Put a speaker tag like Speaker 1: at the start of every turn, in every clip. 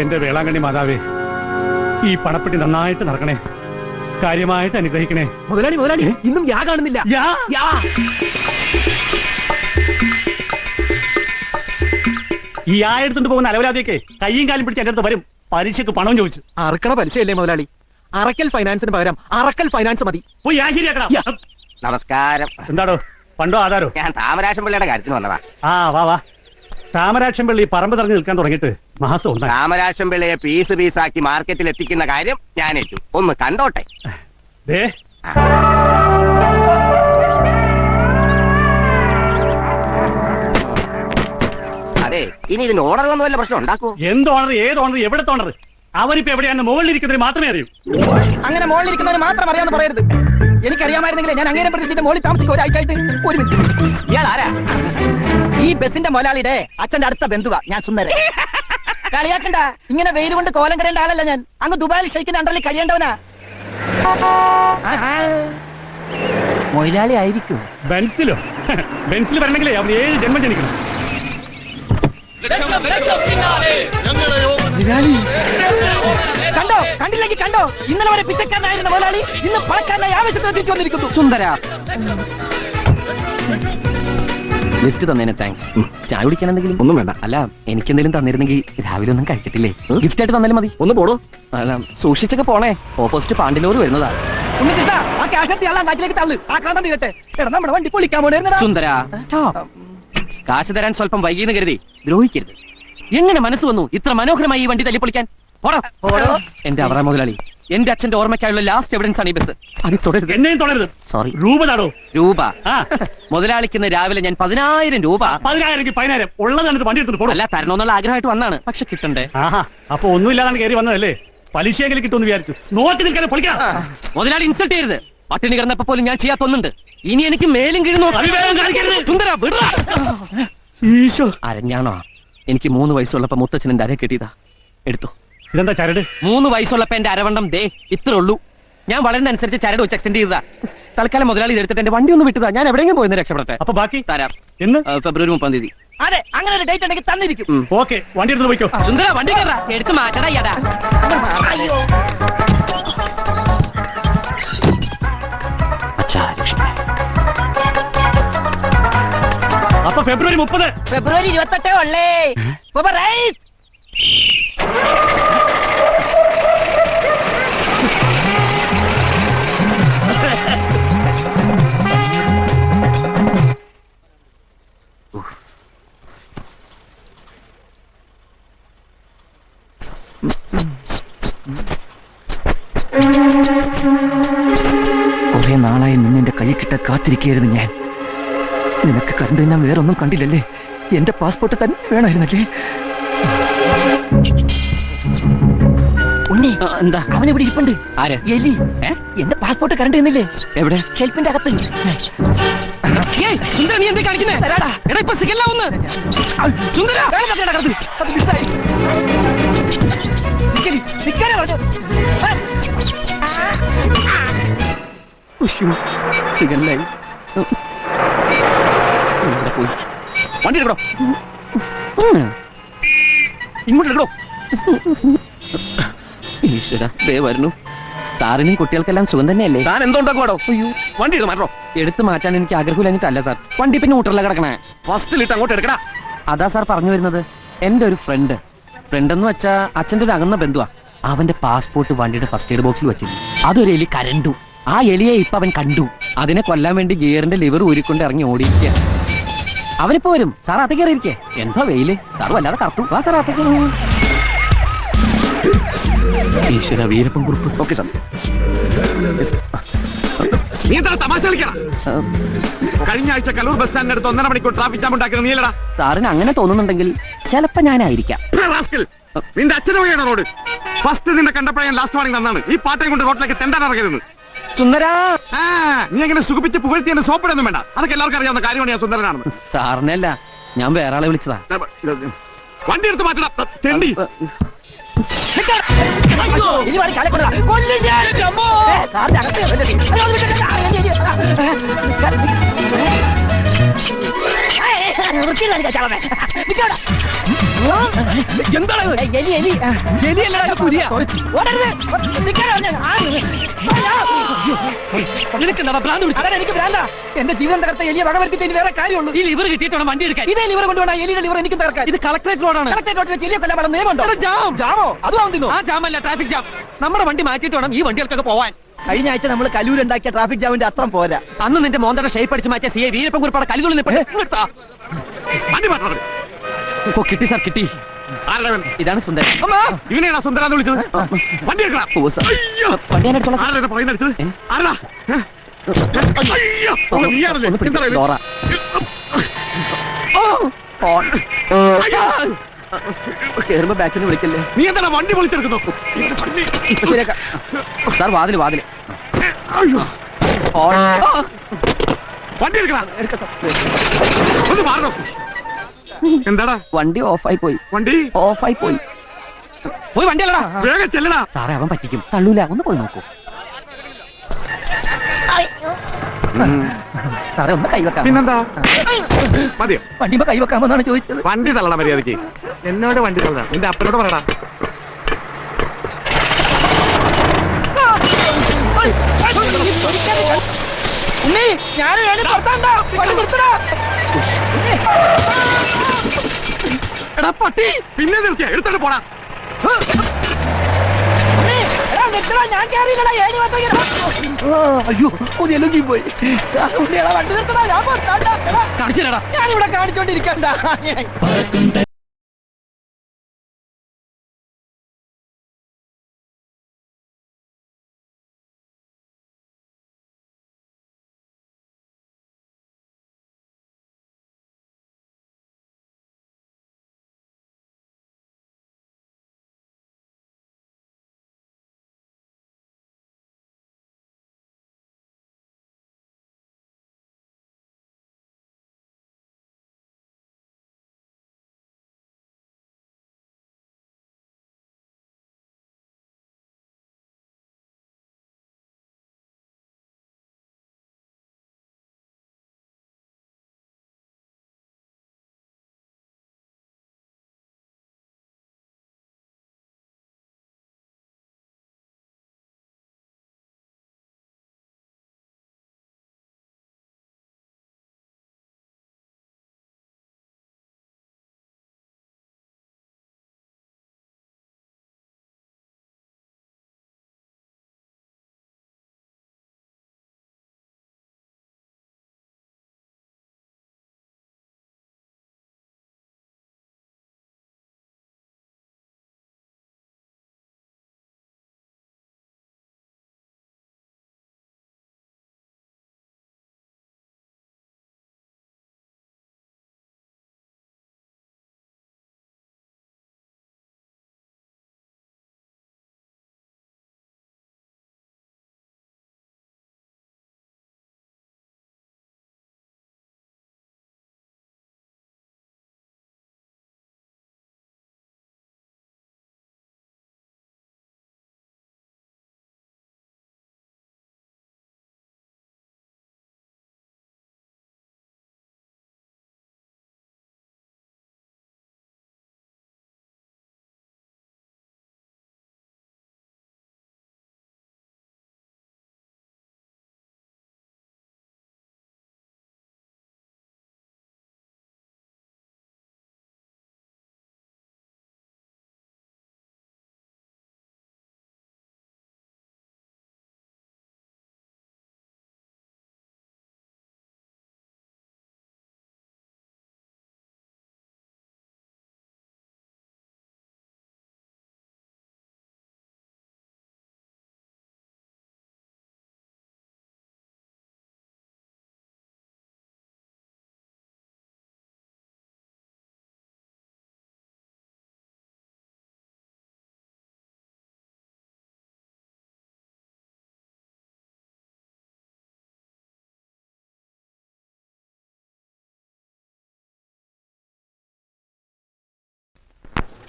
Speaker 1: എന്റെ വേളാങ്കണ്ണി മാതാവേ, ഈ പണപ്പെട്ടി നന്നായിട്ട് നടക്കണേ, കാര്യമായിട്ട് അനുഗ്രഹിക്കണേ.
Speaker 2: മുതലാളി മുതലാളി ഇന്നും യാ കാണുന്നില്ല.
Speaker 1: ഈ എടുത്തുകൊണ്ട് പോകുന്ന അലവലാതിയൊക്കെ കയ്യും കാലും പിടിച്ച് എന്റെ അടുത്ത് വരും. പരീക്ഷയ്ക്ക് പണവും ചോദിച്ചു.
Speaker 2: അറക്കണ പലിശയല്ലേ മുതലാളി? അറക്കൽ ഫൈനാൻസിന് പകരം അറക്കൽ ഫൈനാൻസ് മതി.
Speaker 1: പോയി ശരിയാക്കണം.
Speaker 3: നമസ്കാരം.
Speaker 1: എന്താടോ, പണ്ടോ ആധാരോ?
Speaker 3: ഞാൻ താമരാക്ഷൻ പിള്ളയുടെ കാര്യത്തിന് വന്നതാ.
Speaker 1: വാ. താമരാക്ഷൻ പിള്ളി പറമ്പ് തെരഞ്ഞു നിൽക്കാൻ തുടങ്ങിയിട്ട് മാസം ഉണ്ടായി.
Speaker 3: താമരാക്ഷൻ പിള്ളയെ പീസാക്കി മാർക്കറ്റിൽ എത്തിക്കുന്ന കാര്യം ഞാൻ ഏറ്റു. ഒന്ന് കണ്ടോട്ടെ. അതെ, ഇനി ഇതിന് ഓർഡർ വന്ന വല്ല പ്രശ്നം ഉണ്ടാക്കൂ?
Speaker 1: എന്ത് ഓർഡർ, ഏത് ഓർഡർ, എവിടത്തെ ഓർഡർ? അവരിപ്പോ എവിടെയാണ്? മുകളിലിരിക്കുന്നതിന് മാത്രമേ അറിയൂ.
Speaker 2: അങ്ങനെ മുകളിലിരിക്കുന്നതിന് മാത്രം അറിയാന്ന് പറയരുത്. എനിക്കറിയാമായിരുന്നെങ്കിൽ ഞാൻ അങ്ങനെ പ്രതിന്റെ മുകളിൽ താമസിക്കും ഒരാഴ്ചയായിട്ട്. ഒരു മിനിറ്റ്, ഇയാൾ ആരാ? ഈ ബസിന്റെ മുതലാളിയുടെ അച്ഛന്റെ അടുത്ത ബന്ധുവാ ഞാൻ, സുന്ദരൻ. കളിയാക്കണ്ട, ഇങ്ങനെ വെയിൽ കൊണ്ട് കോലം കടേണ്ട ആളല്ല ഞാൻ. അങ്ങ് ദുബായിൽ ഷെയ്ക്കിന്റെ അണ്ടറിൽ കഴിയേണ്ടവനാ. മുതലാളി ആയിരിക്കും.
Speaker 1: ബെൻസിൽ വരണമെങ്കിലേ അവൻ 7 ജന്മം ജനിക്കണം.
Speaker 2: കണ്ടോ, കണ്ടില്ലെങ്കിൽ കണ്ടോ, ഇന്നലെ വരെ പിച്ചക്കാരനായിരുന്ന മുതലാളി ഇന്ന് പണക്കാരനായി ആവേശത്തിന് തിരിച്ചു വന്നിരിക്കുന്നു. സുന്ദര, ലിഫ്റ്റ് തന്നേനെ താങ്ക്സ്. ചായ കുടിക്കാൻ എന്തെങ്കിലും?
Speaker 3: ഒന്നും വേണ്ട.
Speaker 2: അല്ല, എനിക്കെന്തെങ്കിലും തന്നിരുന്നെങ്കിൽ രാവിലെ ഒന്നും കഴിച്ചിട്ടില്ലേ, ഗിഫ്റ്റ് ആയിട്ട് തന്നാലും മതി.
Speaker 3: ഒന്ന് പോടോ.
Speaker 2: അല്ല, സൂക്ഷിച്ചൊക്കെ പോണേ, ഓപ്പോസിറ്റ് പാണ്ടിലോറ് വരുന്നതാ. സുന്ദര, കാശ് തരാൻ സ്വല്പം വൈകിയെന്ന് കരുതി ദ്രോഹിക്കരുത്. എങ്ങനെ മനസ്സ് വന്നു ഇത്ര മനോഹരമായി ഈ വണ്ടി തല്ലിപ്പൊളിക്കാൻ? എന്റെ അവറ മുതലാളി, എന്റെ അച്ഛന്റെ ഓർമ്മയ്ക്കായുള്ള ലാസ്റ്റ് എവിഡൻസ് ആണ് ഈ ബസ്. അത് തുടരുത്,
Speaker 1: എന്നെയും തുടരുത്.
Speaker 2: സോറി.
Speaker 1: രൂപ
Speaker 2: മുതലാളിക്കുന്ന രാവിലെ ഞാൻ 10,000 രൂപ.
Speaker 1: 10,000 ഉള്ളതാണ് വണ്ടി എടുത്തിട്ട്.
Speaker 2: അല്ല, തരണമെന്നുള്ള ആഗ്രഹമായിട്ട് വന്നാണ്, പക്ഷെ കിട്ടണ്ടേ.
Speaker 1: അപ്പൊ ഒന്നുമില്ലാതാണ് കയറി വന്നതല്ലേ? പലിശയെങ്കിലും കിട്ടുമെന്ന് വിചാരിച്ചു. നോക്കി നിൽക്കാൻ പൊളിക്കാം.
Speaker 2: മുതലാളി ഇൻസൾട്ട് ചെയ്യരുത്. പട്ടിണി കിടന്നപ്പോ പോലും ഞാൻ ചെയ്യാത്തൊന്നുണ്ട്. ഇനി എനിക്ക് മേലും കീഴും അരഞ്ഞാണോ? എനിക്ക് 3 വയസ്സുള്ളപ്പോ മുത്തച്ഛൻ എന്റെ അര കെട്ടിയതാ. എടുത്തു.
Speaker 1: ഇതെന്താ ചരട്?
Speaker 2: 3 വയസ്സുള്ളപ്പോ എന്റെ അരവണ്ണം ദേ ഇത്രേ ഉള്ളൂ. ഞാൻ വളരുന്നതനുസരിച്ച് ചരട് വെച്ച് എക്സ്റ്റെൻഡ് ചെയ്തതാ. തൽക്കാലം മുതലാളി എടുത്തിട്ട് എന്റെ വണ്ടി ഒന്ന് വിട്ടതാ. ഞാൻ എവിടെയെങ്കിലും പോയെന്ന് രക്ഷപ്പെടട്ടെ.
Speaker 1: അപ്പൊ ബാക്കി
Speaker 2: തരാം.
Speaker 1: എന്ന്
Speaker 2: ഫെബ്രുവരി 30-ാം തീയതി. അതെ, അങ്ങനെ ഒരു ഡേറ്റ് ഉണ്ടെങ്കിൽ തന്നിരിക്കും.
Speaker 1: ഓക്കെ, വണ്ടി എടുത്ത് പോയിക്കോ.
Speaker 2: സുന്ദര, വണ്ടി കയറാ, എടുത്ത് മാറ്റടാ. യടാ
Speaker 1: അപ്പൊ ഫെബ്രുവരി 30.
Speaker 2: ഫെബ്രുവരി 28 ഉള്ളേ. കുറെ നാളായി നിന്നെ കൈ കിട്ട കാത്തിരിക്കുകയായിരുന്നു ഞാൻ. നിനക്ക് കണ്ടു ഞാൻ വേറൊന്നും കണ്ടില്ലല്ലേ? എന്റെ പാസ്പോർട്ട് തന്നെ വേണമായിരുന്നല്ലേ? ഉണ്ണി, എന്താ അവനെവിടെ ഇരിപ്പുണ്ട്? ആര്? എലി. എന്റെ പാസ്പോർട്ട് കറണ്ട് എന്നില്ലേ? എവിടെ? ഷെൽഫിന്റെ അകത്ത്. നീ എന്താ കാണിക്കുന്നേ? വണ്ടി എടുക്കണോ? ഇങ്ങോട്ട് എടുക്കണോ? ഈശ്വര, ദേ വരുന്നു. സാറിനും കുട്ടികൾക്കെല്ലാം സുഖം തന്നെയല്ലേ? താൻ എന്തുണ്ടാക്കുവാടോ? അയ്യോ, വണ്ടി മാറ്റോ? എടുത്തു മാറ്റാൻ എനിക്ക് ആഗ്രഹമില്ലഞ്ഞിട്ടല്ല സാർ. വണ്ടി പിന്നെ ഊട്ടറില കിടക്കണേ. ഫസ്റ്റിലിട്ട് അങ്ങോട്ട് എടുക്കടാ. അതാ സാർ പറഞ്ഞു വരുന്നത്. എന്റെ ഒരു ഫ്രണ്ട് എന്ന് വെച്ചാ അച്ഛൻ്റെ ഒരു അകന്ന ബന്ധുവാ. അവന്റെ പാസ്പോർട്ട് വണ്ടിയുടെ ഫസ്റ്റ് എയ്ഡ് ബോക്സിൽ വെച്ചിരുന്നു. അതൊരു എലി കരണ്ടു. ആ എലിയെ ഇപ്പൊ അവൻ കണ്ടു. അതിനെ കൊല്ലാൻ വേണ്ടി ഗിയറിന്റെ ലിവർ ഊരിക്കൊണ്ട് ഇറങ്ങി ഓടിയിരിക്കുക. അവനിപ്പോ വരും. സാർ അത്തേക്ക് കയറിയിരിക്കേ. എന്താ വെയില്? സാർ വല്ലാതെ കറത്തു. വാ സാർ അത്തേക്ക്. ഈശ്വര, വീരപ്പൻ കുറിപ്പ്. Okay sir.
Speaker 4: കഴിഞ്ഞ ആഴ്ച കലൂർ ബസ് സ്റ്റാൻഡിനടുത്ത് 1.5 മണിക്കൂർ ട്രാഫിക് ജാം ഉണ്ടാക്കിയത് നീലടാ.
Speaker 2: സാറിന് അങ്ങനെ തോന്നുന്നുണ്ടെങ്കിൽ ചിലപ്പോ ഞാനായിരിക്കാം.
Speaker 4: നിന്റെ അച്ഛനെ വഴിയാണ് റോഡ്. ഫസ്റ്റ് നിന്നെ കണ്ടപ്പോഴേ ഞാൻ ലാസ്റ്റ് വാണിംഗ് തന്നാണ്. ഈ പാട്ടയും കൊണ്ട് റോഡിലേക്ക് തെണ്ടാൻ ഇറങ്ങരുത്.
Speaker 2: സുന്ദരാ,
Speaker 4: നീ അങ്ങനെ സുഖിപ്പിച്ച് പുകഴ്ത്തി എന്നെ സോപ്പിടൊന്നും വേണ്ട. അതൊക്കെ എല്ലാവർക്കും അറിയാവുന്ന കാര്യമാണ് ഞാൻ സുന്ദരനാണെന്ന്.
Speaker 2: സാറിനല്ല, ഞാൻ വേറെ ആളെ വിളിച്ചതാ.
Speaker 4: വണ്ടി എടുത്ത് മാറ്റടാ തെണ്ടി.
Speaker 2: എന്താണ്
Speaker 5: എനിക്ക് ഭ്രാന്ത. എന്റെ ജീവിതം തകർത്ത എലിയെ വകവരുത്തിട്ട് ഇനി വേറെ കാര്യമുള്ളൂ.
Speaker 2: ഈ ലിവർ കിട്ടിയിട്ടാണ് വണ്ടി എടുക്കാൻ.
Speaker 5: ഇതേ ലിവർ കൊണ്ടുപോകണം എലിയുടെ ലിവർ എനിക്ക് തകർക്കാൻ.
Speaker 2: ഇത് കളക്ടറേറ്റ് റോഡാണ്.
Speaker 5: കളക്ടറേറ്റ് റോഡിൽ വെച്ച് എലിയെ കൊല്ലാൻ പാടുന്ന നിയമമുണ്ടോ?
Speaker 2: ജാം.
Speaker 5: ജാമോ? അതും ആവും തിന്നോ?
Speaker 2: ആ ജാമല്ല, ട്രാഫിക് ജാം. നമ്മുടെ വണ്ടി മാറ്റിയിട്ട് വേണം ഈ വണ്ടികൾക്കൊക്കെ പോവാൻ.
Speaker 5: കഴിഞ്ഞ ആഴ്ച നമ്മൾ കലൂരുണ്ടാക്കിയ ട്രാഫിക് ജാമിന്റെ അത്രം പോരാ.
Speaker 2: അന്ന് നിന്റെ മോന്തയുടെ ഷേപ്പ് അടിച്ച് മാറ്റിയ CA വീരപ്പൻ കുറിപ്പാടെ കലുകളിൽ
Speaker 4: വണ്ടി മാറ്റണം.
Speaker 2: കിട്ടി സാർ, കിട്ടി. ഇതാണ് സുന്ദരൻ.
Speaker 4: ഇവനെയാണോ സുന്ദരാന്ന് വിളിച്ചത്? വണ്ടി എടുക്കണം. അയ്യോ,
Speaker 2: വണ്ടി ഞാൻ എടുത്തോളാം.
Speaker 4: ആരുടെ പറയുന്ന അടിച്ചത്? ആരടാ? അയ്യോ, നീയാണല്ലേ? എന്താ ഇത്?
Speaker 2: ഡോറ. കേറുമ്പോ ബാക്കിൽ നിന്ന് വിളിക്കല്ലേ.
Speaker 4: നീ എന്താണ് വണ്ടി പൊളിച്ചെടുക്കുന്നു?
Speaker 2: ഇപ്പൊ ശരിയാക്കാം സാർ. വാതില്
Speaker 4: അയ്യോ,
Speaker 2: ഓൺ.
Speaker 4: വണ്ടി എടുക്കണം. ഒന്ന് മാറണോ? എന്താടാ?
Speaker 2: വണ്ടി ഓഫായി പോയി.
Speaker 4: വണ്ടി
Speaker 2: ഓഫായി പോയി. പോയി വണ്ടി അല്ലടാ.
Speaker 4: വേഗം ചെല്ലടാ.
Speaker 2: സാറേ അവൻ പറ്റിക്കും. തള്ളൂല. ഒന്ന് പോയി നോക്കൂ.
Speaker 5: സാറേ ഒന്ന് കൈവെക്കാം.
Speaker 4: പിന്നെന്താ? മതിയോ?
Speaker 5: വണ്ടിയുമ്പോ കൈവെക്കാമെന്നാണ് ചോദിച്ചത്.
Speaker 4: വണ്ടി തള്ളണം മര്യാദക്ക്. എന്നോട് വണ്ടി തള്ളണം. നിന്റെ അപ്പനോട് പറയടാ.
Speaker 5: ഞാൻ വണ്ടി നിർത്തടാ.
Speaker 2: എടാ പട്ടി.
Speaker 4: പിന്നെ നിർത്തിയ എടുത്തോണ്ട് പോടാ.
Speaker 5: ഞാൻ കേറിയില്ലടാ. അയ്യോ എലുങ്കി പോയി. വണ്ടി നിർത്തടാ.
Speaker 2: കാണിച്ചില്ലടാ.
Speaker 5: ഞാനിവിടെ കാണിച്ചോണ്ടിരിക്കണ്ട.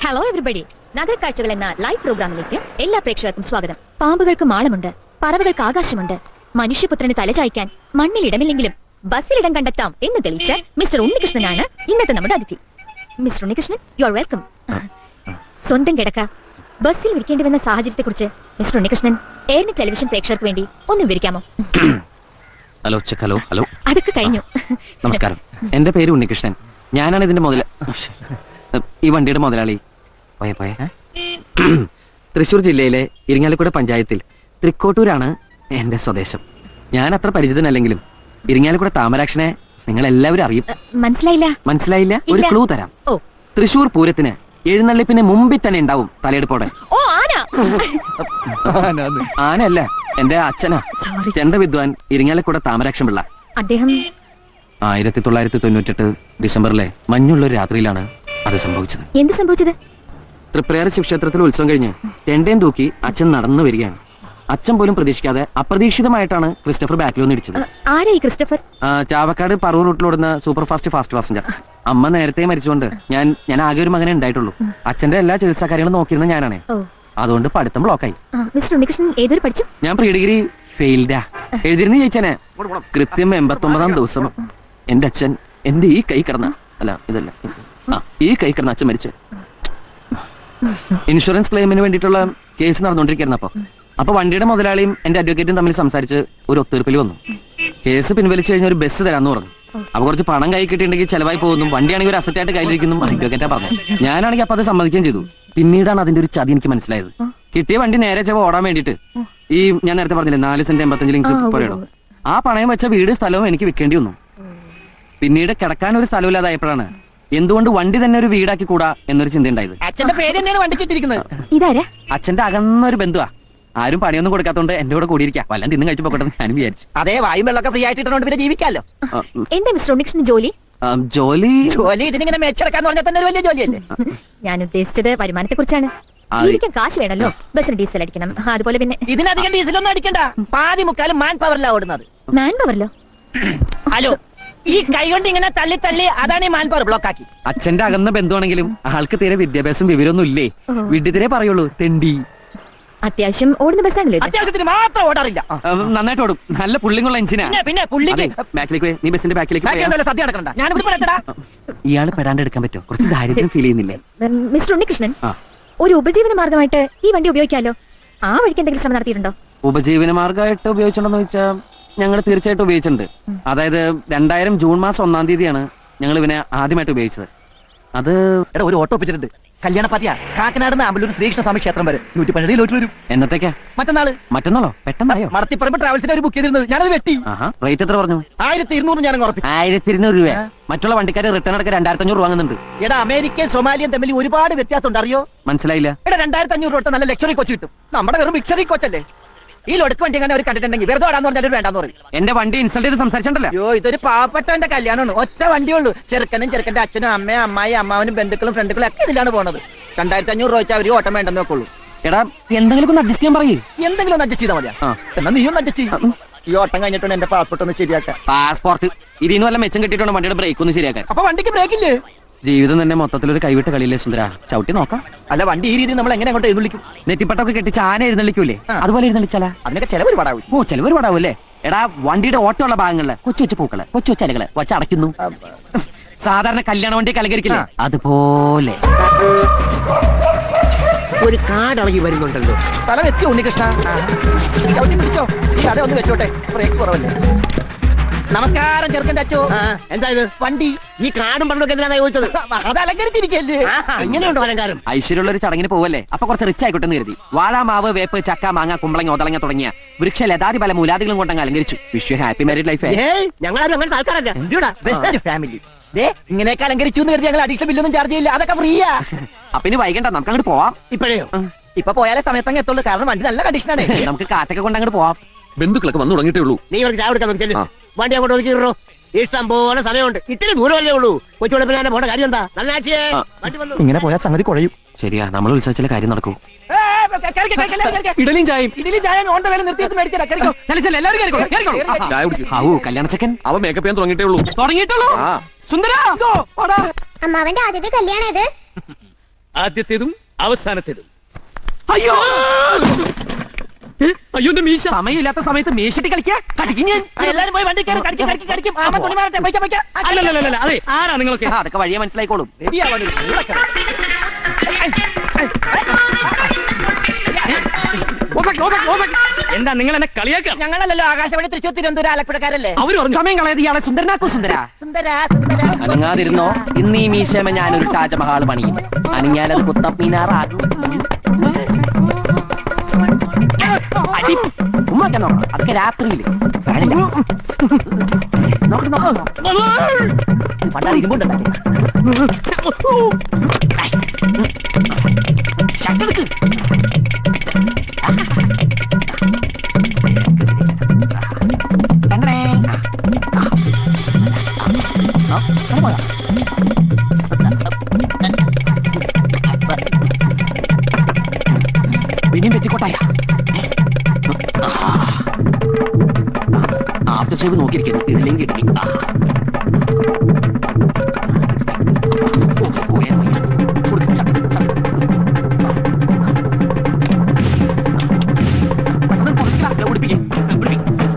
Speaker 6: ഹലോ എവരിബഡി, നഗരക്കാഴ്ചകൾ എന്ന ലൈവ് പ്രോഗ്രാമിലേക്ക് എല്ലാ പ്രേക്ഷകർക്കും സ്വാഗതം. പാമ്പുകൾക്ക് മാളമുണ്ട്, പറവകൾക്ക് ആകാശമുണ്ട്, മനുഷ്യപുത്രന് തലചായ്ക്കാൻ മണ്ണിൽ ഇടമില്ലെങ്കിലും ബസ്സിൽ ഇടം കണ്ടെത്താം എന്ന് തെളിയിച്ച മിസ്റ്റർ ഉണ്ണികൃഷ്ണനാണ് ഇന്നത്തെ നമ്മുടെ അതിഥി. Mister Unnikrishnan, you are welcome. സ്വന്തം കിടക്ക ബസ്സിൽ വിളിക്കേണ്ടി വന്ന സാഹചര്യത്തെ കുറിച്ച് മിസ്റ്റർ ഉണ്ണികൃഷ്ണൻ ഏറിന് ടെലിവിഷൻ പ്രേക്ഷകർക്ക് വേണ്ടി ഒന്ന് വിവരിക്കാമോ?
Speaker 2: Hello check. ഹലോ ഹലോ,
Speaker 6: അതൊക്കെ കഴിഞ്ഞു.
Speaker 2: നമസ്കാരം. എന്റെ പേര് ഉണ്ണികൃഷ്ണൻ. ഞാനാണ് ഇതിന്റെ ഈ വണ്ടിയുടെ മുതലാളി. പോയെ തൃശ്ശൂർ ജില്ലയിലെ ഇരിങ്ങാലക്കുട പഞ്ചായത്തിൽ തൃക്കോട്ടൂരാണ് എന്റെ സ്വദേശം. ഞാൻ അത്ര പരിചിതനല്ലെങ്കിലും ഇരിങ്ങാലക്കുട താമരാക്ഷനെ നിങ്ങൾ എല്ലാവരും അറിയും. മനസ്സിലായില്ല? ഒരു
Speaker 6: ഇല്ല.
Speaker 2: ക്ലൂ തരാം.
Speaker 6: ഓ
Speaker 2: തൃശ്ശൂർ പൂരത്തിന് എഴുന്നള്ളിപ്പിന് മുമ്പിൽ തന്നെ ഉണ്ടാവും തലയെടുപ്പോടെ.
Speaker 6: ഓ ആന.
Speaker 2: ആനയല്ല, എന്റെ അച്ഛനാ.
Speaker 6: Sorry.
Speaker 2: ചെണ്ട വിദ്വാൻ ഇരിങ്ങാലക്കുട താമരാക്ഷൻ പിള്ള.
Speaker 6: അദ്ദേഹം
Speaker 2: 1998 ഡിസംബറിലെ മഞ്ഞുള്ള ഒരു രാത്രിയിലാണ് അത് സംഭവിച്ചത്.
Speaker 6: എന്ത് സംഭവിച്ചത്?
Speaker 2: തൃപ്രയാർ ശിവക്ഷേത്രത്തിൽ ഉത്സവം കഴിഞ്ഞ് ചെണ്ടയും തൂക്കി അച്ഛൻ നടന്നു വരികയാണ്. അച്ഛൻ പോലും പ്രതീക്ഷിക്കാതെ അപ്രതീക്ഷിതമായിട്ടാണ് ക്രിസ്റ്റഫർ ബാക്കിൽ വന്ന് ഇടിച്ചത്.
Speaker 6: ആരാ ഈ ക്രിസ്റ്റഫർ?
Speaker 2: ചാവക്കാട് പറവൂർ റൂട്ടിലോടുന്ന സൂപ്പർ ഫാസ്റ്റ് പാസഞ്ചർ. അമ്മ നേരത്തെ മരിച്ചുകൊണ്ട് ഞാൻ ആകെ ഒരു മകനെ ഉണ്ടായിട്ടുള്ളൂ. അച്ഛന്റെ എല്ലാ ചികിത്സാ കാര്യങ്ങളും നോക്കിയിരുന്ന ഞാനാണ്.
Speaker 6: ഓ
Speaker 2: അതുകൊണ്ട് പഠിത്തം ബ്ലോക്കായി.
Speaker 6: മിസ്റ്റർ ഉണ്ണികൃഷ്ണൻ ഏതൊരു പഠിച്ചു?
Speaker 2: ഞാൻ പ്രീ ഡിഗ്രി ഫെയിൽഡാ. എഴുതിരുന്ന് ജയിച്ചനെ. കൃത്യം 89-ാം ദിവസം എന്റെ അച്ഛൻ എന്റെ ഈ കൈ കിടന്ന ഈ കൈ കിടന്ന അച്ഛൻ മരിച്ചു. ഇൻഷുറൻസ് ക്ലെയിമിന് വേണ്ടിയിട്ടുള്ള കേസ് നടന്നുകൊണ്ടിരിക്കുന്നു. അപ്പൊ വണ്ടിയുടെ മുതലാളിയും എന്റെ അഡ്വക്കേറ്റും തമ്മിൽ സംസാരിച്ച് ഒരു ഒത്തുതീർപ്പിൽ വന്നു. കേസ് പിൻവലിച്ചു കഴിഞ്ഞ ഒരു ബസ് തരാന്ന് പറഞ്ഞു. അപ്പൊ കുറച്ച് പണം കൈ കിട്ടിയിട്ടുണ്ടെങ്കിൽ ചെലവായി പോകുന്നു. വണ്ടിയാണെങ്കിൽ ഒരു അസറ്റായിട്ട് കയ്യിലിരിക്കുന്നു അഡ്വക്കേറ്റാ പറഞ്ഞു. ഞാനാണെങ്കിൽ അപ്പൊ അത് സമ്മതിക്കുകയും ചെയ്തു. പിന്നീടാണ് അതിന്റെ ഒരു ചതി എനിക്ക് മനസ്സിലായത്. കിട്ടിയ വണ്ടി നേരെ ചെവ ഓടാൻ വേണ്ടിയിട്ട് ഈ ഞാൻ നേരത്തെ പറഞ്ഞില്ലേ 4 സെന്റ് 85 ലിങ്സ് പോലെയോ ആ പണയം വെച്ച വീട് സ്ഥലവും എനിക്ക് വിൽക്കേണ്ടി വന്നു. പിന്നീട് കിടക്കാൻ ഒരു സ്ഥലമില്ലാതായപ്പോഴാണ് എന്തുകൊണ്ട് വണ്ടി തന്നെ ഒരു വീടാക്കി കൂടാ എന്നൊരു ചിന്ത ഉണ്ടായത്.
Speaker 5: അച്ഛന്റെ പേര് തന്നെയാണ് വണ്ടിക്ക് ഇട്ടിരിക്കുന്നത്.
Speaker 6: ഇതാരാ?
Speaker 2: അച്ഛന്റെ അകന്നൊരു ബന്ധുവാ. ആരും പണിയൊന്നും കൊടുക്കാത്തോണ്ട് എന്റെ കൂടെ കൂടിയിരിക്കാം. വല്ലതും തിന്നും കഴിച്ചു പോകട്ടെ ഞാനും വിചാരിച്ചു.
Speaker 5: അതേ വായും വെള്ളമൊക്കെ ഫ്രീ ആയിട്ട് ഇട്ടുകൊണ്ട് പിന്നെ ജീവിക്കാമല്ലോ.
Speaker 6: എന്താ മിസ്റ്റർ ഉണ്ണികൃഷ്ണൻ ജോലി?
Speaker 2: ജോലി
Speaker 5: ഇതിനിങ്ങനെ മെച്ചെടുക്കാന്ന് പറഞ്ഞാൽ തന്നെ ഒരു വലിയ ജോലിയല്ലേ?
Speaker 6: ഞാൻ ഉദ്ദേശിച്ചത് വരുമാനത്തെ കുറിച്ചാണ്. ജീവിക്കാൻ കാശ് വേണല്ലോ. ബസ്സിന് ഡീസൽ അടിക്കണം. അതുപോലെ പിന്നെ
Speaker 5: ഇതിനധികം ഡീസലൊന്നും അടിക്കണ്ട. പാതി മുക്കാലും മാൻ പവറിലാണ് ഓടുന്നത്.
Speaker 6: മാൻ പവറിലോ?
Speaker 5: ഹലോ, ഈ കൈ കൊണ്ട് ഇങ്ങനെ തള്ളി തള്ളി അതാണ് ഈ മാൻ പവർ ബ്ലോക്ക് ആക്കി.
Speaker 2: അച്ഛന്റെ അകന്ന ബന്ധുവാണെങ്കിലും ആൾക്ക് തീരെ വിദ്യാഭ്യാസം വിവരമൊന്നും ഇല്ലേ. വിഡ്ഢിത്തിരെ പറയുള്ളൂ, തെണ്ടി.
Speaker 6: അത്യാവശ്യം ഓടുന്ന ബസ്സാണല്ലോ ഇത്.
Speaker 5: അത്യാവശ്യത്തിന് മാത്രം ഓടാറില്ല.
Speaker 2: നന്നായിട്ട് ഓടും. നല്ല പുള്ളിങ്ങുള്ള എഞ്ചിനാ.
Speaker 5: പിന്നെ പുള്ളിക്ക്
Speaker 2: ബാക്കിലേക്ക് നീ ബസിന്റെ ബാക്കിലേക്ക്
Speaker 5: സദ്യ നടക്കണ്ട. ഞാനിവിടെ പെടട്ടടാ.
Speaker 2: ഇയാള് പെടാണ്ട് എടുക്കാൻ പറ്റുമോ? കുറച്ച് ദാരിദ്ര്യം ഫീൽ ചെയ്യുന്നില്ലേ?
Speaker 6: മിസ്റ്റർ ഉണ്ണികൃഷ്ണൻ,
Speaker 2: ആ.
Speaker 6: ഒരു ഉപജീവന മാർഗമായിട്ട് ഈ വണ്ടി ഉപയോഗിക്കാമല്ലോ. ആ വഴിക്ക് എന്തെങ്കിലും ശ്രമം നടത്തിയിട്ടുണ്ടോ?
Speaker 2: ഉപജീവന മാർഗമായിട്ട് ഉപയോഗിച്ചിട്ടുണ്ടോന്ന് ചോദിച്ചാൽ ഞങ്ങൾ തീർച്ചയായിട്ടും ഉപയോഗിച്ചിട്ടുണ്ട്. അതായത് 2000 ജൂൺ മാസം 1-ാം തീയതിയാണ് ഞങ്ങൾ ഇവനെ ആദ്യമായിട്ട് ഉപയോഗിച്ചത്. അത്
Speaker 5: എടാ ഒരു ഓട്ടോ ഒപ്പിച്ചിട്ടുണ്ട്. കല്യാണ പാർട്ടിയാ. കാക്കനാട് ആമ്പലൂർ ശ്രീകൃഷ്ണ സ്വാമി ക്ഷേത്രം വരെ 112 ലോട്ട് വരും.
Speaker 2: എന്നത്തേക്കാ? മറ്റന്നാളോ? പെട്ടെന്നായോ?
Speaker 5: മടത്തിപ്പറമ്പ് ട്രാവൽസിന് ഒരു ബുക്ക് ചെയ്തിരുന്നത് ഞാനത് വെട്ടി.
Speaker 2: റേറ്റ് എത്ര പറഞ്ഞു?
Speaker 5: 1200 ഞാൻ ഉറപ്പിച്ചു.
Speaker 2: 1200 രൂപ. മറ്റുള്ള വണ്ടിക്കാര് റിട്ടേൺ അടക്കം 2500 രൂപ വാങ്ങുന്നുണ്ട്.
Speaker 5: എടാ അമേരിക്കൻ സൊമാലിയൻ തമ്മിൽ ഒരുപാട് വ്യത്യാസം ഉണ്ട്, അറിയോ?
Speaker 2: മനസ്സിലായില്ല.
Speaker 5: എടാ 2500 രൂപ നല്ല ലക്ഷറി കോച്ച് കിട്ടും. നമ്മുടെ വെറും മിക്സറി കോച്ചല്ലേ. ഈ ലൊടുക്ക് വണ്ടി അങ്ങനെ അവർ കണ്ടിട്ടുണ്ടെങ്കിൽ വെറുതെ ഓടാന്ന് പറഞ്ഞാൽ വേണ്ടാന്ന് പറയും.
Speaker 2: എന്റെ വണ്ടി ഇൻസൾട്ട് ചെയ്ത് സംസാരിച്ചിട്ടല്ലോ.
Speaker 5: അയ്യോ, ഇതൊരു പാവപ്പെട്ടവന്റെ കല്യാണമാണ്. ഒറ്റ വണ്ടിയുള്ളൂ. ചെറുക്കനും ചെറുക്കന്റെ അച്ഛനും അമ്മയും അമ്മായി അമ്മാവനും ബന്ധുക്കളും ഫ്രണ്ടുക്കളും ഒക്കെ ഇതിലാണ് പോണത്. 2500 രൂപ വെച്ചാൽ അവര് ഓട്ടം വേണ്ടെന്ന് വെക്കുള്ളൂ.
Speaker 2: എടാ എന്തെങ്കിലും ഒന്ന് അഡ്ജസ്റ്റ് ചെയ്യാൻ പറയേ.
Speaker 5: എന്തെങ്കിലും ഒന്ന് അഡ്ജസ്റ്റ് ചെയ്താൽ മതിയാ. എന്നാ നീ ഒന്ന് അഡ്ജസ്റ്റ് ചെയ്യും. ഈ ഓട്ടം കഴിഞ്ഞിട്ടുണ്ട് എന്റെ പാസ്പോർട്ട് ഒന്ന് ശരിയാക്കാൻ.
Speaker 2: പാസ്പോർട്ട് ഇതിന് വല്ല മെച്ചം കിട്ടിയിട്ടുണ്ട് വണ്ടിയുടെ ബ്രേക്ക് ഒന്ന് ശരിയാക്കാൻ.
Speaker 5: അപ്പൊ വണ്ടിക്ക് ബ്രേക്ക് ഇല്ലേ?
Speaker 2: ജീവിതം തന്നെ മൊത്തത്തിലൊരു കൈവിട്ട കളിയില്ലേ സുന്ദര. ചവിട്ടി നോക്കാം.
Speaker 5: അല്ല വണ്ടി ഈ രീതിയിൽ നമ്മൾ എങ്ങനെ അങ്ങോട്ട് എഴുന്നള്ളിക്കും?
Speaker 2: നെറ്റിപ്പട്ടൊക്കെ കെട്ടിച്ച് ആന എഴുന്നള്ളിക്കൂലേ, അതുപോലെ എഴുന്നള്ളിച്ചാലാ?
Speaker 5: അതിനൊക്കെ ചെലവ് ഒരുപാടാവും.
Speaker 2: ഓ ചെലവ് ഒരുപാടാവൂല്ലേ. എടാ വണ്ടിയുടെ ഓട്ടമുള്ള ഭാഗങ്ങളില് കൊച്ചു കൊച്ചു പൂക്കള് കൊച്ചു കൊച്ചു അലകള് വച്ചടയ്ക്കുന്നു. സാധാരണ കല്യാണ വണ്ടി അലങ്കരിക്കില്ലേ, അതുപോലെ.
Speaker 5: ഒരു കാടളകി വരുന്നുണ്ടല്ലോ. സ്ഥലം എത്തി ഉണ്ണികൃഷ്ണ. ചവിട്ടി പിടിച്ചോ. ഈ അട ഒന്ന് വെച്ചോട്ടെ, ബ്രേക്ക് കുറവല്ലേ. നമസ്കാരം ചെറുക്കൻ്റെ അച്ചോ. എന്താ ഇത് വണ്ടി? ഈ കാടും പണ്ടൊക്കെ എന്തിനാണ് ചോദിച്ചത്? അത് അലങ്കരിച്ചിരിക്കല്ലേ.
Speaker 2: ഇങ്ങനെയുണ്ടോ അലങ്കാരം? ഐശ്വര്യമുള്ള ഒരു ചടങ്ങിന് പോവല്ലേ, അപ്പൊ കുറച്ച് റിച്ച് ആയിക്കോട്ടെ എന്ന് കരുതി വാഴ മാവ് വേപ്പ് ചക്ക മാങ്ങ കുമ്പളങ്ങ ഒതളങ്ങ തുടങ്ങിയ വൃക്ഷ ലതാതി പല മൂലാദികളും കൊണ്ടങ്ങ് അലങ്കരിച്ചു. Wish you happy married life.
Speaker 5: ഞങ്ങളാരും അങ്ങനത്തെ ആൾക്കാരല്ല. ഫാമിലി ഇങ്ങനെയൊക്കെ അലങ്കരിച്ചു എന്ന് കരുതി ഞങ്ങൾ അഡീഷണൽ ബില്ലൊന്നും ചാർജ് ചെയ്യില്ല. അതൊക്കെ ഫ്രീയാ.
Speaker 2: അപ്പൊ ഇനി വൈകണ്ട, നമുക്ക് അങ്ങോട്ട് പോവാം.
Speaker 5: ഇപ്പോഴോ? ഇപ്പൊ പോയാലേ സമയത്തങ്ങ് എത്തുള്ളൂ. കാരണം വണ്ടി നല്ല കണ്ടീഷനാണ്.
Speaker 2: നമുക്ക് കാറ്റൊക്കെ കൊണ്ട് അങ്ങോട്ട് പോവാം. ബന്ധുക്കളൊക്കെ വന്നു തുടങ്ങിയിട്ടേ ഉള്ളൂ.
Speaker 7: നീ ഒരു ചായ എടുക്കാൻ നോക്കിയല്ലേ? വണ്ടി അങ്ങോട്ട് ഒതുക്കിയിട്ടോ. ഇഷ്ടം പോലെ സമയമുണ്ട്. ഇത്തിരി ദൂരമല്ലേ ഉള്ളൂ. കൊച്ചുവിളപ്പിനെ പോണ കാര്യം എന്താ? നല്ല വണ്ടി വന്നു.
Speaker 5: ഇങ്ങനെ പോയാൽ സംഗതി കുഴയും.
Speaker 2: ശരിയാ, നമ്മൾ ഉത്സവിച്ചാലേ കാര്യം നടക്കൂ.
Speaker 5: ഇഡലിയും ചായയും ഓണ്ട വില നിർത്തിയിട്ട് മേടിച്ചാ.
Speaker 2: കല്യാണ ചെക്കൻ
Speaker 4: അവ മേക്കപ്പ് ചെയ്യാൻ തുടങ്ങിയിട്ടേ ഉള്ളൂ.
Speaker 2: സുന്ദര
Speaker 8: അമ്മാവന്റെ ആദ്യത്തെ കല്യാണം ഇത്.
Speaker 1: ആദ്യത്തേതും അവസാനത്തേതും.
Speaker 2: അയ്യോ അയ്യോ മീശ സമയമില്ലാത്ത സമയത്ത് മീശട്ടി കളിക്കാ കടിക്കും ഞാൻ.
Speaker 5: എല്ലാരും പോയി വണ്ടി കയറി കടിക്കും ആമ തുണി മാറട്ടെ
Speaker 2: അല്ലല്ല അതെ ആരാ നിങ്ങളൊക്കെ? അതൊക്കെ വഴിയെ മനസ്സിലായിക്കോളും. എന്താ നിങ്ങൾ എന്നെ കളിയാക്കാം?
Speaker 5: ഞങ്ങളല്ലല്ലോ ആകാശവാണി തൃശ്ശൂർ തിരുവനന്തപുരം ആലപ്പുഴക്കാരല്ലേ?
Speaker 2: അവര് പറഞ്ഞു സമയം കളയത് ഇയാളെ സുന്ദരനാക്കോ സുന്ദര.
Speaker 5: സുന്ദര
Speaker 2: അനങ്ങാതിരുന്നോ, ഇന്ന് ഈ മീശമ ഞാനൊരു താജ്മഹാൾ പണിയും. അനങ്ങിയാലത് കുത്തപ്പീനാറാകും. ഉമ്മക്കെ നോക്കണം, അതൊക്കെ രാത്രിയില്
Speaker 5: പണ്ടാറ് ഇരുമ്പുണ്ടാക്കി ശക്തെടുക്ക്.
Speaker 2: പിന്നെയും പെറ്റിക്കോട്ടായ ആഫ്റ്റർ ഷേവ് നോക്കിയിരിക്കുന്നു. ഇടലെങ്കിൽ ഇടലി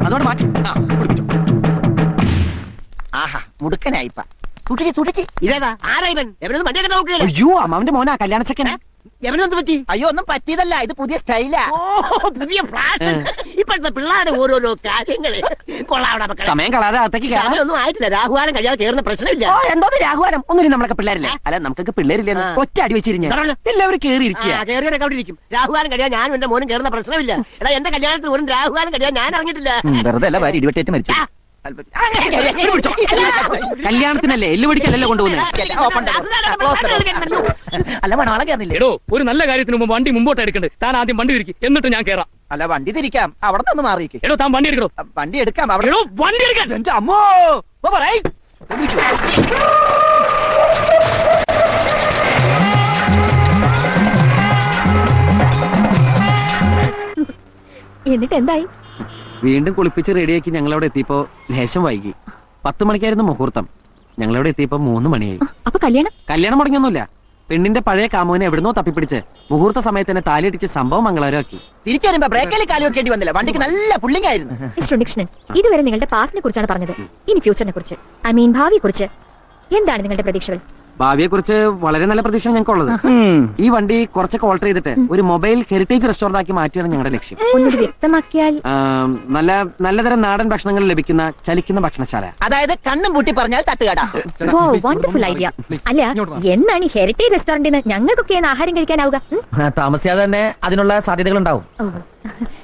Speaker 2: അതോടെ മാറ്റി
Speaker 5: ആഹാ മുടുക്കനായിപ്പ. സൂക്ഷിച്ച്
Speaker 7: ഇതേതാ ആരാ ഇവൻ? എവിടെ വണ്ടിയൊക്കെ നോക്കുകയല്ലേ?
Speaker 2: അയ്യോ അമ്മാവന്റെ മോനാ കല്യാണച്ചക്കൻ.
Speaker 7: എവനെന്ത് പറ്റി?
Speaker 5: അയ്യോ ഒന്നും പറ്റിയതല്ല, ഇത് പുതിയ സ്റ്റൈലാ.
Speaker 7: ഓ പുതിയ ഫ്ലാഷ്. ഇപ്പോഴത്തെ പിള്ളേരുടെ ഓരോരോ കാര്യങ്ങള് കൊള്ളാവിടെ മക്കളെ.
Speaker 2: സമയം കളാതെ അകത്തേക്ക് കയറാം.
Speaker 7: ഒന്നും ആയിട്ടില്ല. രാഹുവാനം കഴിയാതെ ചേർന്ന പ്രശ്നമില്ല.
Speaker 2: ഓ എന്തോ രാഘവാനം ഒന്നും നമ്മളൊക്കെ പിള്ളേരില്ലേ? അല്ല നമുക്കൊക്കെ പിള്ളേരില്ലേ? ഒറ്റ അടി വെച്ചിരിഞ്ഞ എല്ലാവരും കേറി ഇരിക്കുക.
Speaker 7: കേറിയൊക്കെ അവിടെ ഇരിക്കും. രാഹുവാനം കഴിയാൻ ഞാനും എന്റെ മോനും ചേർന്ന പ്രശ്നമില്ല. എടാ എന്റെ കല്യാണത്തിന് ഒരു രാഹുവാനം കഴിയാൻ ഞാൻ അറിഞ്ഞിട്ടില്ല.
Speaker 5: വെറുതെ അല്ല ഭാര്യ ഇടിവെട്ടേറ്റ് മരിച്ചു.
Speaker 2: കല്യാണത്തിനല്ലേ എല്ലു പിടിക്കല്ലല്ലോ കൊണ്ടുപോകുന്നത്.
Speaker 5: അല്ല മണവാള കയറില്ലേ?
Speaker 1: എടോ ഒരു നല്ല കാര്യത്തിന് മുമ്പ് വണ്ടി മുമ്പോട്ട് എടുക്കണ്ടേ? താൻ ആദ്യം വണ്ടി ഇരിക്കും, എന്നിട്ട് ഞാൻ കേറാം.
Speaker 5: അല്ല വണ്ടി തിരിക്കാം, അവിടെ നിന്ന് മാറിയിരിക്കും.
Speaker 1: എടോ താൻ വണ്ടി എടുക്കണോ?
Speaker 5: വണ്ടി എടുക്കാം അവിടെ.
Speaker 1: എടോ വണ്ടി എടുക്കാൻ.
Speaker 5: എന്റെ അമ്മോ പറയ്.
Speaker 6: എന്നിട്ട് എന്തായി?
Speaker 2: വീണ്ടും കുളിപ്പിച്ച് റെഡിയാക്കി ഞങ്ങളവിടെ എത്തിയപ്പോ ലേശം വൈകി. 10 മണിക്കായിരുന്നു മുഹൂർത്തം. ഞങ്ങളവിടെ എത്തിയപ്പോ 3 മണിയായി.
Speaker 6: അപ്പൊ കല്യാണം
Speaker 2: മുടങ്ങിയൊന്നുമില്ല. പെണ്ണിന്റെ പഴയ കാമുവിനെ എവിടുന്നോ തപ്പിപ്പിടിച്ച് മുഹൂർത്ത സമയത്ത് തന്നെ താലിയടിച്ച് സംഭവം മംഗളകരമാക്കി.
Speaker 5: തിരിച്ചു വരുമ്പോ ബ്രേക്കിൽ കാലി വെക്കേണ്ടി വന്നില്ല. വണ്ടിക്ക് നല്ല പുള്ളിങ് ആയിരുന്നു.
Speaker 6: മിസ്റ്റർ ഉണ്ണികൃഷ്ണൻ, ഇതുവരെ നിങ്ങളുടെ പാസ്റ്റിനെ കുറിച്ചാണ് പറഞ്ഞത്. ഇനി ഫ്യൂച്ചറിനെ കുറിച്ച്, ഐ മീൻ ഭാവിയെ കുറിച്ച് എന്താണ് നിങ്ങളുടെ പ്രതീക്ഷകൾ?
Speaker 2: ഭാവിയെ കുറിച്ച് വളരെ നല്ല പ്രതീക്ഷ ഞങ്ങൾക്കുള്ളത്. ഈ വണ്ടി കുറച്ചൊക്കെ ഓൾട്ടർ ചെയ്തിട്ട് ഒരു മൊബൈൽ ഹെറിറ്റേജ് റെസ്റ്റോറന്റ് ആക്കി മാറ്റിയാണ് ഞങ്ങളുടെ ലക്ഷ്യം.
Speaker 6: ഒന്നുകൂടി വ്യക്തമാക്കിയാൽ?
Speaker 2: നല്ലതരം നാടൻ ഭക്ഷണങ്ങൾ ലഭിക്കുന്ന ചലിക്കുന്ന ഭക്ഷണശാല.
Speaker 5: അതായത് കണ്ണും പൂട്ടി പറഞ്ഞാൽ തട്ടുകട.
Speaker 6: Wonderful idea. അല്ല എന്നാണ് ഈ ഹെറിറ്റേജ് റെസ്റ്റോറന്റിന് ഞങ്ങൾക്കൊക്കെ ആഹാരം കഴിക്കാനാവുക?
Speaker 2: താമസിയാതെ തന്നെ അതിനുള്ള സാധ്യതകൾ ഉണ്ടാവും.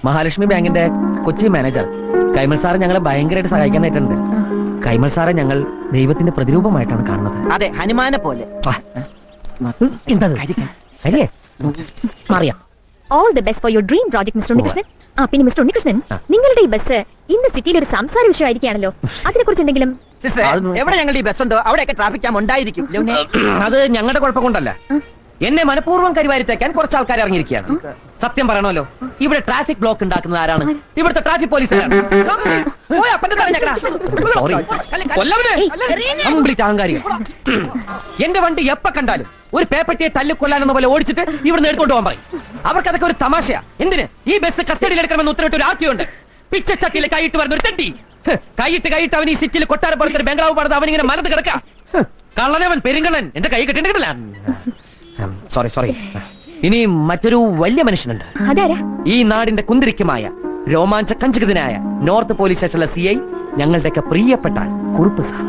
Speaker 2: മഹാലക്ഷ്മി ബാങ്കിന്റെ കൊച്ചി മാനേജർ കൈമൾ സാറ് ഞങ്ങളെ ഭയങ്കരമായിട്ട് സഹായിക്കാനായിട്ടുണ്ട്. കൈമൾ സാറെ ഞങ്ങൾ ദൈവത്തിന്റെ പ്രതിരൂപമായിട്ടാണ് കാണുന്നത്.
Speaker 5: അതെ, ഹനുമാനെ പോലെ.
Speaker 6: All the best for your dream project mister Unnikrishnan. പിന്നെ മിസ്റ്റർ ഉണ്ണികൃഷ്ണൻ, നിങ്ങളുടെ ഈ ബസ് ഇന്ന് സിറ്റിയിൽ ഒരു സംസാര വിഷയമായിരിക്കുകയാണല്ലോ. അതിനെ കുറിച്ച് എന്തെങ്കിലും?
Speaker 5: എവിടെ ഞങ്ങളുടെ ഈ ബസ് ഉണ്ടോ അവിടെയൊക്കെ ട്രാഫിക് ജാം ഉണ്ടായിരിക്കും.
Speaker 2: അത് ഞങ്ങളുടെ കുഴപ്പം കൊണ്ടല്ല. എന്നെ മനഃപൂർവ്വം കരിവാരിത്തേക്കാൻ കുറച്ച് ആൾക്കാർ ഇറങ്ങിയിരിക്കുകയാണ്. സത്യം പറയണമല്ലോ, ഇവിടെ ട്രാഫിക് ബ്ലോക്ക് ഉണ്ടാക്കുന്നത് ആരാണ്? ഇവിടുത്തെ ട്രാഫിക് പോലീസുകാരാണ്. അഹങ്കാരി. എന്റെ വണ്ടി എപ്പ കണ്ടാലും ഒരു പേപ്പട്ടിയെ തല്ലിക്കൊല്ലാനെന്ന പോലെ ഓടിച്ചിട്ട് ഇവിടുന്ന് എടുത്തോണ്ട് പോകാൻ പറയും. അവർക്കതൊക്കെ ഒരു തമാശയാ. എന്തിന് ഈ ബസ് കസ്റ്റഡിയിൽ എടുക്കണമെന്ന് ഉത്തരവിട്ട് ഒരു ആക്കിയുണ്ട്. പിച്ചച്ചട്ടിയിൽ കൈയിട്ട് വരുന്ന ഒരു തെണ്ടി. കൈയിട്ട് അവൻ ഈ സിറ്റിയിൽ കൊട്ടാരം പോലത്തെ ഒരു ബംഗ്ലാവ് പണിത് അവനിങ്ങനെ മനത് കിടക്കാം. കള്ളനവൻ പെരുങ്കള്ളൻ. എന്റെ കൈ കെട്ടിട്ടില്ല. സോറി. ഇനി മറ്റൊരു വലിയ മനുഷ്യനുണ്ട്. ഈ നാടിന്റെ കുന്തിരിക്കുമായ രോമാഞ്ച കഞ്ചുകിതനായ നോർത്ത് പോലീസ് സ്റ്റേഷനിലെ CI, ഞങ്ങളുടെയൊക്കെ പ്രിയപ്പെട്ട കുറുപ്പ് സാർ.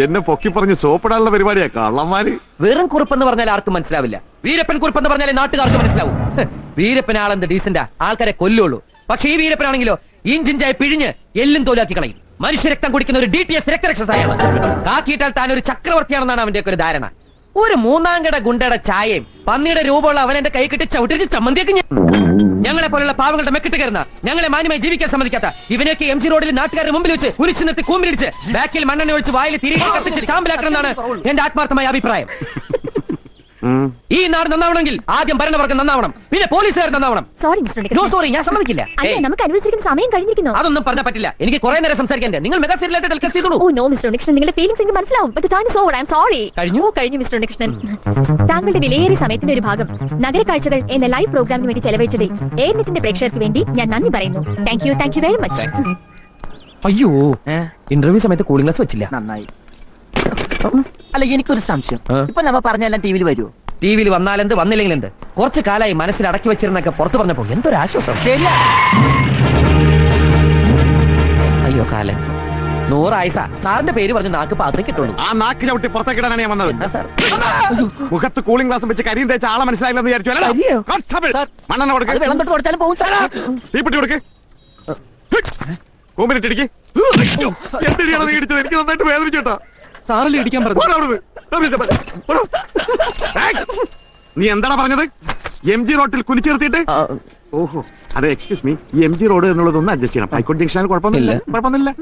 Speaker 4: എന്നെ പൊക്കി പറഞ്ഞ് സോപ്പിടാനുള്ള പരിപാടിയാ കള്ളന്മാര്.
Speaker 2: വെറും കുറുപ്പെന്ന് പറഞ്ഞാൽ ആർക്കും മനസ്സിലാവില്ല. വീരപ്പൻ കുറുപ്പെന്ന് പറഞ്ഞാലേ നാട്ടുകാർക്ക് മനസ്സിലാവും. വീരപ്പൻ ആളെന്ത് ഡീസന്റാ, ആൾക്കാരെ കൊല്ലുള്ളൂ. പക്ഷെ ഈ വീരപ്പനാണെങ്കിലോ ഇഞ്ചിഞ്ചായി പിഴിഞ്ഞ് എല്ലും തോലാക്കി കളയും. മനുഷ്യരക്തം കുടിക്കുന്ന ഒരു DTS രക്തരക്ഷസായാണ്. കാക്കിയിട്ടാൽ താൻ ഒരു ചക്രവർത്തിയാണെന്നാണ് അവന്റെയൊക്കെ ഒരു ധാരണ. ഒരു മൂന്നാംകട ഗുണ്ടയുടെ ചായയും പന്നിയുടെ രൂപമുള്ള അവൻ എന്റെ കൈ കിട്ടി ചവിട്ടിച്ച് ചമ്മന്തിയൊക്കെ ഞങ്ങളെ പോലുള്ള പാവങ്ങളുടെ മെക്കിട്ട് കയറുന്ന, ഞങ്ങളെ മാന്യമായി ജീവിക്കാൻ സമ്മതിക്കാത്ത ഇവനൊക്കെ MG റോഡിൽ നാട്ടുകാരുടെ മുമ്പിൽ വെച്ച് കുരിച്ചു നിർത്തി കൂമ്പിലിടിച്ച് ബാക്കിൽ മണ്ണെണ്ണ ഒഴിച്ച് വായിൽ തിരികെ കത്തിച്ച് ചാമ്പലാക്കണമെന്നാണ് എന്റെ ആത്മാർത്ഥമായ അഭിപ്രായം. ഈ നാട് നന്നാവണമെങ്കിൽ ആദ്യം ഭരണവർഗം നന്നാവണം, പിന്നെ പോലീസുകാർ നന്നാവണം.
Speaker 6: Sorry mister Unnikrishnan.
Speaker 2: സോറി, ഞാൻ സമ്മതിക്കില്ല.
Speaker 6: അല്ല, നമുക്ക് അനുവദിച്ചിരിക്കുന്ന സമയം കഴിഞ്ഞിരിക്കുന്നു.
Speaker 2: അതൊന്നും പറഞ്ഞാൽ പറ്റില്ല. എനിക്ക് കുറെ നേരം സംസാരിക്കാൻ. നിങ്ങൾ മെഗാ സീരിയലായിട്ട് ടെലികാസ്റ്റ് ചെയ്തോളൂ.
Speaker 6: ഓ നോ മിസ്റ്റർ ഉണ്ണികൃഷ്ണൻ, നിങ്ങളുടെ ഫീലിംഗ്സ് എനിക്ക് മനസ്സിലാവും. But time is over. I am sorry.
Speaker 2: കഴിഞ്ഞു?
Speaker 6: കഴിഞ്ഞു മിസ്റ്റർ ഉണ്ണികൃഷ്ണൻ. താങ്കളുടെ വിലയേറിയ സമയത്തിന്റെ ഒരു ഭാഗം നഗരക്കാഴ്ചകൾ എന്ന ലൈവ് പ്രോഗ്രാമിന് വേണ്ടി ചെലവഴിച്ചതിൽ എയർനെറ്റിന്റെ പ്രേക്ഷകർക്ക് വേണ്ടി ഞാൻ നന്ദി പറയുന്നു. Thank you very much.
Speaker 2: അയ്യോ, ഇന്റർവ്യൂ സമയത്ത് കൂളിംഗ് ഗ്ലാസ് വെച്ചില്ല.
Speaker 5: നന്നായി. അല്ല, എനിക്കൊരു സംശയം. ഇപ്പൊ നമ്മ പറഞ്ഞെല്ലാം ടി വിയിൽ വരുമോ?
Speaker 2: ടി വിയിൽ വന്നാലെന്ത്, വന്നില്ലെങ്കിൽ എന്ത്? കുറച്ച് കാലമായി മനസ്സിൽ അടക്കി വെച്ചിരുന്നൊക്കെ പുറത്തു പറഞ്ഞപ്പോ എന്തൊരു ആശ്വാസം.
Speaker 5: ശരിയാ.
Speaker 2: അയ്യോ കാലൻ, 100 ആയിസ സാറിന്റെ പേര് പറഞ്ഞ് നാക്ക് പാത്രക്ക് ഇട്ടുള്ളൂ.
Speaker 4: ആ നാക്ക് ചവിട്ടി പുറത്തേക്കിടാനാണ് ഞാൻ വന്നത്.
Speaker 2: എന്നാ സാർ?
Speaker 4: മുഖത്ത് കൂളിംഗ് ഗ്ലാസും വെച്ച് കരിയും തേച്ച ആളെ മനസ്സിലായില്ലെന്ന് വിചാരിച്ചു അല്ലേ?
Speaker 2: കരിയോ?
Speaker 4: Constable,
Speaker 2: sir.
Speaker 4: മണ്ണെണ്ണ
Speaker 5: അത്
Speaker 4: കൊടുക്ക്.
Speaker 5: വെള്ളം തൊട്ട് കൊടുത്താലും പോകും സാർ.
Speaker 4: തീപ്പെട്ടി കൊടുക്ക്. കൂമ്പിനിട്ടിടിക്ക്. എന്തിനാണ് നീ ഇടിച്ചത്? എനിക്ക് നന്നായിട്ട് വേദനിച്ചു കേട്ടോ.
Speaker 2: സാറല്ലേ ഇടിക്കാൻ പറഞ്ഞു?
Speaker 4: പോടാ അവിടുന്ന്. പോടാ. ഏയ്! നീ എന്താണ് പറഞ്ഞത്? MG റോട്ടിൽ കുനിച്ചിർത്തിയിട്ട്? ഓഹോ, അതെ, എക്സ്ക്യൂസ് മീ, ഈ MG റോഡ് എന്നുള്ളതൊന്ന് അഡ്ജസ്റ്റ് ചെയ്യണം. ഹൈക്കോടതി ജംഗ്ഷനിൽ കുഴപ്പമൊന്നുമില്ല.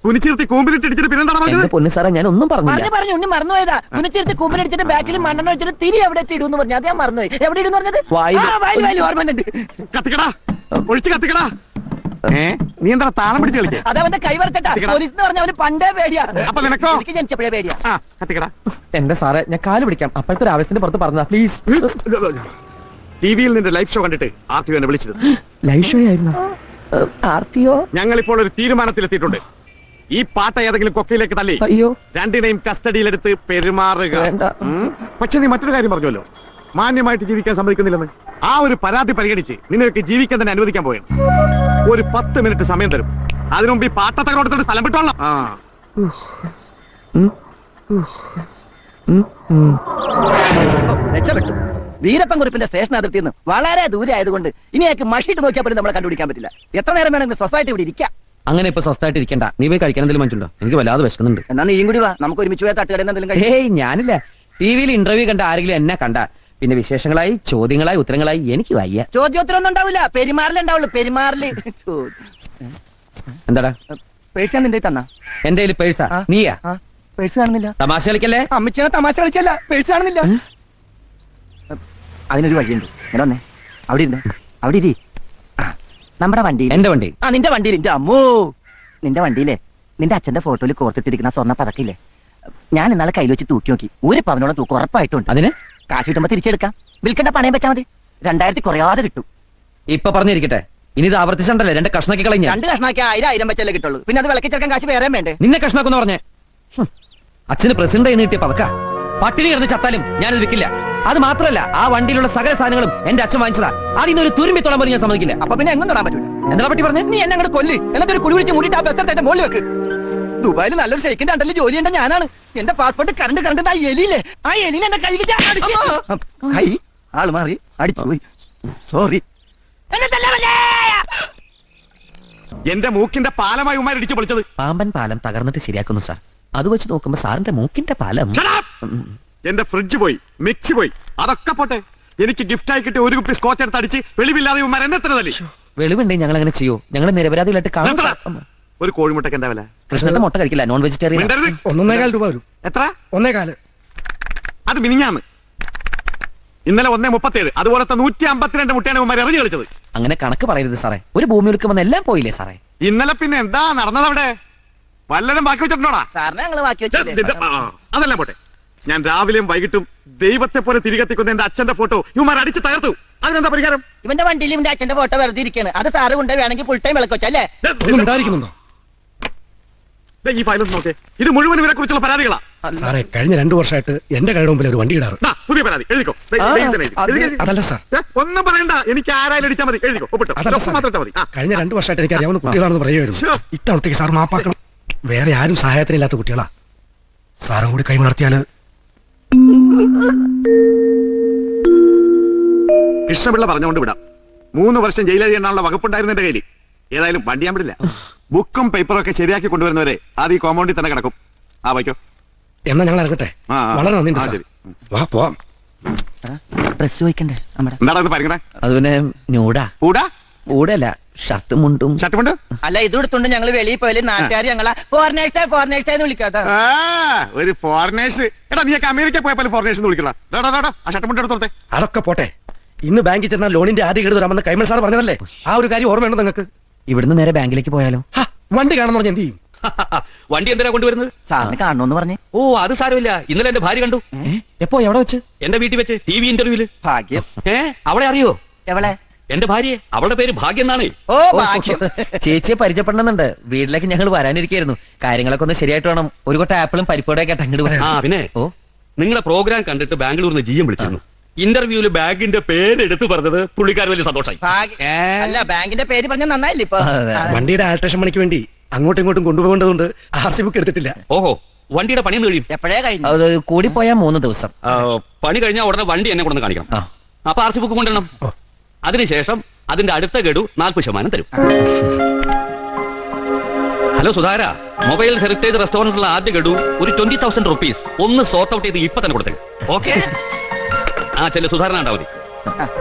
Speaker 4: കുനിച്ചിർത്തി കൂമ്പിനിട്ടിടിച്ചിട്ട് പിന്നെന്താണ്
Speaker 2: എന്റെ
Speaker 4: പറഞ്ഞത്?
Speaker 2: പൊന്നു സാറേ, ഞാൻ ഒന്നും പറഞ്ഞില്ല.
Speaker 5: പറഞ്ഞു ഉണ്ണി മറന്നുപോയതാ. കുനിച്ചിരുത്തി കൂമ്പിനടിച്ചിട്ട് ബാക്കിൽ മണ്ണെണ്ണ വെച്ചിട്ട് തിരി എവിടെ ഇടുന്നു പറഞ്ഞു. അത് ഞാൻ മറന്നുപോയി. എവിടെ ഇടുന്നു പറഞ്ഞത്?
Speaker 2: വായില്.
Speaker 5: വായിൽ ഓർമ്മയുണ്ട്.
Speaker 4: കത്തിക്കടാ, ഒഴിച്ച് കത്തിക്കടാ. നീ എന്താ താളം പിടിച്ച് കളിക്കേ?
Speaker 5: അത് അവന്റെ കൈവരത്തട്ടാ. പോലീസ് എന്ന് പറഞ്ഞ അവന് പണ്ടേ പേടിയാ.
Speaker 4: അപ്പൊ നിനക്കോ?
Speaker 5: എനിക്ക് ജനിച്ചപ്പോഴേ പേടിയാ.
Speaker 4: കത്തിക്കടാ.
Speaker 2: എന്റെ സാറേ, ഞാൻ കാല് പിടിക്കാം. അപ്പോഴത്തെ ഒരു ആവശ്യത്തിന് പുറത്ത് പറഞ്ഞ പ്ലീസ്.
Speaker 4: ടിവിയിൽ നിന്റെ ലൈവ് ഷോ കണ്ടിട്ട് RTO എന്നെ വിളിച്ചത്.
Speaker 2: ലൈവ് ഷോ ആയിരുന്നു. RTO?
Speaker 4: ഞങ്ങൾ ഇപ്പോൾ ഒരു തീരുമാനത്തിലെത്തിയിട്ടുണ്ട്. ഈ പാട്ട ഏതെങ്കിലും കൊക്കയിലേക്ക് തള്ളി
Speaker 2: അയ്യോ,
Speaker 4: രണ്ടിനെയും കസ്റ്റഡിയിലെടുത്ത് പെരുമാറുക.
Speaker 2: വേണ്ട.
Speaker 4: പക്ഷെ നീ മറ്റൊരു കാര്യം പറഞ്ഞല്ലോ, മാന്യമായിട്ട് ജീവിക്കാൻ സമ്മതിക്കുന്നില്ലെന്ന്. ആ ഒരു പരാതി പരിഗണിച്ച് നിനക്ക് ജീവിക്കാൻ തന്നെ അനുവദിക്കാൻ പോയാണ്. ഒരു 10 മിനിറ്റ് സമയം തരും. അതിനുമുമ്പ് ഈ പാട്ട തകരോടത്തോട് സ്ഥലം വിട്ടോളാം.
Speaker 5: രക്ഷപ്പെട്ടു. വീരപ്പൻ കുറിപ്പിന്റെ സ്റ്റേഷൻ അതിർത്തിയിൽ നിന്ന് വളരെ ദൂരെ ആയതുകൊണ്ട് ഇനി അയാൾക്ക് മഷിയിട്ട് നോക്കിയാൽ പോലും നമ്മളെ കണ്ടുപിടിക്കാൻ പറ്റില്ല. എത്ര നേരം വേണമെങ്കിൽ സൊസൈറ്റി ഇവിടെ ഇരിക്കാം.
Speaker 2: അങ്ങനെ ഇപ്പൊ സ്വസ്ഥമായിട്ട് ഇരിക്കണ്ട. നീ പോയി കഴിക്കാൻ എന്തെങ്കിലും മനസ്സിലുണ്ടോ? എനിക്ക് വല്ലാതെ വിശക്കുന്നുണ്ട്.
Speaker 5: എന്നാ നീയും കൂടി വാ, നമുക്ക് ഒരുമിച്ച് പോയാൽ തട്ടുകടയിൽ എന്തെങ്കിലും കഴിക്കാം.
Speaker 2: ഏയ്, ഞാനില്ല. ടിവിയിൽ ഇന്റർവ്യൂ കണ്ട ആരെങ്കിലും എന്നെ കണ്ട പിന്നെ വിശേഷങ്ങളായി ചോദ്യങ്ങളായി ഉത്തരങ്ങളായി എനിക്ക് വയ്യ.
Speaker 5: ചോദ്യോത്തരൊന്നും ഉണ്ടാവില്ല, പെരുമാറിലുണ്ടാവുള്ളൂ. പെരുമാറില്.
Speaker 2: എന്താടാ?
Speaker 5: പേഴ്സ് ഞാൻ നിന്റെ തന്നാ.
Speaker 2: എന്റെ കയ്യിൽ പേഴ്സാ? നീയാ?
Speaker 5: പേഴ്സ് കാണുന്നില്ല.
Speaker 2: തമാശ കളിക്കല്ലേ?
Speaker 5: അമ്മച്ചിനെ തമാശ കളിച്ചല്ല, പേഴ്സ് കാണുന്നില്ല. അതിനൊരു വഴിയുണ്ട്. ഇങ്ങനെ വന്നേ, അവിടെ ഇരുന്ന് അവിടെ ഇരി. നമ്മുടെ വണ്ടിയിൽ.
Speaker 2: എന്റെ വണ്ടി?
Speaker 5: നിന്റെ വണ്ടിയിൽ. എന്റെ അമ്മോ, നിന്റെ വണ്ടിയിലെ നിന്റെ അച്ഛന്റെ ഫോട്ടോയിൽ കോർത്തിട്ടിരിക്കുന്ന സ്വർണ്ണ പതക്കില്ലേ, ഞാൻ ഇന്നാളെ കയ്യിൽ വെച്ച് തൂക്കി നോക്കി. 1 പവനോളം തൂക്കം ഉറപ്പായിട്ടുണ്ട്.
Speaker 2: അതിന്
Speaker 5: കാശ് കിട്ടുമ്പോ തിരിച്ചെടുക്കാം. വിൽക്കേണ്ട പണയം വെച്ചാൽ മതി. 2000 കുറയാതെ കിട്ടും.
Speaker 2: ഇപ്പൊ പറഞ്ഞിരിക്കട്ടെ, ഇനി ഇത് ആവർത്തിച്ചണ്ടല്ലേ 2 കഷ്ണാക്കി കളഞ്ഞ.
Speaker 5: 2 കഷ്ണാക്കി 1000 വെച്ചല്ലേ കിട്ടുള്ളൂ. പിന്നെ അത് വിളക്കി ചേർക്കാൻ കാശ് വേറെ വേണ്ടേ?
Speaker 2: നിന്നെ കഷ്ണാക്കെന്ന് പറഞ്ഞേ. അച്ഛന് പ്രസിഡന്റ് ആയി നീട്ടിയ പതക്ക പട്ടിണി കിടന്ന് ചത്താലും ഞാനത് വിൽക്കില്ല. അത് മാത്രമല്ല, ആ വണ്ടിയിലുള്ള സകല സാധനങ്ങളും എന്റെ അച്ഛൻ വാങ്ങിച്ചതാ. അതിന് ഒരു തുരുമ്പി തൊടാൻ പോലും ഞാൻ സമ്മതിക്കില്ല.
Speaker 5: അപ്പൊ പിന്നെ എങ്ങനെ തൊടാൻ പറ്റൂല?
Speaker 2: എന്താ പറ്റി പറഞ്ഞേ?
Speaker 5: നീ എന്നെ അങ്ങോട്ട് കൊല്ലി, എന്നിട്ട് ഒരു കുഴി പിടിച്ച് മൂടിയിട്ട് ആ ബസ് മുകളിൽ വെക്ക്. ദുബായിൽ നല്ലൊരു ഷെയ്ക്കിന്റെ അണ്ടറിൽ ജോലി ചെയ്യേണ്ട ഞാനാണ്. എന്റെ പാസ്പോർട്ട് കറണ്ട് ആ എലിയില്ലേ, ആ എലിയിൽ എന്റെ കൈ കിട്ടി കൈ ആള് മാറി അടിച്ചു പോയി. സോറി.
Speaker 4: എന്റെ മൂക്കിന്റെ പാലമായി ഉമ്മാരിടിച്ച് പൊളിച്ചത്.
Speaker 2: പാമ്പൻ പാലം തകർന്നിട്ട് ശരിയാക്കുന്നു സാർ. അത് വെച്ച് നോക്കുമ്പോ സാറിന്റെ മൂക്കിന്റെ പാലം.
Speaker 4: Shut up! എന്റെ ഫ്രിഡ്ജ് പോയി, മിക്സി പോയി, അതൊക്കെ പോട്ടെ. എനിക്ക് ഗിഫ്റ്റായി കിട്ടിയ 1 കുപ്പി സ്കോച്ച് എടുത്ത് അടിച്ച് വെളിവില്ലാതെ ഉമ്മാർ എന്നെ എത്ര തല്ലി.
Speaker 2: വെളിവുണ്ടെങ്കിൽ ഞങ്ങൾ അങ്ങനെ ചെയ്യോ? ഞങ്ങൾ നിരപരാധികളായിട്ട് കാണും.
Speaker 4: ഒരു കോഴിമുട്ടക്ക് എന്താ വില?
Speaker 2: കൃഷ്ണന്റെ മുട്ട കഴിക്കില്ല, നോൺ വെജിറ്റേറിയൻ.
Speaker 4: 1.25 രൂപ വരും. എത്ര? 1.25. അത് മിനിഞ്ഞാന്ന്. ഇന്നലെ 1.37. അതുപോലത്തെ 152 മുട്ടയാണ് ഉമ്മാർ എറിഞ്ഞു കളിച്ചത്.
Speaker 2: അങ്ങനെ കണക്ക് പറയരുത് സാറേ. ഒരു ഭൂമി ഒലുക്കം വന്ന് എല്ലാം പോയില്ലേ സാറേ?
Speaker 4: ഇന്നലെ പിന്നെ എന്താ നടന്നത് അവിടെ? വല്ലതും ബാക്കി വെച്ചിട്ടുണ്ടോടാ?
Speaker 5: സാറിനെ ഞങ്ങള് ബാക്കി വെച്ചില്ലേ?
Speaker 4: അതെല്ലാം പോട്ടെ. ഞാൻ രാവിലെയും വൈകിട്ടും ദൈവത്തെ പോലെ തിരികെത്തിക്കുന്ന എന്റെ അച്ഛന്റെ ഫോട്ടോ ഇവന്മാർ അടിച്ച് തകർത്തു. അതിനെന്താ പരിഹാരം?
Speaker 5: ഇവന്റെ വണ്ടിയിൽ ഇവന്റെ അച്ഛന്റെ ഫോട്ടോ വെറുതെ ഇരിക്കാണ്. അത് സാറ് കൊണ്ട് വേണമെങ്കിൽ ഫുൾ ടൈം വിളക്കൊച്ചല്ലേ?
Speaker 4: ഈ ഫയൽ നോക്കേ, ഇത് മുഴുവൻ ഇവരെ കുറിച്ചുള്ള പരാതികളാ.
Speaker 9: സാറേ, കഴിഞ്ഞ 2 വർഷമായിട്ട് എന്റെ കൈയുടെ മുമ്പിൽ ഒരു വണ്ടി ഇടാറ്.
Speaker 4: പുതിയ പരാതി എഴുതിക്കോ.
Speaker 9: അതല്ല സാർ,
Speaker 4: ഒന്നും പറയണ്ട, എനിക്ക് ആരായാലും അടിച്ചാൽ മതി. എഴുതിക്കോ, ഒപ്പിട്ടോ.
Speaker 9: കഴിഞ്ഞ 2 വർഷമായിട്ട് എനിക്ക് അറിയാവുന്ന കുട്ടികളാണെന്ന് പറയുമായിരുന്നു. ഇത്തവണത്തേക്ക് സാർ മാപ്പാക്കണം. വേറെ ആരും സഹായത്തിനില്ലാത്ത കുട്ടികളാ. സാറും കൂടി കൈമാർത്തിയാല്.
Speaker 4: കൃഷ്ണപിള്ള പറഞ്ഞുകൊണ്ട് വിടാം. 3 വർഷം ജയിലഴിയാനുള്ള വകുപ്പുണ്ടായിരുന്നു എന്റെ കയ്യിൽ. ഏതായാലും വണ്ടി ഞാൻ വിടില്ല. ബുക്കും പേപ്പറും ഒക്കെ ശരിയാക്കി കൊണ്ടുവരുന്നവരെ അത് ഈ കോമ്പൗണ്ടിൽ തന്നെ കിടക്കും. വയ്ക്കോ.
Speaker 9: എന്നാ ഞങ്ങൾ ഇറങ്ങട്ടെ. വളരെ നന്ദി സാർ. വാ പോവാം.
Speaker 5: ഡ്രസ് ചോദിക്കണ്ടേ?
Speaker 4: എന്താടാ പറയുന്നത്?
Speaker 2: അത് പിന്നെ ന്യൂഡാ.
Speaker 4: ഊടാ
Speaker 2: ഊടല്ല, ഷർട്ട് മുണ്ടും.
Speaker 4: ഷർട്ടുമുണ്ട്.
Speaker 5: അല്ല ഇത് എടുത്തോണ്ട് ഞങ്ങൾ വെളിയിൽ പോയാലും നാട്ടുകാർ ഞങ്ങളെ ഫോറിനേഴ്സാന്ന് വിളിക്കാത്ത.
Speaker 4: ഒരു ഫോറിനേഴ്സ്. എടാ നീയൊക്കെ അമേരിക്ക പോയപ്പോൾ ഫോറിനേഴ്സ് വിളിക്കടാ. ആ ഷർട്ടുമുണ്ട് എടുത്തോട്ടെ.
Speaker 9: അതൊക്കെ പോട്ടെ. ഇന്ന് ബാങ്കിൽ ചെന്നാൽ ലോണിന്റെ ആദ്യ ഗഡു തരാമെന്ന് കൈമൾ സാർ പറഞ്ഞതല്ലേ? ആ ഒരു കാര്യം ഓർമ്മയുണ്ടോ നിങ്ങൾക്ക്?
Speaker 2: ഇവിടുന്ന് നേരെ ബാങ്കിലേക്ക് പോയാലോ?
Speaker 9: വണ്ടി കാണുന്ന പറഞ്ഞ എന്ത് ചെയ്യും?
Speaker 1: വണ്ടി എന്തിനാ കൊണ്ടുവരുന്നത്?
Speaker 5: സാറിന് കാണണോന്ന് പറഞ്ഞേ.
Speaker 1: ഓ അത് സാരമില്ല. ഇന്നലെ എന്റെ ഭാര്യ കണ്ടു.
Speaker 2: എപ്പോ എവിടെ വെച്ച്?
Speaker 1: എന്റെ വീട്ടിൽ വെച്ച് TV ഇന്റർവ്യൂല്.
Speaker 5: ഭാഗ്യം.
Speaker 1: അവളെ അറിയോ?
Speaker 5: എവളെ?
Speaker 1: എന്റെ ഭാര്യയെ. അവളുടെ പേര് ഭാഗ്യം എന്നാണ്.
Speaker 5: ഓ ഭാഗ്യം.
Speaker 2: ചേച്ചിയെ പരിചയപ്പെടണമെന്നുണ്ട്. വീട്ടിലേക്ക് ഞങ്ങൾ വരാനിരിക്കായിരുന്നു. കാര്യങ്ങളൊക്കെ ഒന്ന് ശരിയായിട്ട് വേണം. ഒരു കൊട്ട ആപ്പിളും പരിപ്പോടൊക്കെ അങ്ങോട്ട് വരാം.
Speaker 1: പിന്നെ
Speaker 2: ഓ
Speaker 1: നിങ്ങളെ പ്രോഗ്രാം കണ്ടിട്ട് ബാംഗ്ലൂരിൽ നിന്ന് GM വിളിച്ചിരുന്നു. ഇന്റർവ്യൂല് ബാങ്കിന്റെ പേര് എടുത്തു പറഞ്ഞത് പുള്ളിക്കാർ വലിയ സന്തോഷമായി.
Speaker 5: അല്ല ബാങ്കിന്റെ പേര് പറഞ്ഞ നന്നായില്ലേ ഇപ്പൊ?
Speaker 9: വണ്ടിയുടെ ആൾട്രേഷൻ പണിക്ക് വേണ്ടി അങ്ങോട്ടും ഇങ്ങോട്ടും കൊണ്ടുപോകേണ്ടതുകൊണ്ട് RC ബുക്ക് എടുത്തിട്ടില്ല.
Speaker 1: ഓഹോ വണ്ടിയുടെ പണിയൊന്നും കഴിയും.
Speaker 5: എപ്പോഴേ കഴിഞ്ഞു?
Speaker 2: അത് കൂടിപ്പോയാ 3 ദിവസം.
Speaker 1: പണി കഴിഞ്ഞാൽ ഉടനെ വണ്ടി എന്നെ കൊണ്ടു കാണിക്കണം.
Speaker 2: ആ.
Speaker 1: അപ്പൊ RC ബുക്ക് കൊണ്ടുവരണം. അതിനുശേഷം അതിന്റെ അടുത്ത ഗഡു 40% തരും. ഹലോ സുധാര, മൊബൈൽ ഹെറിറ്റേജ് റെസ്റ്റോറന്റിലുള്ള ആദ്യ ഗഡു ഒരു 20,000 റുപ്പീസ് ഒന്ന് സോർട്ട് ഔട്ട് ചെയ്ത് ഇപ്പൊ തന്നെ കൊടുത്തേ. ഓക്കെ? ആ ചെല്ലു സുധാരണ ഉണ്ടാവും മതി.